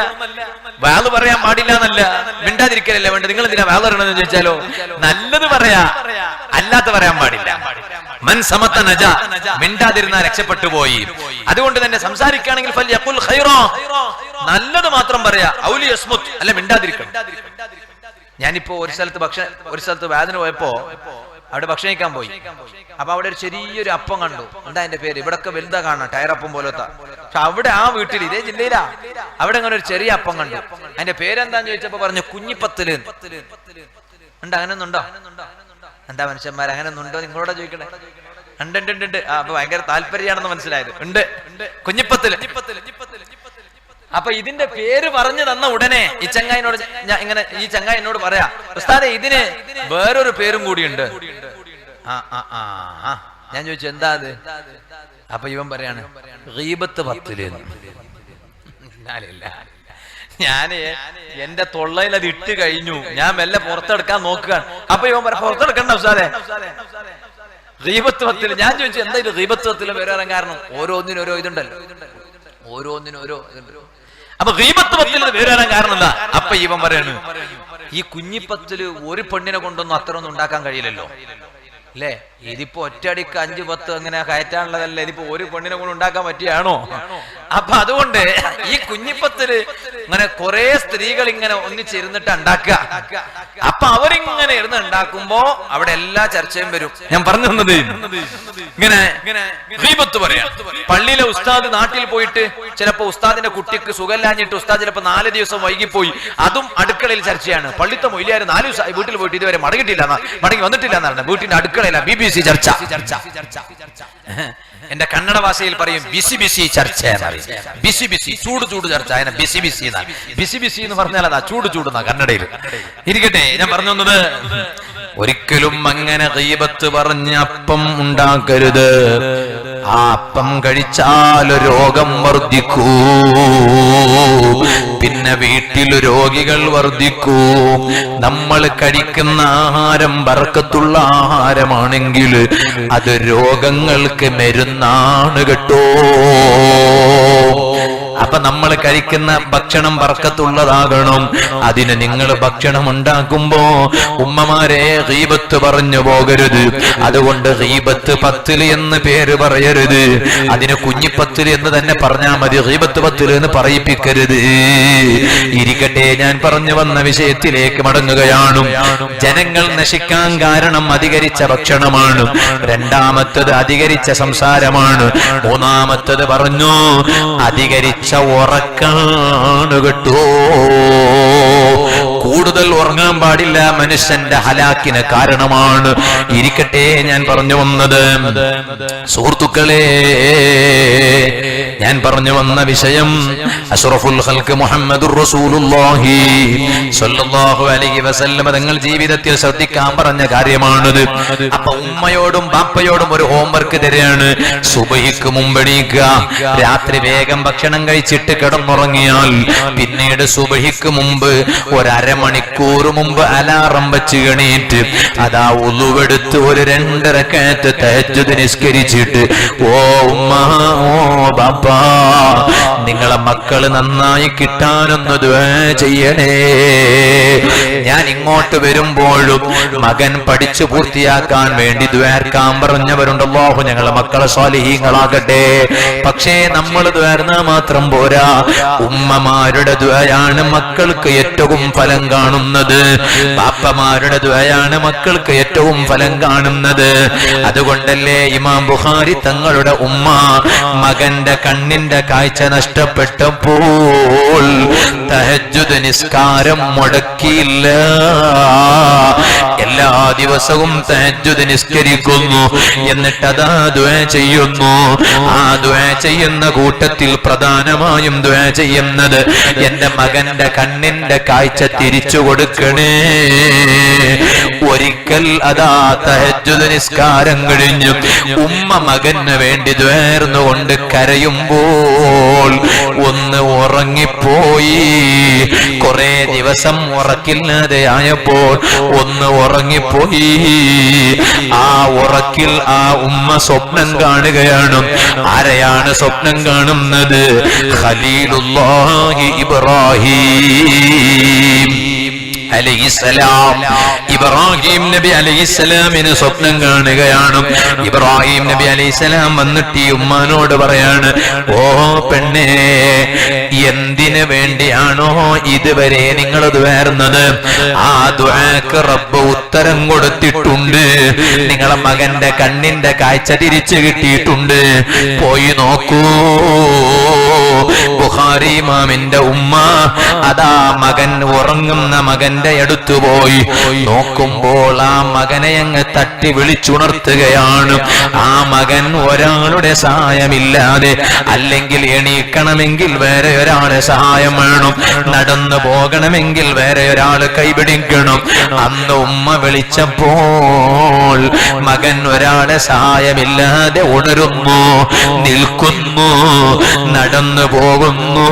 B: വാള് പറയാൻ പാടില്ല എന്നല്ല, മിണ്ടാതിരിക്കലല്ല വേണ്ട. നിങ്ങൾ എന്തിനാ വാള് പറയണമെന്ന് ചോദിച്ചാലോ, നല്ലത് പറയാ, അല്ലാത്ത പറയാൻ പാടില്ല. മൻ സമത്ത നജ, മിണ്ടാതിരുന്ന രക്ഷപ്പെട്ടു പോയി. അതുകൊണ്ട് തന്നെ സംസാരിക്കുകയാണെങ്കിൽ ഫൽയഖുൽ ഖൈറാ, നല്ലത് മാത്രം പറയാ, ഔലി യസ്മുത്, അല്ല മിണ്ടാതിരിക്കണം. ഞാനിപ്പോ ഒരു സ്ഥലത്ത് വേദന പോയപ്പോ അവിടെ ഭക്ഷണം കഴിക്കാൻ പോയി. അപ്പൊ അവിടെ ഒരു ചെറിയൊരു അപ്പം കണ്ടു. എന്താ അതിന്റെ പേര്, ഇവിടൊക്കെ വലുതാ കാണാം, ടയറപ്പം പോലത്തെ. പക്ഷെ അവിടെ ആ വീട്ടിൽ, ഇതേ ജില്ലയിലാ, അവിടെ അങ്ങനെ ഒരു ചെറിയ അപ്പം കണ്ടു. അതിന്റെ പേരെന്താന്ന് ചോദിച്ചപ്പോ പറഞ്ഞു കുഞ്ഞിപ്പത്തില്. ഉണ്ട്, അങ്ങനെയൊന്നുണ്ടോ? എന്താ മനുഷ്യന്മാർ, അങ്ങനെയൊന്നുണ്ടോ നിങ്ങളോട് ചോദിക്കണേ? ഉണ്ട്. അപ്പൊ ഭയങ്കര താല്പര്യമാണെന്ന് മനസ്സിലായത്. ഉണ്ട്, കുഞ്ഞിപ്പത്തില്. അപ്പൊ ഇതിന്റെ പേര് പറഞ്ഞു തന്ന ഉടനെ ഈ ചങ്ങായിനോട് ഈ ചങ്ങായി എന്നോട് പറയാ, ഉസ്താദേ ഇതിന് വേറൊരു പേരും കൂടിയുണ്ട്. ഞാൻ ചോദിച്ചു എന്താ അത്? അപ്പൊ ഇവൻ പറയാണ് ഗീബത്ത് പത്തില്. ഞാന് എന്റെ തൊള്ളയിൽ അത് ഇട്ട് കഴിഞ്ഞു, ഞാൻ മെല്ലെ പുറത്തെടുക്കാൻ നോക്കുകയാണ്. അപ്പൊ ഇവൻ പറയാം പുറത്തെടുക്കണ്ട ഉസ്താദേ, ഗീബത്ത് പത്തില്. ഞാൻ ചോദിച്ചു എന്താ ഇത് ഗീബത്ത് പത്തിലും വരാൻ കാരണം? ഓരോന്നിനും ഓരോ ഇതുണ്ടല്ലോ, ഓരോന്നിനും ഓരോ ഇതുണ്ടല്ലോ. അപ്പൊ ഗീബത്ത് പത്തില് വരാൻ കാരണം എന്താ? അപ്പൊ ഇവൻ പറയാണ് ഈ കുഞ്ഞിപ്പത്തില് ഒരു പെണ്ണിനെ കൊണ്ടൊന്നും അത്രയൊന്നും ഉണ്ടാക്കാൻ കഴിയില്ലല്ലോ അല്ലേ? ഇതിപ്പോ ഒറ്റയടിക്ക് 5-10 അങ്ങനെ കയറ്റാനുള്ളതല്ല, ഇതിപ്പോ ഒരു പെണ്ണിനെ കൊണ്ട് ഉണ്ടാക്കാൻ പറ്റിയാണോ? അപ്പൊ അതുകൊണ്ട് ഈ കുഞ്ഞിപ്പത്തില് ഇങ്ങനെ കുറെ സ്ത്രീകൾ ഇങ്ങനെ ഒന്നിച്ചിരുന്നിട്ട് ഉണ്ടാക്കുക. അപ്പൊ അവരിങ്ങനെ ഇരുന്ന് ഉണ്ടാക്കുമ്പോ അവിടെ എല്ലാ ചർച്ചയും വരും. ഞാൻ പറഞ്ഞു തന്നത് ഇങ്ങനെ ഗീബത്ത് പറയാം. പള്ളിയിലെ ഉസ്താദ് നാട്ടിൽ പോയിട്ട് ചിലപ്പോ ഉസ്താദിന്റെ കുട്ടിക്ക് സുഖമില്ലാഞ്ഞിട്ട് ഉസ്താദ് ചിലപ്പോ 4 ദിവസം വൈകിപ്പോയി, അതും അടുക്കളയിൽ ചർച്ചയാണ്. പള്ളിത്തെ മൊയ്ലിയാർ 4 ദിവസം വീട്ടിൽ പോയിട്ട് ഇതുവരെ മടങ്ങി വന്നിട്ടില്ല എന്നാണ് വീട്ടിന്റെ അടുക്കളയില BBC ചർച്ച. എന്റെ കന്നഡ ഭാഷയിൽ പറയും ബിസി ബിസി ചർച്ച, ബിസി ബിസി ചൂട് ചർച്ച. അതിനെ ബിസി ബിസി ബിസി ബിസി എന്ന് പറഞ്ഞാൽ അതാ ചൂട് എന്നാ കന്നഡയിൽ. ഇരിക്കട്ടെ, ഞാൻ പറഞ്ഞു തന്നത് ഒരിക്കലും അങ്ങനെ ഗീബത്ത് പറഞ്ഞ് അപ്പം ഉണ്ടാക്കരുത്. ആ അപ്പം കഴിച്ചാൽ രോഗം വർദ്ധിക്കൂ, പിന്നെ വീട്ടിൽ രോഗികൾ വർദ്ധിക്കൂ. നമ്മൾ കഴിക്കുന്ന ആഹാരം ബർക്കത്തുള്ള ആഹാരമാണെങ്കിൽ അത് രോഗങ്ങൾക്ക് മരുന്നാണ് കേട്ടോ. അപ്പൊ നമ്മൾ കഴിക്കുന്ന ഭക്ഷണം ബർക്കത്തുള്ളതാകണം. അതിന് നിങ്ങൾ ഭക്ഷണം ഉണ്ടാക്കുമ്പോ ഉമ്മമാരെ ഗീബത്ത് പറഞ്ഞു പോകരുത്. അതുകൊണ്ട് ഗീബത്ത് പത്തില് എന്ന് പേര് പറയരുത്, അതിന് കുഞ്ഞിപ്പത്തില് എന്ന് തന്നെ പറഞ്ഞാൽ മതി, ഗീബത്ത് പത്തില് എന്ന് പറയിപ്പിക്കരുത്. ഇരിക്കട്ടെ, ഞാൻ പറഞ്ഞു വന്ന വിഷയത്തിലേക്ക് മടങ്ങുകയാണ്. ജനങ്ങൾ നശിക്കാൻ കാരണം അധികരിച്ച ഭക്ഷണമാണ്. രണ്ടാമത്തത് അധികരിച്ച സംസാരമാണ്. മൂന്നാമത്തത് പറഞ്ഞു അധികരിച്ച ഉറക്കാണ് കേട്ടോ. കൂടുതൽ ഉറങ്ങാൻ പാടില്ല, മനുഷ്യന്റെ ഹലാക്കിന് കാരണമാണ്. ഇരിക്കട്ടെ, ഞാൻ പറഞ്ഞു വന്നത് സുഹൃത്തുക്കളെ, ഞാൻ പറഞ്ഞു വന്ന വിഷയം അഷ്റഫുൽ ഖൽഖ് മുഹമ്മദുർ റസൂലുള്ളാഹി സ്വല്ലല്ലാഹു അലൈഹി വസല്ലം തങ്ങൾ ജീവിതത്തിൽ ശ്രദ്ധിക്കാൻ പറഞ്ഞ കാര്യമാണിത്. അപ്പൊ ഉമ്മയോടും ബാപ്പയോടും ഒരു ഹോംവർക്ക് തരികയാണ്. സുബഹിക്ക് മുമ്പ് എണീക്കുക, രാത്രി വേഗം ഭക്ഷണം കഴിച്ചിട്ട് കിടന്നുറങ്ങിയാൽ പിന്നീട് സുബഹിക്ക് മുമ്പ് ഒരു അരമണിക്കൂർ മുമ്പ് അലാറം വെച്ച് എണീറ്റ് അതാ ഉളുവെടുത്ത് ഒരു 2 റക്അത്ത് തഹജ്ജുദ് നിസ്കരിച്ചിട്ട് ഓ ഉമ്മ, ഓ ബാപ്പ, നിങ്ങളെ മക്കള് നന്നായി കിട്ടാനൊന്ന് ദുആ ചെയ്യണേ. ഞാൻ ഇങ്ങോട്ട് വരുമ്പോഴും മകൻ പഠിച്ചു പൂർത്തിയാക്കാൻ വേണ്ടി ദുആർക്കാൻ പറഞ്ഞവരുണ്ട്. അല്ലാഹു ഞങ്ങളെ മക്കളെ സ്വാലിഹീങ്ങളാകട്ടെ. പക്ഷേ നമ്മൾ ദുആർന്നാ മാത്രം പോരാ, ഉമ്മമാരുടെ ദുആയാണ് മക്കൾക്ക് ഏറ്റവും ഫലം കാണുന്നത്, ബാപ്പമാരുടെ ദുആയാണ് മക്കൾക്ക് ഏറ്റവും ഫലം കാണുന്നത്. അതുകൊണ്ടല്ലേ ഇമാം ബുഖാരി തങ്ങളുടെ ഉമ്മ മകന്റെ കണ്ണിന്റെ കാഴ്ച നഷ്ടപ്പെട്ടപ്പോൾ തഹജ്ജുദ് നിസ്കാരം മുടക്കിയില്ല. എല്ലാ ദിവസവും തഹജ്ജുദ് നിസ്കരിക്കുന്നു, എന്നിട്ട് അതാ ദുആ ചെയ്യുന്നു. ആ ദുആ ചെയ്യുന്ന കൂട്ടത്തിൽ പ്രധാനമായും ദുആ ചെയ്യുന്നത് എന്റെ മകന്റെ കണ്ണിന്റെ കാഴ്ച തിരിച്ചു കൊടുക്കണേ. ഒരിക്കൽ അതാ തഹജ്ജുദ് നിസ്കാരം കഴിഞ്ഞു ഉമ്മ മകന് വേണ്ടി ദ്വേർന്നുകൊണ്ട് കരയുമ്പോൾ
A: കിടക്കുമ്പോൾ ഒന്ന് ഉറങ്ങിപ്പോയി. കുറെ ദിവസം ഉറക്കില്ലാതെ ആയപ്പോൾ ഒന്ന് ഉറങ്ങിപ്പോയി. ആ ഉറക്കിൽ ആ ഉമ്മ സ്വപ്നം കാണുകയാണ്. ആരെയാണ് സ്വപ്നം കാണുന്നത്? ഖലീലുല്ലാഹി ഇബ്രാഹിം അലൈഹിസ്സലാം. ഇബ്രാഹിം നബി അലൈഹിസ്സലാമിന് സ്വപ്നം കാണുകയാണ്. ഇബ്രാഹിം നബി അലൈഹിസ്സലാം വന്നിട്ട് ഈ ഉമ്മാനോട് പറയാണ്, ഓ പെണ്ണേ, എന്തിനു വേണ്ടിയാണോ ഇതുവരെ നിങ്ങൾ ദുആർന്നത്? ആ ദുആക്ക് റബ്ബ് ഉത്തരം കൊടുത്തിട്ടുണ്ട്. നിങ്ങളെ മകന്റെ കണ്ണിന്റെ കാഴ്ച തിരിച്ചു കിട്ടിയിട്ടുണ്ട്. പോയി നോക്കൂ. ബുഖാരി ഇമാമിന്റെ ഉമ്മ അതാ മകൻ ഉറങ്ങുന്ന മകന്റെ അടുത്തു പോയി നോക്കുമ്പോൾ ആ മകനെ അങ്ങ് തട്ടി വിളിച്ചുണർത്തുകയാണ്. ആ മകൻ ഒരാളുടെ സഹായമില്ലാതെ, അല്ലെങ്കിൽ എണീക്കണമെങ്കിൽ വേറെ ഒരാളുടെ സഹായം വേണം, നടന്നു പോകണമെങ്കിൽ വേറെ ഒരാള് കൈപിടിക്കണം. അന്ന് ഉമ്മ വിളിച്ചപ്പോൾ മകൻ ഒരാളുടെ സഹായമില്ലാതെ ഉണരുന്നു, നിൽക്കുന്നു, നടന്നു പോകുന്നു.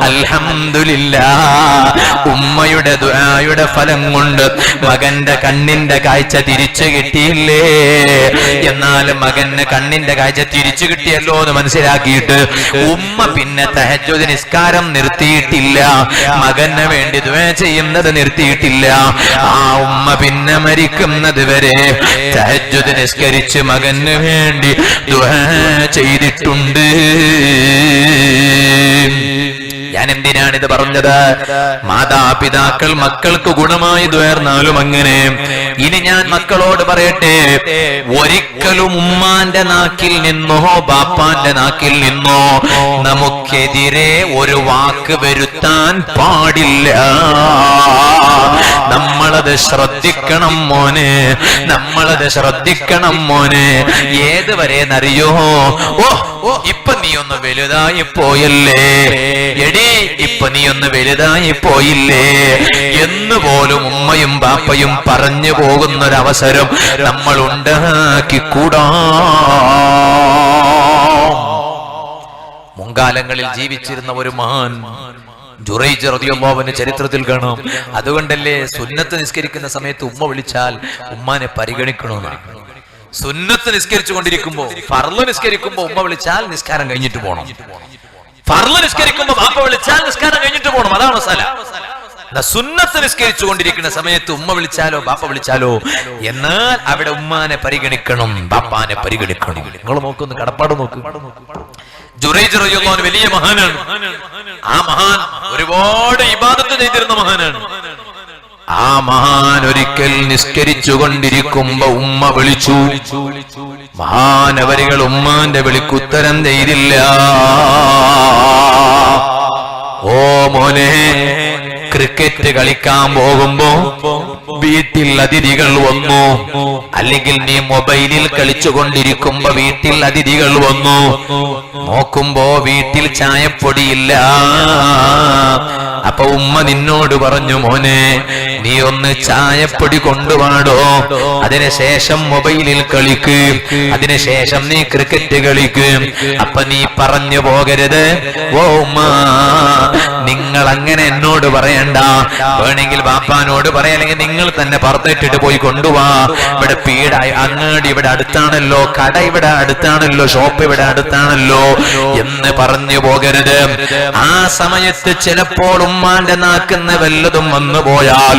A: അൽഹംദുലില്ലാഹ്, ഉമ്മയുടെ ദുആയുടെ ഫലം കൊണ്ട് മകന്റെ കണ്ണിന്റെ കാഴ്ച തിരിച്ചു കിട്ടിയില്ലേ? എന്നാൽ മകന് കണ്ണിന്റെ കാഴ്ച തിരിച്ചു കിട്ടിയല്ലോ എന്ന് മനസ്സിലാക്കിയിട്ട് ഉമ്മ പിന്നെ തഹജ്ജുദ് നിസ്കാരം നിർത്തിയിട്ടില്ല, മകന് വേണ്ടി ദുആ ചെയ്യുന്നത് നിർത്തിയിട്ടില്ല. ആ ഉമ്മ പിന്നെ മരിക്കുന്നത് വരെ തഹജ്ജുദ് നിസ്കരിച്ച് മകന് വേണ്ടി ദുആ ചെയ്തിട്ടുണ്ട്. ഞാൻ എന്തിനാണിത് പറഞ്ഞത്? മാതാപിതാക്കൾ മക്കൾക്ക് ഗുണമായി ദുആർന്നാലും അങ്ങനെ. ഇനി ഞാൻ മക്കളോട് പറയട്ടെ, ഒരിക്കലും ഉമ്മാന്റെ നാക്കിൽ നിന്നോ ബാപ്പാന്റെ നാക്കിൽ നിന്നോ നമുക്കെതിരെ ഒരു വാക്ക് വരുത്താൻ പാടില്ല. നമ്മളത് ശ്രദ്ധിക്കണം മോനെ, നമ്മളത് ശ്രദ്ധിക്കണം മോനെ. ഏതുവരെ എന്നറിയോ? ഓ ഇപ്പൊ നീ ഒന്ന് വലുതായി പോയല്ലേ, എടി ഇപ്പൊ നീ ഒന്ന് വലുതായി പോയില്ലേ എന്ന് പോലും ഉമ്മയും ബാപ്പയും പറഞ്ഞു പോകുന്നൊരവസരം നമ്മൾ ഉണ്ടാക്കിക്കൂടാ. മുൻകാലങ്ങളിൽ ജീവിച്ചിരുന്ന ഒരു മഹാൻ ജുറൈജ് റളിയല്ലാഹു അൻഹു ചരിത്രത്തിൽ കാണാം. അതുകൊണ്ടല്ലേ സുന്നത്ത് നിസ്കരിക്കുന്ന സമയത്ത് ഉമ്മ വിളിച്ചാൽ ഉമ്മാനെ പരിഗണിക്കണമെന്നാണ്. സുന്നത്ത് നിസ്കരിച്ചു കൊണ്ടിരിക്കുമ്പോ, ഫർള് നിസ്കരിക്കുമ്പോ ഉമ്മ വിളിച്ചാൽ നിസ്കാരം കഴിഞ്ഞിട്ട് പോകണം. ഫർള് നിസ്കരിക്കുമ്പോ ബാപ്പ വിളിച്ചാൽ നിസ്കാരം കഴിഞ്ഞിട്ട് പോകണം. അതാണ് മസാല. സുന്നത്ത് നിസ്കരിച്ചു കൊണ്ടിരിക്കുന്ന സമയത്ത് ഉമ്മ വിളിച്ചാലോ ബാപ്പ വിളിച്ചാലോ, എന്നാൽ അവിടെ ഉമ്മാനെ പരിഗണിക്കണം, ബാപ്പാനെ പരിഗണിക്കണം. നിങ്ങൾ നോക്കൊന്ന് കടപ്പാട് നോക്ക്. ജുറൈജ് റളിയല്ലാഹു അൻഹു വലിയ മഹാനാണ്. ആ മഹാൻ ഒരുപാട് ഇബാദത്ത് ചെയ്തിരുന്ന മഹാനാണ്. ആ മഹാൻ ഒരിക്കൽ നിസ്കരിച്ചു കൊണ്ടിരിക്കുമ്പോ ഉമ്മ വിളിച്ചു. മഹാനവരികൾ ഉമ്മാന്റെ വിളിക്കുത്തരം ചെയ്തില്ല. ഓ മോനെ, ക്രിക്കറ്റ് കളിക്കാൻ പോകുമ്പോ വീട്ടിൽ അതിഥികൾ വന്നു, അല്ലെങ്കിൽ നീ മൊബൈലിൽ കളിച്ചുകൊണ്ടിരിക്കുമ്പോ വീട്ടിൽ അതിഥികൾ വന്നു. നോക്കുമ്പോ വീട്ടിൽ ചായപ്പൊടിയില്ല. അപ്പൊ ഉമ്മ നിന്നോട് പറഞ്ഞു, മോനെ നീ ഒന്ന് ചായപ്പൊടി കൊണ്ടുവാടോ, അതിനുശേഷം മൊബൈലിൽ കളിക്ക്, അതിനുശേഷം നീ ക്രിക്കറ്റ് കളിക്ക്. അപ്പൊ നീ പറഞ്ഞു പോകരുത്, ഓ ഉമ്മ നിങ്ങൾ അങ്ങനെ എന്നോട് പറയണ്ട, വേണമെങ്കിൽ ബാപ്പാനോട് പറയാ, അല്ലെങ്കിൽ നിങ്ങൾ തന്നെ പുറത്തിട്ടിട്ട് പോയി കൊണ്ടുപോവാ. ഇവിടെ പീടായി അങ്ങാടി ഇവിടെ അടുത്താണല്ലോ, കട ഇവിടെ അടുത്താണല്ലോ, ഷോപ്പ് ഇവിടെ അടുത്താണല്ലോ എന്ന് പറഞ്ഞു പോകരുത്. ആ സമയത്ത് ചിലപ്പോൾ ഉമ്മാന്റെ നാക്കുന്ന വല്ലതും വന്നു പോയാൽ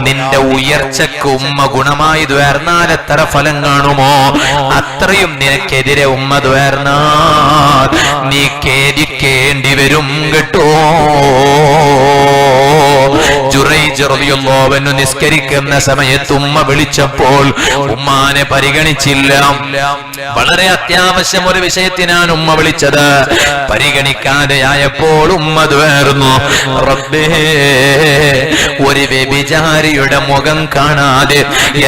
A: നിന്റെ ഉയർച്ചക്ക് ഉമ്മ ഗുണമായി ദ്വേർന്നാൽ എത്ര ഫലം കാണുമോ അത്രയും നിനക്കെതിരെ ഉമ്മ ദ്വേർന്നാൽ നീ ഖേദിക്കേണ്ടി വരും കേട്ടോ. ജുറൈജ് റളിയല്ലാഹു അൻഹു നിസ്കരിക്കുന്ന സമയത്ത് ഉമ്മ വിളിച്ചപ്പോൾ ഉമ്മാനെ പരിഗണിച്ചില്ല. വളരെ അത്യാവശ്യം ഒരു വിഷയത്തിനാണ് ഉമ്മ വിളിച്ചത്. പരിഗണിക്കാതെയായപ്പോൾ ഉമ്മ ദ്വേർന്നു, റബ്ബേ ഒരു വ്യഭിചാരിയുടെ മുഖം കാണാതെ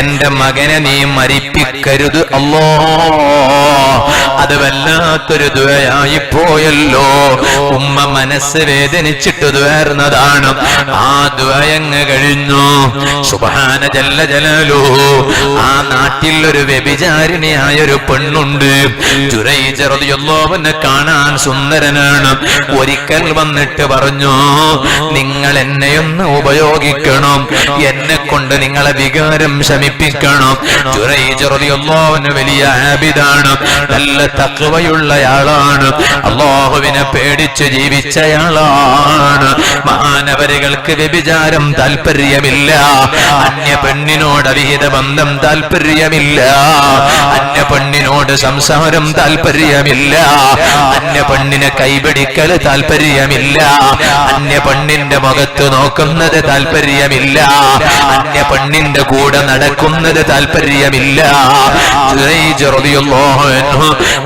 A: എന്റെ മകനെ നീ മരിപ്പിക്കരുത് അല്ലാഹ്. അത് വല്ലാത്തൊരു ദുആയായി പോയല്ലോ. ഉമ്മ മനസ്സ് വേദനിച്ചിട്ട് ദ്വേർന്നതാണ്. ആ ദുആ അങ്ങ് കഴിഞ്ഞു. സുബ്ഹാന ജല്ല ജലാലുഹു. ആ നാട്ടിൽ ഒരു വ്യഭിചാരിണിയായ ഒരു പെണ്ണുണ്ട്. ജുറൈജ് റളിയല്ലാഹു അൻഹു കാണാൻ സുന്ദരനാണ്. ഒരിക്കൽ വന്നിട്ട് പറഞ്ഞു, നിങ്ങൾ എന്നെയൊന്ന് ഉപയോഗിക്കണം, എന്നെ കൊണ്ട് നിങ്ങളെ വികാരം ശമിപ്പിക്കണം. ജുറൈജ് റളിയല്ലാഹു അൻഹു വലിയ ആബിദാണ്, നല്ല തഖ്വയുള്ളയാളാണ്, അല്ലാഹുവിനെ പേടിച്ച് ജീവിച്ചയാളാണ്. മഹാനവരുകൾക്ക് വ്യഭിചാരം താല്പര്യമില്ല, അന്യ പെണ്ണിനോട് അവിഹിത ബന്ധം താല്പര്യമില്ല, അന്യ പെണ്ണിനോട് സംസാരം താല്പര്യമില്ല, അന്യ പെണ്ണിനെ കൈപിടിക്കൽ താല്പര്യമില്ല, അന്യ പെണ്ണിന്റെ മുഖത്ത് നോക്കുന്നത് താല്പര്യമില്ല, അന്യ പെണ്ണിന്റെ കൂടെ നടക്കുന്നത് താല്പര്യമില്ല.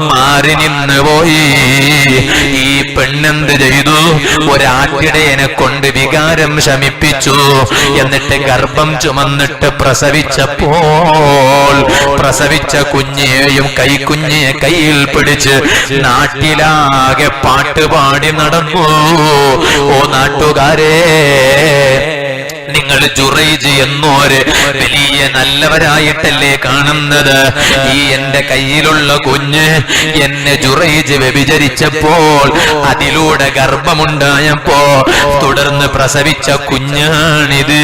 A: മാറി നിന്ന് പോയി. ഈ പെണ്ണെന്ത് ചെയ്തു? ഒരാട്ടിടയനെ കൊണ്ട് വികാരം ശമിപ്പിച്ചു. എന്നിട്ട് ഗർഭം ചുമന്നിട്ട് പ്രസവിച്ചപ്പോൾ പ്രസവിച്ച കുഞ്ഞിയെയും കൈക്കുഞ്ഞിയെ കയ്യിൽ പിടിച്ച് നാട്ടിലാകെ പാട്ടുപാടി നടന്നു. ഓ നാട്ടുകാരെ, നിങ്ങൾ ജുറൈജ് എന്നോര് വലിയ നല്ലവരായിട്ടല്ലേ കാണുന്നത്? ഈ എന്റെ കയ്യിലുള്ള കുഞ്ഞ് എന്നെ ജുറൈജ് വ്യഭിചരിച്ചപ്പോൾ അതിലൂടെ ഗർഭമുണ്ടായപ്പോ തുടർന്ന് പ്രസവിച്ച കുഞ്ഞാണിത്.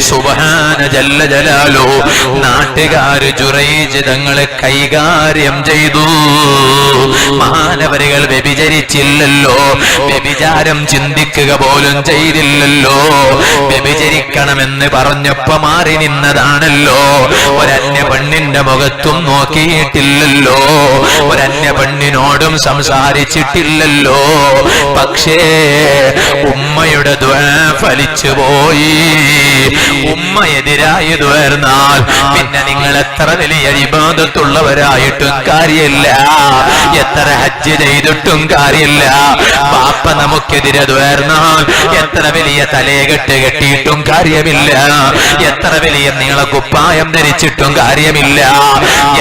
A: സുബ്ഹാന ജല്ല ജലാലു. നാട്ടുകാര് ജുറൈജ് തങ്ങളെ കൈകാര്യം ചെയ്തു. മഹാനവരുകൾ വ്യഭിചരിച്ചില്ലല്ലോ, വ്യഭിചാരം ചിന്തിക്കുക പോലും ചെയ്തില്ലല്ലോ. വ്യഭിചരിക്കണമെന്ന് പറഞ്ഞപ്പോ മാറി നിന്നതാണല്ലോ. ഒരന്യ പെണ്ണിന്റെ മുഖത്തും നോക്കിയിട്ടില്ലല്ലോ, ഒരന്യ പെണ്ണിനോടും സംസാരിച്ചിട്ടില്ലല്ലോ. പക്ഷേ ഉമ്മയുടെ ദുആ ഫലിച്ചു പോയി. ഉമ്മ എതിരായി ദ്വേർന്നാൽ പിന്നെ നിങ്ങൾ എത്ര വലിയ ഇബാദത്തുള്ളവരായിട്ടും കാര്യമില്ല, എത്ര ഹജ്ജ് ചെയ്തിട്ടും കാര്യമില്ല. ബാപ്പ നമുക്കെതിരെ ദ്വേർന്നാൽ എത്ര വലിയ തലേകെട്ട് കെട്ടിയിട്ടും കാര്യമില്ല, എത്ര വലിയ നീളക്കുപ്പായം ധരിച്ചിട്ടും കാര്യമില്ല,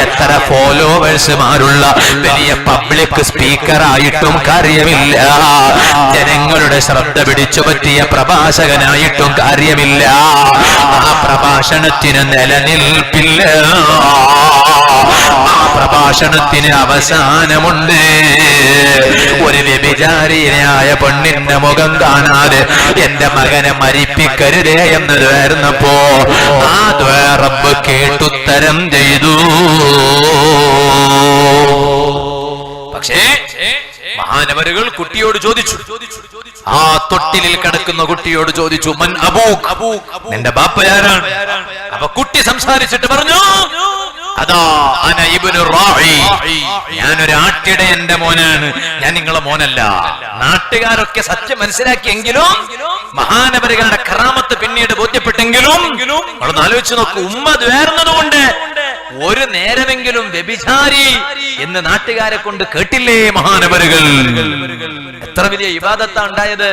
A: എത്ര ഫോളോവേഴ്സുമാരുള്ള വലിയ പബ്ലിക് സ്പീക്കറായിട്ടും കാര്യമില്ല, ജനങ്ങളുടെ ശ്രദ്ധ പിടിച്ചു പറ്റിയ പ്രഭാഷകനായിട്ടും കാര്യമില്ല. ആ പ്രഭാഷണത്തിന് നിലനിൽപ്പില്ല, ആ പ്രഭാഷണത്തിന് അവസാനമുണ്ട്. ഒരു വ്യഭിചാരിയായ പെണ്ണിന്റെ മുഖം കാണാതെ എന്റെ മകനെ മരിപ്പിക്കരുതേ എന്ന് ദ്വാരുന്നപ്പോ ആ ദ്വാ റബ്ബ് കേട്ടുത്തരം ചെയ്തു. പക്ഷേ മഹാനവരുകൾ കുട്ടിയോട് ചോദിച്ചു, ആ തൊട്ടിലിൽ കിടക്കുന്ന കുട്ടിയോട് ചോദിച്ചു, മൻ അബൂക്, നിന്റെ ബാപ്പയാരാണ്? അപ്പൊ കുട്ടി സംസാരിച്ചിട്ട് പറഞ്ഞു, അതാ അന ഇബ്നു റാഇ, ഞാനൊരു ആട്ടിടയന്റെ മോനാണ്, ഞാൻ നിങ്ങളെ മോനല്ല. നാട്ടുകാരൊക്കെ സത്യം മനസ്സിലാക്കിയെങ്കിലും മഹാനവരുകളുടെ കറാമത്ത് പിന്നീട് ബോധ്യപ്പെട്ടെങ്കിലും നമ്മളൊന്ന് ആലോചിച്ച് നോക്കൂ, ഉമ്മ ദ്വേർന്നതുകൊണ്ട് ഒരു നേരമെങ്കിലും വ്യഭിചാരി എന്ന് നാട്ടുകാരെ കൊണ്ട് കേട്ടില്ലേ മഹാനവരുകൾ? എത്ര വലിയ ഇബാദത്താ ഉണ്ടായത്.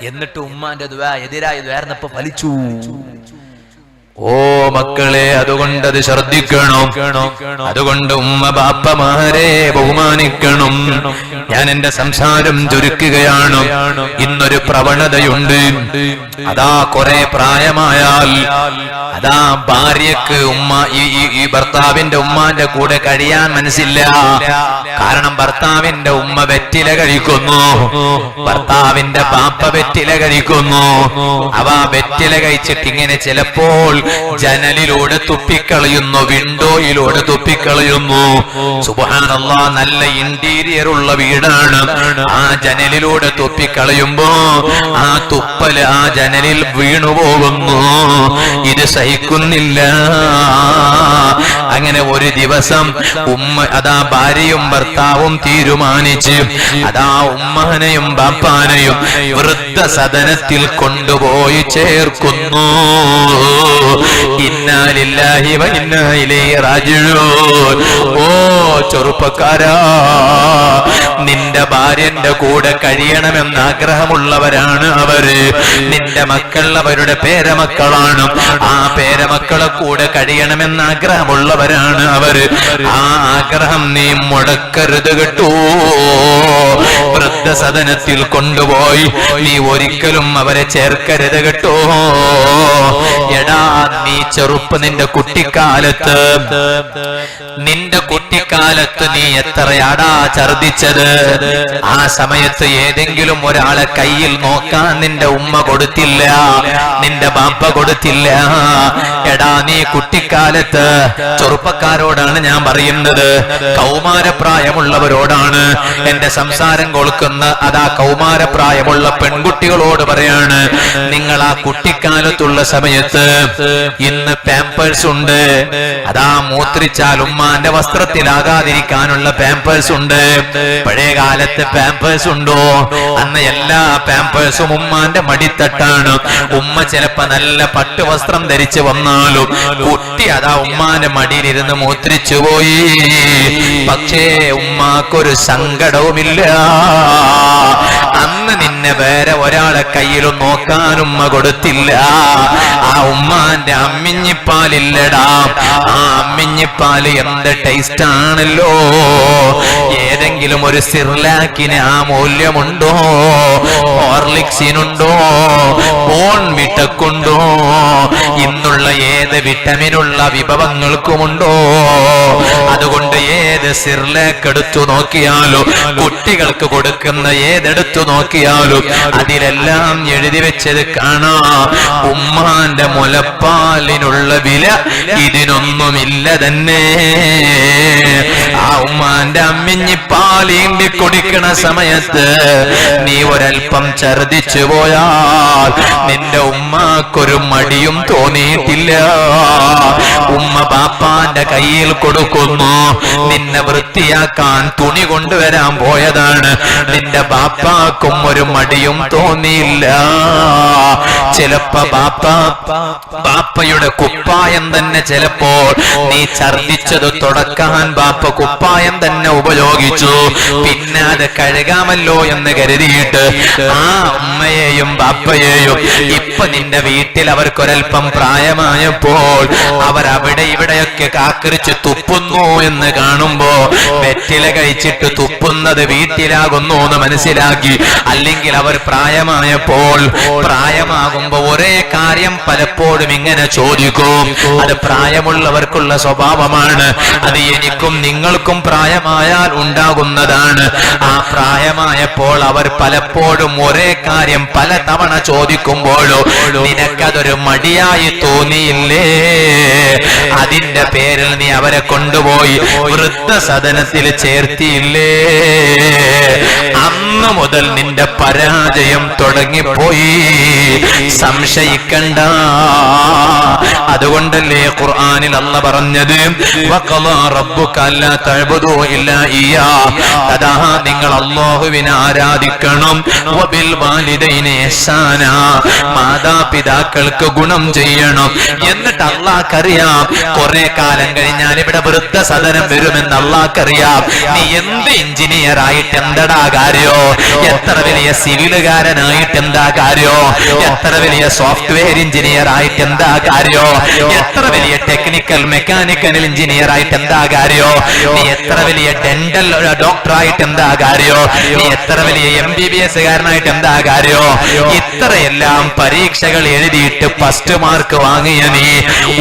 A: എന്നിട്ട് ഉമ്മാന്റെ ദുആ എതിരായി ദ്വേർന്നപ്പോ ഫലിച്ചു. ഓ മക്കളെ, അതുകൊണ്ട് അത് ശ്രദ്ധിക്കണം. അതുകൊണ്ട് ഉമ്മ ബാപ്പമാരെ ബഹുമാനിക്കണം. ഞാൻ എന്റെ സംസാരം ചുരുക്കുകയാണ്. ഇന്നൊരു പ്രവണതയുണ്ട്, അതാ കുറെ പ്രായമായാൽ അതാ ഭാര്യക്ക് ഉമ്മ ഈ ഭർത്താവിന്റെ ഉമ്മാന്റെ കൂടെ കഴിയാൻ മനസ്സില്ല. കാരണം ഭർത്താവിന്റെ ഉമ്മ വെറ്റില കഴിക്കുന്നു, ഭർത്താവിന്റെ ബാപ്പ വെറ്റില കഴിക്കുന്നു. അവ വെറ്റില കഴിച്ചിട്ട് ഇങ്ങനെ ചിലപ്പോൾ ജനലിലൂടെ തുപ്പിക്കളയുന്നു, വിൻഡോയിലൂടെ തുപ്പിക്കളയുന്നു. സുബ്ഹാനല്ലാഹ്, നല്ല ഇന്റീരിയർ ഉള്ള വീടാണ്. ആ ജനലിലൂടെ തുപ്പിക്കളയുമ്പോ ആ തുപ്പല് ആ ജനലിൽ വീണുപോകുന്നു. ഇത് സഹിക്കുന്നില്ല. അങ്ങനെ ഒരു ദിവസം ഉമ്മ അതാ ഭാര്യയും ഭർത്താവും തീരുമാനിച്ച് അതാ ഉമ്മാനെയും ബാപ്പാനെയും വൃദ്ധസദനത്തിൽ കൊണ്ടുപോയി ചേർക്കുന്നു. ഇന്നാ ലില്ലാഹി വ ഇന്നാ ഇലൈഹി റാജിഊൻ. ഓ ചെറുപ്പക്കാരാ, നിന്റെ ഭാര്യന്റെ കൂടെ കഴിയണമെന്ന് ആഗ്രഹമുള്ളവരാണ് അവര്. നിന്റെ മക്കൾ അവരുടെ പേരമക്കളാണ്. ആ പേരമക്കളെ കൂടെ കഴിയണമെന്ന് ആഗ്രഹമുള്ളവരാണ് അവര്. ആ ആഗ്രഹം നീ മുടക്കരുത് കേട്ടോ. വൃദ്ധസദനത്തിൽ കൊണ്ടുപോയി നീ ഒരിക്കലും അവരെ ചേർക്കരുത് കേട്ടോ. എടാ, നീ നിന്റെ കുട്ടിക്കാലത്ത് നീ എത്രയാടാ ഛർദിച്ചത്. ആ സമയത്ത് ഏതെങ്കിലും ഒരാളെ കയ്യിൽ നോക്കാൻ നിന്റെ ഉമ്മ കൊടുത്തില്ല, നിന്റെ ബാപ്പ കൊടുത്തില്ല. എടാ, നീ കുട്ടിക്കാലത്ത്, ചെറുപ്പക്കാരോടാണ് ഞാൻ പറയുന്നത്, കൗമാരപ്രായമുള്ളവരോടാണ് എന്റെ സംസാരം കേൾക്കുന്ന അതാ കൗമാരപ്രായമുള്ള പെൺകുട്ടികളോട് പറയാണ്, നിങ്ങൾ ആ കുട്ടിക്കാലത്തുള്ള സമയത്ത് ഇന്ന് പാമ്പേഴ്സ് ഉണ്ട്. അതാ മൂത്രിച്ചാൽ ഉമ്മാന്റെ വസ്ത്രത്തിലാകാതിരിക്കാനുള്ള പാമ്പേഴ്സ് ഉണ്ട്. പഴയ കാലത്ത് പാമ്പേഴ്സ് ഉണ്ടോ? അന്ന് എല്ലാ പാമ്പേഴ്സും ഉമ്മാന്റെ മടിത്തട്ടാണ്. ഉമ്മ ചിലപ്പോ നല്ല പട്ടുവസ്ത്രം ധരിച്ചു വന്നാലും കുട്ടി അതാ ഉമ്മാന്റെ മടിയിലിരുന്ന് മൂത്രിച്ചു പോയി. പക്ഷേ ഉമ്മാക്കൊരു സങ്കടവുമില്ല. അന്ന് നിന്നെ വേറെ ഒരാളെ കയ്യിലും നോക്കാൻ ഉമ്മ കൊടുത്തില്ല. ആ ഉമ്മാന്റെ അമ്മിഞ്ഞിപ്പാലില്ലടാ. ആ അമ്മിഞ്ഞിപ്പാല് എന്ത് ടേസ്റ്റ് ആണല്ലോ. ഏതെങ്കിലും ഒരു സിർലാക്കിന് ആ മൂല്യമുണ്ടോ? ഹോർലിക്സിനുണ്ടോ? ബോൺവിറ്റക്കുണ്ടോ? ഇന്നുള്ള ഏത് വിറ്റമിനുള്ള വിഭവങ്ങൾക്കുമുണ്ടോ? അതുകൊണ്ട് ഏത് സിർലാക്ക് എടുത്തു നോക്കിയാലും, കുട്ടികൾക്ക് കൊടുക്കുന്ന ഏതെടുത്തു നോക്കിയാലും അതിലെല്ലാം എഴുതി വെച്ചത് കാണാം, ഉമ്മാന്റെ മുലപ്പാലിനുള്ള വില ഇതിനൊന്നുമില്ല തന്നെ. ആ ഉമ്മാന്റെ അമ്മിഞ്ഞിപ്പാലീണ്ടി കുടിക്കണ സമയത്ത് നീ ഒരൽപ്പം ഛർദിച്ചു പോയാൽ നിന്റെ ഉമ്മാക്കൊരു മടിയും തോന്നിയിട്ടില്ല. ഉമ്മ ബാപ്പാന്റെ കയ്യിൽ കൊടുക്കുന്നു, നിന്നെ വൃത്തിയാക്കാൻ തുണി കൊണ്ടുവരാൻ പോയതാണ്. നിന്റെ ബാപ്പാക്കും ഒരു മടിയും തോന്നിയില്ല. ചിലപ്പോ ബാപ്പയുടെ കുപ്പായം തന്നെ ചിലപ്പോൾ നീ ഛർദിച്ചത് തുടക്കാൻ ബാപ്പ കുപ്പായം തന്നെ ഉപയോഗിച്ചു. പിന്നെ അത് കഴുകാമല്ലോ എന്ന് കരുതിയിട്ട് ആ ഉമ്മയെയും ബാപ്പയെയും ഇപ്പൊ നിന്റെ വീട്ടിൽ അവർക്കൊരൽപ്പം പ്രായമായപ്പോൾ അവരവിടെ ഇവിടെയൊക്കെ കാക്കരിച്ച് തുപ്പുന്നു എന്ന് കാണുമ്പോ വെറ്റില കഴിച്ചിട്ട് തുപ്പുന്നത് വീട്ടിലാകുന്നു എന്ന് മനസ്സിലാക്കി. അല്ലെങ്കിൽ അവർ പ്രായമാകുമ്പോ ഒരേ കാര്യം പലപ്പോഴും ഇങ്ങനെ ചോദിക്കും. അത് പ്രായമുള്ളവർക്കുള്ള സ്വഭാവമാണ്. അത് എനിക്കും നിങ്ങൾക്കും പ്രായമായാൽ ഉണ്ടാകുന്നതാണ്. ആ പ്രായമായപ്പോൾ അവർ പലപ്പോഴും ഒരേ കാര്യം പല തവണ ചോദിക്കുമ്പോഴോ നിനക്കതൊരു മടിയായി തോന്നിയില്ലേ? അതിന്റെ പേരിൽ നീ അവരെ കൊണ്ടുപോയി വൃദ്ധസദനത്തിൽ ചേർത്തിയില്ലേ? അന്ന് മുതൽ നിന്റെ പരാജയം തുടങ്ങിപ്പോയി. സംശയിക്കണ്ട. അതുകൊണ്ടല്ലേ ഖുർആനിൽ അല്ലാഹ് പറഞ്ഞത്, വഖളാ റബ്ബുക അല്ലാ തഅബുദൂ ഇല്ലാ ഇയ്യാ. അതാ നിങ്ങൾ അല്ലാഹുവിനെ ആരാധിക്കണം. വബിൽ വാലിദൈനി ഇഹ്സാനാ, മാതാപിതാക്കൾക്ക് ഗുണം ചെയ്യണം. എന്നിട്ട് അല്ലാഹ്ക്കറിയാം കുറെ കാലം കഴിഞ്ഞാൽ ഇവിടെ വൃദ്ധസദനം വരുമെന്ന് അല്ലാഹ്ക്കറിയാം. നീ എന്ത് എഞ്ചിനീയർ ആയിട്ട് എന്തടാ കാര്യോ? എത്ര വലിയ സിവിലുകാരനായിട്ട് എന്താ കാര്യോ? എത്ര വലിയ സോഫ്റ്റ്വെയർ എഞ്ചിനീയർ ആയിട്ട് എന്താ കാര്യോ? എത്ര വലിയ ടെക്നിക്കൽ മെക്കാനിക്കൽ എഞ്ചിനീയർ ആയിട്ട് എന്താ കാര്യോ? നീ എത്ര വലിയ ഡെന്റൽ ഡോക്ടർ ആയിട്ട് എന്താ കാര്യോ? നീ എത്ര വലിയ MBBS കാരനായിട്ട് എന്താ കാര്യോ? ഇത്രയെല്ലാം പരീക്ഷകൾ എഴുതിയിട്ട് ഫസ്റ്റ് മാർക്ക് വാങ്ങിയ നീ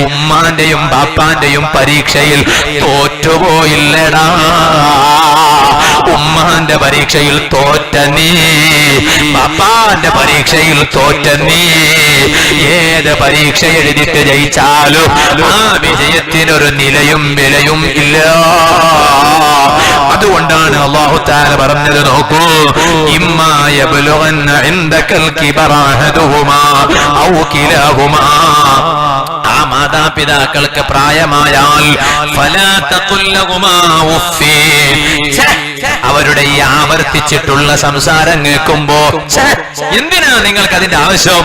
A: ഉമ്മാന്റെയും ബാപ്പാന്റെയും പരീക്ഷയിൽ തോറ്റുപോയില്ലടാ. ഉമ്മാന്റെ പരീക്ഷയിൽ തോറ്റ നീ, ബാപ്പാന്റെ പരീക്ഷയിൽ തോറ്റ നീ, ഏത് പരീക്ഷ എഴുതിട്ട് ജയിച്ചാലും ആ വിജയത്തിനൊരു നിലയും വിലയും ഇല്ല. അതുകൊണ്ടാണ് അല്ലാഹു തആല പറഞ്ഞത്, നോക്കൂ, ഇമ്മാ യബ്ലുഗന്ന ഇൻദകൽ കിബറ അഹദുഹുമാ ഔ കിലാഹുമാ. ആ മാതാപിതാക്കൾക്ക് പ്രായമായാൽ ഫലാ തഖുൽ ലഹുമാ ഉഫ്ഫി. അവരുടെ ഈ ആവർത്തിച്ചിട്ടുള്ള സംസാരം കേൾക്കുമ്പോ എന്തിനാ നിങ്ങൾക്ക് അതിന്റെ ആവശ്യം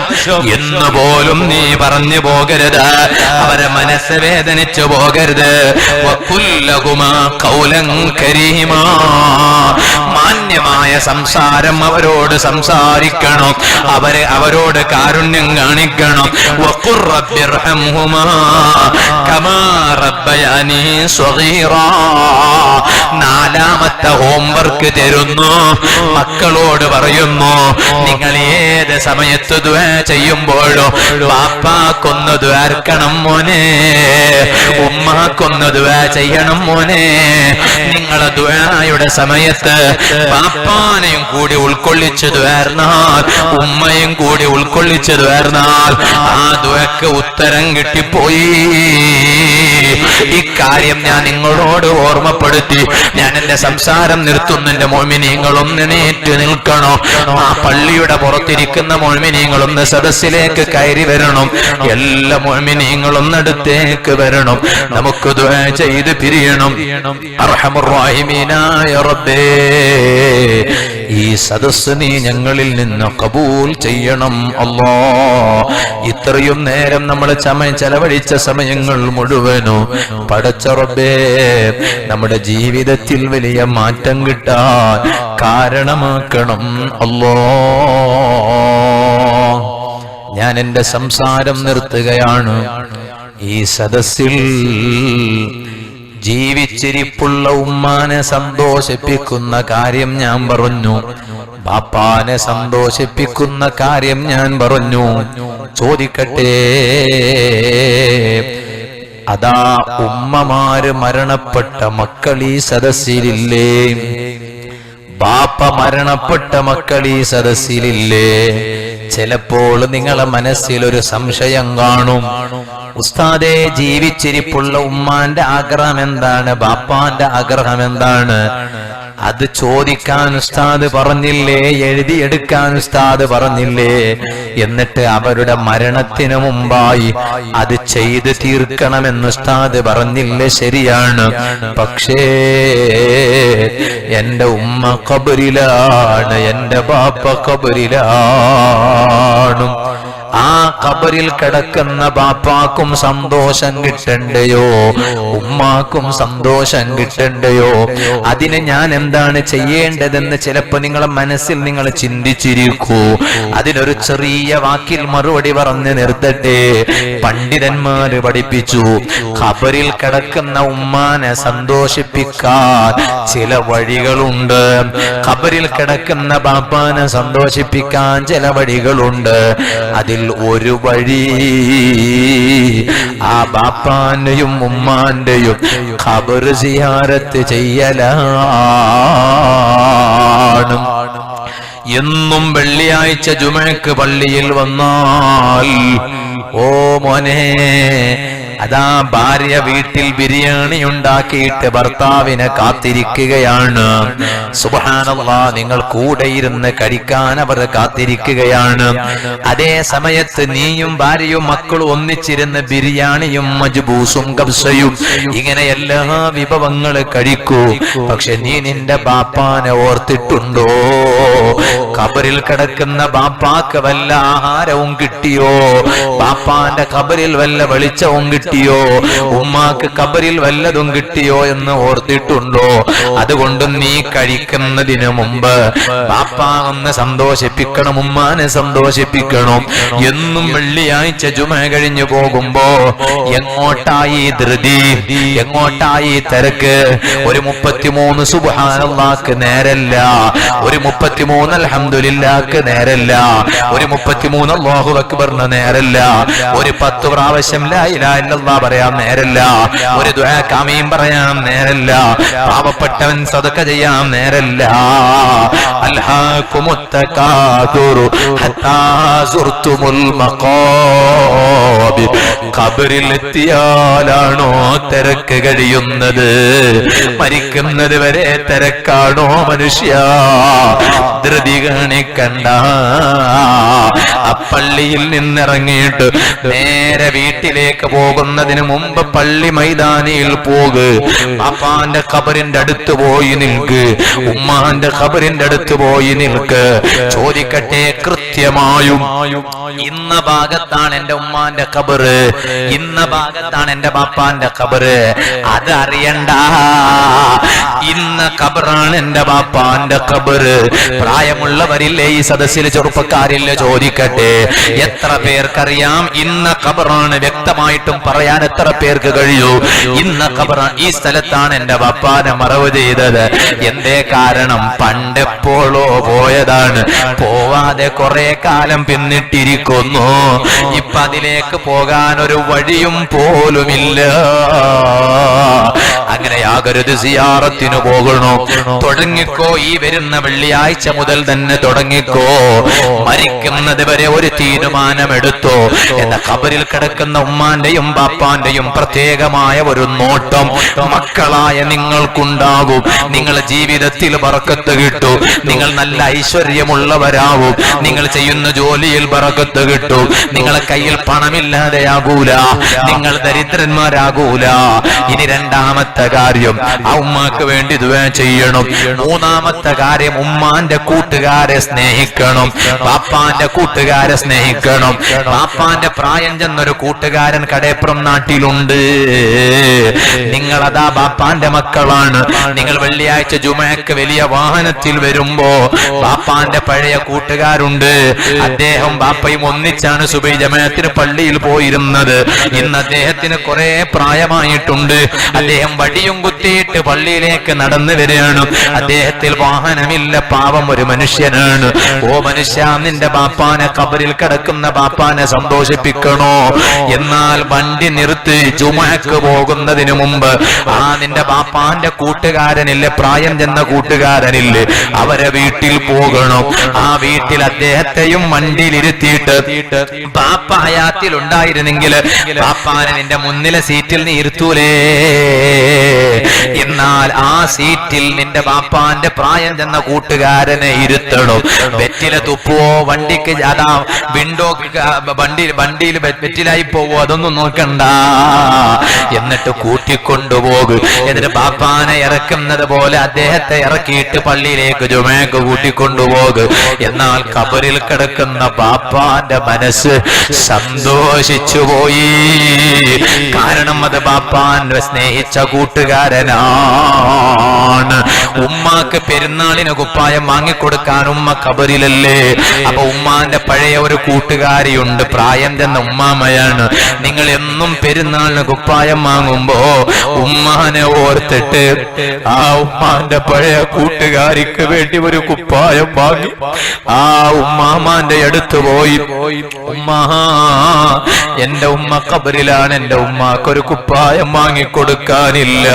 A: എന്ന് പോലും നീ പറഞ്ഞു പോകരുത്. അവരെ മനസ്സ് വേദനിച്ചു പോകരുത്. വഖുൽ ലഹുമാ ഖൗലൻ കരീമാ, മാന്യമായ സംസാരം അവരോട് സംസാരിക്കണം, അവരോട് കാരുണ്യം കാണിക്കണം. വഖുർ റബ്ബിർഹംഹുമാ കമാ റബ്ബയാനി സ്വഗീറാ. നാലാമത്തെ ഹോംവർക്ക് തരുന്നു, മക്കളോട് പറയുന്നു, നിങ്ങൾ ഏത് സമയത്ത് ദുആ ചെയ്യുമ്പോഴോ ബാപ്പാക്കൊന്ന് ദ്വാർക്കണം മോനെ, ഉമ്മാക്കൊന്ന് ദുആ ചെയ്യണം മോനെ. നിങ്ങളെ ദുആയുടെ സമയത്ത് ബാപ്പാനെയും കൂടി ഉൾക്കൊള്ളിച്ച് ദ്വാർന്നാൽ, ഉമ്മയും കൂടി ഉൾക്കൊള്ളിച്ച് ദ്വാർന്നാൽ ആ ദുആക്ക് ഉത്തരം കിട്ടിപ്പോയി. ഇക്കാര്യം ഞാൻ നിങ്ങളോട് ഓർമ്മപ്പെടുത്തി ഞാൻ എന്റെ സംസാരം നിർത്തുന്നതിന്റെ മോമിനീങ്ങളൊന്ന് എണീറ്റ് നിൽക്കണോ. ആ പള്ളിയുടെ പുറത്തിരിക്കുന്ന മോമിനീങ്ങളൊന്ന് സദസ്സിലേക്ക് കയറി വരണം. എല്ലാ മോമിനീങ്ങളൊന്നടുത്തേക്ക് വരണം. നമുക്ക് ദുആ ചെയ്ത് പിരിയണം. അർഹമുർ റഹീമീനായ റബ്ബേ, ഈ സദസ്സ് നീ ഞങ്ങളിൽ നിന്ന് കബൂൽ ചെയ്യണം അല്ലാഹ്. ഇത്രയും നേരം നമ്മൾ ചെലവഴിച്ച സമയങ്ങൾ മുഴുവനും പടച്ച റബ്ബേ നമ്മുടെ ജീവിതത്തിൽ വലിയ മാറ്റം കിട്ടാൻ കാരണമാക്കണം അല്ലാഹ്. ഞാൻ എന്റെ സംസാരം നിർത്തുകയാണ്. ഈ സദസ്സിൽ ജീവിച്ചിരിപ്പുള്ള ഉമ്മാനെ സന്തോഷിപ്പിക്കുന്ന കാര്യം ഞാൻ പറഞ്ഞു, ബാപ്പാനെ സന്തോഷിപ്പിക്കുന്ന കാര്യം ഞാൻ പറഞ്ഞു. ചോദിക്കട്ടെ, അതാ ഉമ്മമാര് മരണപ്പെട്ട മക്കൾ ഈ സദസ്സിലില്ലേ? ബാപ്പ മരണപ്പെട്ട മക്കൾ ഈ സദസ്സിലില്ലേ? ചിലപ്പോൾ നിങ്ങളെ മനസ്സിൽ ഒരു സംശയം കാണും, ഉസ്താദേ ജീവിച്ചിരിപ്പുള്ള ഉമ്മാന്റെ ആഗ്രഹം എന്താണ്, ബാപ്പാന്റെ ആഗ്രഹം എന്താണ്? അത് ചോദിക്കാൻ ഉസ്താദ് പറഞ്ഞില്ലേ, എഴുതിയെടുക്കാൻ ഉസ്താദ് പറഞ്ഞില്ലേ? എന്നിട്ട് അവരുടെ മരണത്തിന് മുമ്പായി അത് ചെയ്ത് തീർക്കണമെന്ന് ഉസ്താദ് പറഞ്ഞില്ലേ? ശരിയാണ്. പക്ഷേ എന്റെ ഉമ്മ ഖബറിലാണ്, എന്റെ ബാപ്പ ഖബറിലാണ്. ആ ഖബറിൽ കിടക്കുന്ന ബാപ്പാക്കും സന്തോഷം കിട്ടണ്ടയോ, ഉമ്മാക്കും സന്തോഷം കിട്ടണ്ടയോ? അതിന് ഞാൻ എന്താണ് ചെയ്യേണ്ടതെന്ന് ചിലപ്പോ നിങ്ങളെ മനസ്സിൽ നിങ്ങൾ ചിന്തിച്ചിരിക്കൂ. അതിനൊരു ചെറിയ വാക്കിൽ മറുപടി പറഞ്ഞ് നിർത്തട്ടെ. പണ്ഡിതന്മാര് പഠിപ്പിച്ചു, ഖബറിൽ കിടക്കുന്ന ഉമ്മാനെ സന്തോഷിപ്പിക്കാൻ ചില വഴികളുണ്ട്, ഖബറിൽ കിടക്കുന്ന ബാപ്പാനെ സന്തോഷിപ്പിക്കാൻ ചില വഴികളുണ്ട്. അതിൽ ഒരു വഴി ആ ബാപ്പാന്റെയും ഉമ്മാന്റെയും ഖബർ സിയാറത്ത് ചെയ്യലാണ്. എന്നും വെള്ളിയാഴ്ച ജുമഅക്ക് പള്ളിയിൽ വന്നാൽ, ഓ മോനെ, അതാ ഭാര്യ വീട്ടിൽ ബിരിയാണി ഉണ്ടാക്കിയിട്ട് ഭർത്താവിനെ കാത്തിരിക്കുകയാണ്. സുബ്ഹാനല്ലാഹ്, നിങ്ങൾ കൂടെ ഇരുന്ന് കഴിക്കാൻ അവർ കാത്തിരിക്കുകയാണ്. അതേ സമയത്ത് നീയും ഭാര്യയും മക്കളും ഒന്നിച്ചിരുന്ന് ബിരിയാണിയും മജ്ബൂസും കബ്സയും ഇങ്ങനെ എല്ലാ വിഭവങ്ങൾ കഴിക്കൂ. പക്ഷെ നീ നിന്റെ ബാപ്പാനെ ഓർത്തിട്ടുണ്ടോ? ഖബറിൽ കിടക്കുന്ന ബാപ്പാക്ക് വല്ല ആഹാരവും കിട്ടിയോ? ബാപ്പാന്റെ ഖബറിൽ വല്ല വെളിച്ചവും കിട്ടിയോ? ഉമ്മാക്ക് ഖബറിൽ വല്ലതും കിട്ടിയോ എന്ന് ഓർത്തിട്ടുണ്ടോ? അതുകൊണ്ട് നീ കഴിക്കുന്നതിന് മുമ്പ് ബാപ്പാ ഒന്ന് സന്തോഷിപ്പിക്കണം, ഉമ്മാനെ സന്തോഷിപ്പിക്കണം. എന്നും വെള്ളിയാഴ്ച ജുമഅ കഴിഞ്ഞു പോകുമ്പോ എങ്ങോട്ടായി ധൃതി, എങ്ങോട്ടായി തിരക്ക്? ഒരു 33 സുബ്ഹാനല്ലാഹ്ക്ക് നേരല്ല, ഒരു 33 അൽഹംദുലില്ലാഹ്ക്ക് നേരല്ല, ഒരു 33 അല്ലാഹു അക്ബറിന് നേരല്ല, ഒരു 10 പ്രാവശ്യം ലാ ഇലാഹ ഇല്ലല്ലാഹ് പറയാൻ നേരല്ല, ഒരു ദുആ ആമീൻ പറയാൻ നേരല്ല, പാവപ്പെട്ടവൻ സദഖ ചെയ്യാൻ നേരല്ല. അൽഹാകുമുത് തകാതുറു ഹത്താ സുർതുമുൽ മഖാബിർ. ഖബറിൽ എത്തിയാലാണോ തിരക്ക് കഴിയുന്നത്? മരിക്കുന്നത് വരെ തിരക്കാണോ മനുഷ്യ? ധൃതി കാണിക്കണ്ട. പള്ളിയിൽ നിന്നിറങ്ങിയിട്ട് നേരെ വീട്ടിലേക്ക് പോകുന്നതിന് മുമ്പ് പള്ളി മൈതാനിയിൽ പോക്. പാപ്പാന്റെ ഖബറിന്റെ അടുത്ത് പോയി നിൽക്ക്, ഉമ്മാന്റെ ഖബറിന്റെ അടുത്ത് പോയി നിൽക്ക്. ചോദിക്കട്ടെ, കൃത്യം സത്യമായും
B: ഇന്ന ഭാഗത്താണ് എന്റെ ഉമ്മാന്റെ ഖബറ്, ഇന്ന ഭാഗത്താണ് എന്റെ ബാപ്പാന്റെ ഖബറ്, അത് അറിയണ്ട. ഇന്ന ഖബറാണ് എന്റെ ബാപ്പാന്റെ ഖബറ്. പ്രായമുള്ളവരില്ലേ ഈ സദസ്സിൽ, ചെറുപ്പക്കാരില്ലേ, ചോദിക്കട്ടെ, എത്ര പേർക്കറിയാം ഇന്ന ഖബറാണ്? വ്യക്തമായിട്ടും പറയാൻ എത്ര പേർക്ക് കഴിയൂ? ഇന്ന ഖബറാണ്, ഈ സ്ഥലത്താണ് എന്റെ ബാപ്പാനെ മറവ് ചെയ്തത്. എന്തേ കാരണം? പണ്ടെപ്പോഴോ പോയതാണ്, പോവാതെ കുറെ കാലം പിന്നിട്ടിരിക്കുന്നു. ഇപ്പൊ അതിലേക്ക് പോകാൻ ഒരു വഴിയും പോലുമില്ല. അങ്ങനെയാകരുത്, സിയാറത്തിന് പോകണോ? തുടങ്ങിക്കോ, ഈ വരുന്ന വെള്ളിയാഴ്ച മുതൽ തന്നെ തുടങ്ങിക്കോ. മരിക്കുന്നത് വരെ ഒരു തീരുമാനമെടുത്തോ. എന്ന ഖബറിൽ കിടക്കുന്ന ഉമ്മാന്റെയും ബാപ്പാന്റെയും പ്രത്യേകമായ ഒരു നോട്ടം മക്കളായ നിങ്ങൾക്കുണ്ടാകും. നിങ്ങളുടെ ജീവിതത്തിൽ ബറക്കത്ത് കിട്ടും, നിങ്ങൾ നല്ല ഐശ്വര്യമുള്ളവരാവും, നിങ്ങൾ ചെയ്യുന്ന ജോലിയിൽ ബറക്കത്ത് കിട്ടും, നിങ്ങളെ കയ്യിൽ പണമില്ലാതെയാകൂല, നിങ്ങൾ ദരിദ്രന്മാരാകൂല. ഇനി രണ്ടാമത്തെ കാര്യം, ആ ഉമ്മാക്ക് വേണ്ടി ദുആ ചെയ്യണം. മൂന്നാമത്തെ കാര്യം, ഉമ്മാന്റെ കൂട്ടുകാരെ സ്നേഹിക്കണം, ബാപ്പാന്റെ കൂട്ടുകാരെ സ്നേഹിക്കണം. ബാപ്പാന്റെ പ്രായം ചെന്നൊരു കൂട്ടുകാരൻ കടേപ്പുറം നാട്ടിലുണ്ട്. നിങ്ങളതാ ബാപ്പാന്റെ മക്കളാണ്. നിങ്ങൾ വെള്ളിയാഴ്ച ജുമഅക്ക് വലിയ വാഹനത്തിൽ വരുമ്പോ ബാപ്പാന്റെ പഴയ കൂട്ടുകാരുണ്ട്. അദ്ദേഹം ബാപ്പയും ഒന്നിച്ചാണ് സുബഹി ജമാഅത്തിന് പള്ളിയിൽ പോയിരുന്നത്. ഇന്ന് അദ്ദേഹത്തിന് കുറെ പ്രായമായിട്ടുണ്ട്. അദ്ദേഹം വടിയും കുത്തിയിട്ട് പള്ളിയിലേക്ക് നടന്നു വരികയാണ്. അദ്ദേഹത്തിൽ വാഹനമില്ല, പാവം ഒരു മനുഷ്യനാണ്. ഓ മനുഷ്യ, നിന്റെ ബാപ്പാനെ, ഖബറിൽ കിടക്കുന്ന ബാപ്പാനെ സന്തോഷിപ്പിക്കണോ? എന്നാൽ വണ്ടി നിർത്തി ജുമഅക്ക് പോകുന്നതിന് മുമ്പ് ആ നിന്റെ ബാപ്പാന്റെ കൂട്ടുകാരനില്ലേ, പ്രായം ചെന്ന കൂട്ടുകാരനില്ലേ, അവരെ വീട്ടിൽ പോകണം. ആ വീട്ടിൽ അദ്ദേഹത്തെയും വണ്ടിയിലിരുത്തിയിട്ട്, ബാപ്പ ഹയാത്തിൽ ഉണ്ടായിരുന്നെങ്കിൽ ബാപ്പാനെ നിന്റെ മുന്നിലെ സീറ്റിൽ നീ ഇരുത്തൂലേ? എന്നാൽ ആ സീറ്റിൽ നിന്റെ ബാപ്പാന്റെ പ്രായം ചെന്ന കൂട്ടുകാരനെ ഇരുത്തണം. വെറ്റില തുപ്പുവോ, വണ്ടിക്ക് അതാ വിൻഡോ വണ്ടിയിൽ വെറ്റിലായി പോവോ, അതൊന്നും നോക്കണ്ട. എന്നിട്ട് കൂട്ടിക്കൊണ്ടുപോകും. എന്നിട്ട് ബാപ്പാനെ ഇറക്കുന്നത് പോലെ അദ്ദേഹത്തെ ഇറക്കിയിട്ട് പള്ളിയിലേക്ക് ജുമഅക്ക് കൂട്ടിക്കൊണ്ടുപോകും. എന്നാൽ ഖബറിൽ കിടക്കുന്ന ബാപ്പാന്റെ മനസ്സ് സന്തോഷിച്ചു പോയി. കാരണം അത് ബാപ്പാന്റെ സ്നേഹിച്ച കൂട്ടുകാരനാണ്. ഉമ്മാക്ക് പെരുന്നാളിന് കുപ്പായം വാങ്ങിക്കൊടുക്കാൻ ഉമ്മ ഖബറിലല്ലേ? അപ്പൊ ഉമ്മാന്റെ പഴയ ഒരു കൂട്ടുകാരിയുണ്ട്, പ്രായം ചെന്ന ഉമ്മാമയാണ്. നിങ്ങൾ എന്നും പെരുന്നാളിന് കുപ്പായം വാങ്ങുമ്പോ ഉമ്മാനെ ഓർത്തിട്ട് ആ ഉമ്മാന്റെ പഴയ കൂട്ടുകാരിക്ക് വേണ്ടി ഒരു കുപ്പായം വാങ്ങി ആ ഉമ്മാമാന്റെ അടുത്ത് പോയി, ഉമ്മാ എന്റെ ഉമ്മ ഖബറിലാണ്, എന്റെ ഉമ്മാക്കൊരു കുപ്പായം വാങ്ങിക്കൊടുക്കാനില്ല,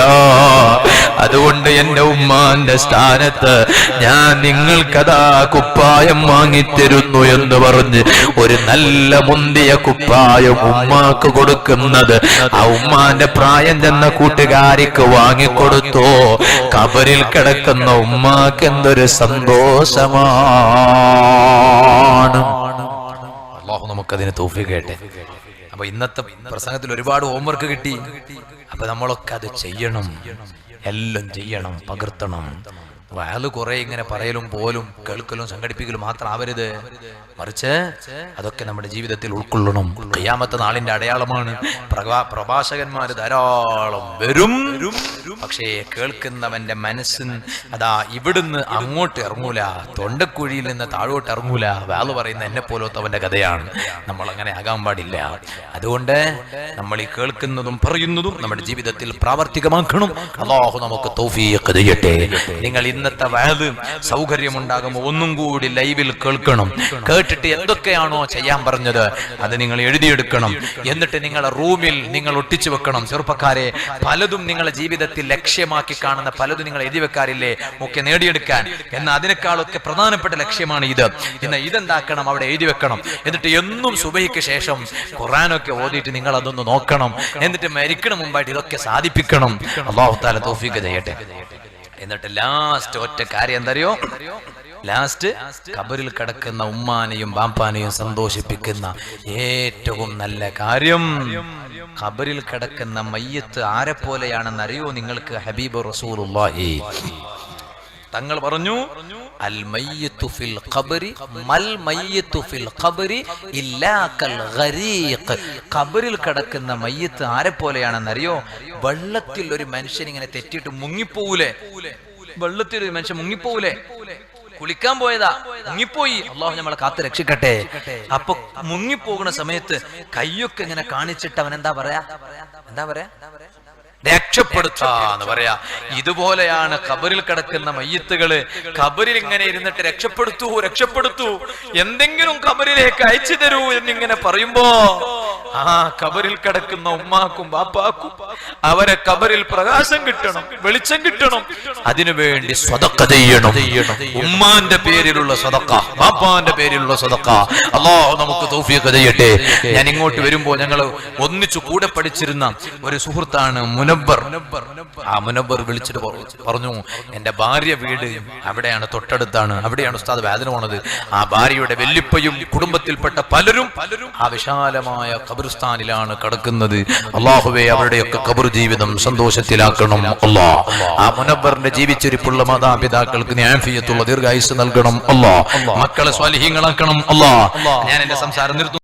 B: അതുകൊണ്ട് എന്റെ ഉമ്മാന്റെ സ്ഥാനത്ത് ഞാൻ നിങ്ങൾക്കതാ കുപ്പായം വാങ്ങിത്തരുന്നു എന്ന് പറഞ്ഞ് ഒരു നല്ല മുന്തിയ കുപ്പായം ഉമ്മാക്ക് കൊടുക്കുന്നത് ആ ഉമ്മാന്റെ പ്രായം ചെന്ന കൂട്ടുകാരിക്ക് വാങ്ങിക്കൊടുത്തോ. ഖബറിൽ കിടക്കുന്ന ഉമ്മാക്ക് എന്തൊരു സന്തോഷമാണ്. അല്ലാഹു നമുക്കതിന് തൗഫീഖ് ചെയ്യട്ടെ. അപ്പൊ ഇന്നത്തെ പ്രസംഗത്തിൽ ഒരുപാട് ഹോംവർക്ക് കിട്ടി. അപ്പൊ നമ്മളൊക്കെ അത് ചെയ്യണം, എല്ലാം ചെയ്യണം, പകർത്തണം. വയല് കുറെ ഇങ്ങനെ പറയലും പോലും കേൾക്കലും സംഘടിപ്പിക്കലും മാത്രം ആവരുത്, മറിച്ച് അതൊക്കെ നമ്മുടെ ജീവിതത്തിൽ ഉൾക്കൊള്ളണം. ഖിയാമത്ത് നാളിന്റെ അടയാളമാണ്. പ്രഭാഷകന്മാര് ധാരാളം വരും, പക്ഷേ കേൾക്കുന്നവന്റെ മനസ്സിന് അതാ ഇവിടുന്ന് അങ്ങോട്ട് ഇറങ്ങൂല, തൊണ്ടക്കുഴിയിൽ നിന്ന് താഴോട്ട് ഇറങ്ങൂല. വയല് പറയുന്ന എന്നെ പോലത്തവന്റെ കഥയാണ്. നമ്മൾ അങ്ങനെ ആകാൻ പാടില്ല. അതുകൊണ്ട് നമ്മൾ ഈ കേൾക്കുന്നതും പറയുന്നതും നമ്മുടെ ജീവിതത്തിൽ പ്രാവർത്തികമാക്കണം. അല്ലാഹു നമുക്ക് തൗഫീഖ് ചെയ്യട്ടെ. നിങ്ങൾ ഇന്നത്തെ വയല് സൗകര്യമുണ്ടാകുമ്പോൾ ഒന്നും കൂടി ലൈവിൽ കേൾക്കണം. കേട്ടിട്ട് എന്തൊക്കെയാണോ ചെയ്യാൻ പറഞ്ഞത് അത് നിങ്ങൾ എഴുതിയെടുക്കണം. എന്നിട്ട് നിങ്ങളുടെ റൂമിൽ നിങ്ങൾ ഒട്ടിച്ചു വെക്കണം. ചെറുപ്പക്കാരെ, പലതും നിങ്ങളുടെ ജീവിതത്തിൽ ലക്ഷ്യമാക്കി കാണുന്ന പലതും നിങ്ങൾ എഴുതി വെക്കാറില്ലേ, ഒക്കെ നേടിയെടുക്കാൻ. എന്നാൽ അതിനേക്കാളൊക്കെ പ്രധാനപ്പെട്ട ലക്ഷ്യമാണ് ഇത്. എന്നാൽ ഇതെന്താക്കണം, അവിടെ എഴുതി വെക്കണം. എന്നിട്ട് എന്നും സുബഹിക്ക് ശേഷം ഖുർആനൊക്കെ ഓതിയിട്ട് നിങ്ങൾ അതൊന്ന് നോക്കണം. എന്നിട്ട് മരിക്കണ മുമ്പായിട്ട് ഇതൊക്കെ സാധിപ്പിക്കണം. അല്ലാഹു തആല തൗഫീഖ് ചെയ്യട്ടെ. എന്നിട്ട് ലാസ്റ്റ് ഒറ്റ കാര്യം എന്തറിയോ? ലാസ്റ്റ് ഖബറിൽ കിടക്കുന്ന ഉമ്മാനെയും ബാപ്പാനെയും സന്തോഷിപ്പിക്കുന്ന ഏറ്റവും നല്ല കാര്യം, ഖബറിൽ കിടക്കുന്ന മയ്യത്ത് ആരെ പോലെയാണെന്ന് അറിയോ നിങ്ങൾക്ക്? ഹബീബ് റസൂലുള്ളാഹി തങ്ങൾ പറഞ്ഞു, അൽ മയ്യിത്തു ഫിൽ ഖബ്രി മൽ മയ്യിത്തു ഫിൽ ഖബ്രി ഇല്ലാ കൽ ഗരീഖ്. ഖബറിൽ കിടക്കുന്ന മയ്യിത്ത് ആരെ പോലെയാണെന്നറിയോ? വെള്ളത്തിൽ ഒരു മനുഷ്യൻ ഇങ്ങനെ തെറ്റിയിട്ട് മുങ്ങിപ്പോവൂലേ? വെള്ളത്തിൽ ഒരു മനുഷ്യൻ മുങ്ങിപ്പോവൂലേ? കുളിക്കാൻ പോയതാ, മുങ്ങിപ്പോയി, അള്ളാഹു നമ്മളെ കാത്ത് രക്ഷിക്കട്ടെ. അപ്പൊ മുങ്ങിപ്പോകുന്ന സമയത്ത് കയ്യൊക്കെ ഇങ്ങനെ കാണിച്ചിട്ട് അവൻ എന്താ പറയാ? രക്ഷപ്പെടുത്താന്ന് പറയാ. ഇതുപോലെയാണ് ഖബറിൽ കിടക്കുന്ന മയ്യിത്തുകള്. ഖബറിൽ ഇങ്ങനെ ഇരുന്നിട്ട് രക്ഷപ്പെടുത്തൂ, എന്തെങ്കിലും ഖബറിലേക്ക് അയച്ചു തരൂ എന്നിങ്ങനെ പറയുമ്പോ ആ ഖബറിൽ കിടക്കുന്ന ഉമ്മാക്കും ബാപ്പാക്കും അവരെ ഖബറിൽ പ്രകാശം കിട്ടണം, വെളിച്ചം കിട്ടണം. അതിനുവേണ്ടി സ്വതക്ക ചെയ്യണം. ഉമ്മാന്റെ പേരിലുള്ള സ്വതക്ക, ബാപ്പാന്റെ പേരിലുള്ള സ്വതക്ക. അല്ലാഹു നമുക്ക് തൗഫീഖ് ചെയ്യട്ടെ. ഞാൻ ഇങ്ങോട്ട് വരുമ്പോ ഞങ്ങൾ ഒന്നിച്ചു കൂടെ പഠിച്ചിരുന്ന ഒരു സുഹൃത്താണ് മുനവ്വർ. ആ മുനവ്വർ വിളിച്ചിട്ട് പറഞ്ഞു, എന്റെ ഭാര്യ വീട് അവിടെയാണ്, തൊട്ടടുത്താണ്, അവിടെയാണ് ഉസ്താദ് വേദന പോണത്. ആ ഭാര്യയുടെ വല്യപ്പയും കുടുംബത്തിൽപ്പെട്ട പലരും ആ വിശാലമായ ഖബർസ്ഥാനിലാണ് കിടക്കുന്നത്. അല്ലാഹുവേ അവരുടെയൊക്കെ ഖബർ ജീവിതം സന്തോഷത്തിലാക്കണം അല്ലാഹ്. ആ മുനവ്വറിന്റെ ജീവിച്ചിരിപ്പുള്ള മാതാപിതാക്കൾക്ക് ആഫിയത്തുള്ള ദീർഘായുസ്സ് നൽകണം അല്ലാഹ്. മക്കളെ സ്വാലിഹീങ്ങളാക്കണം അല്ലാഹ്. ഞാൻ എന്റെ സംസാരം നിർത്തുന്നു.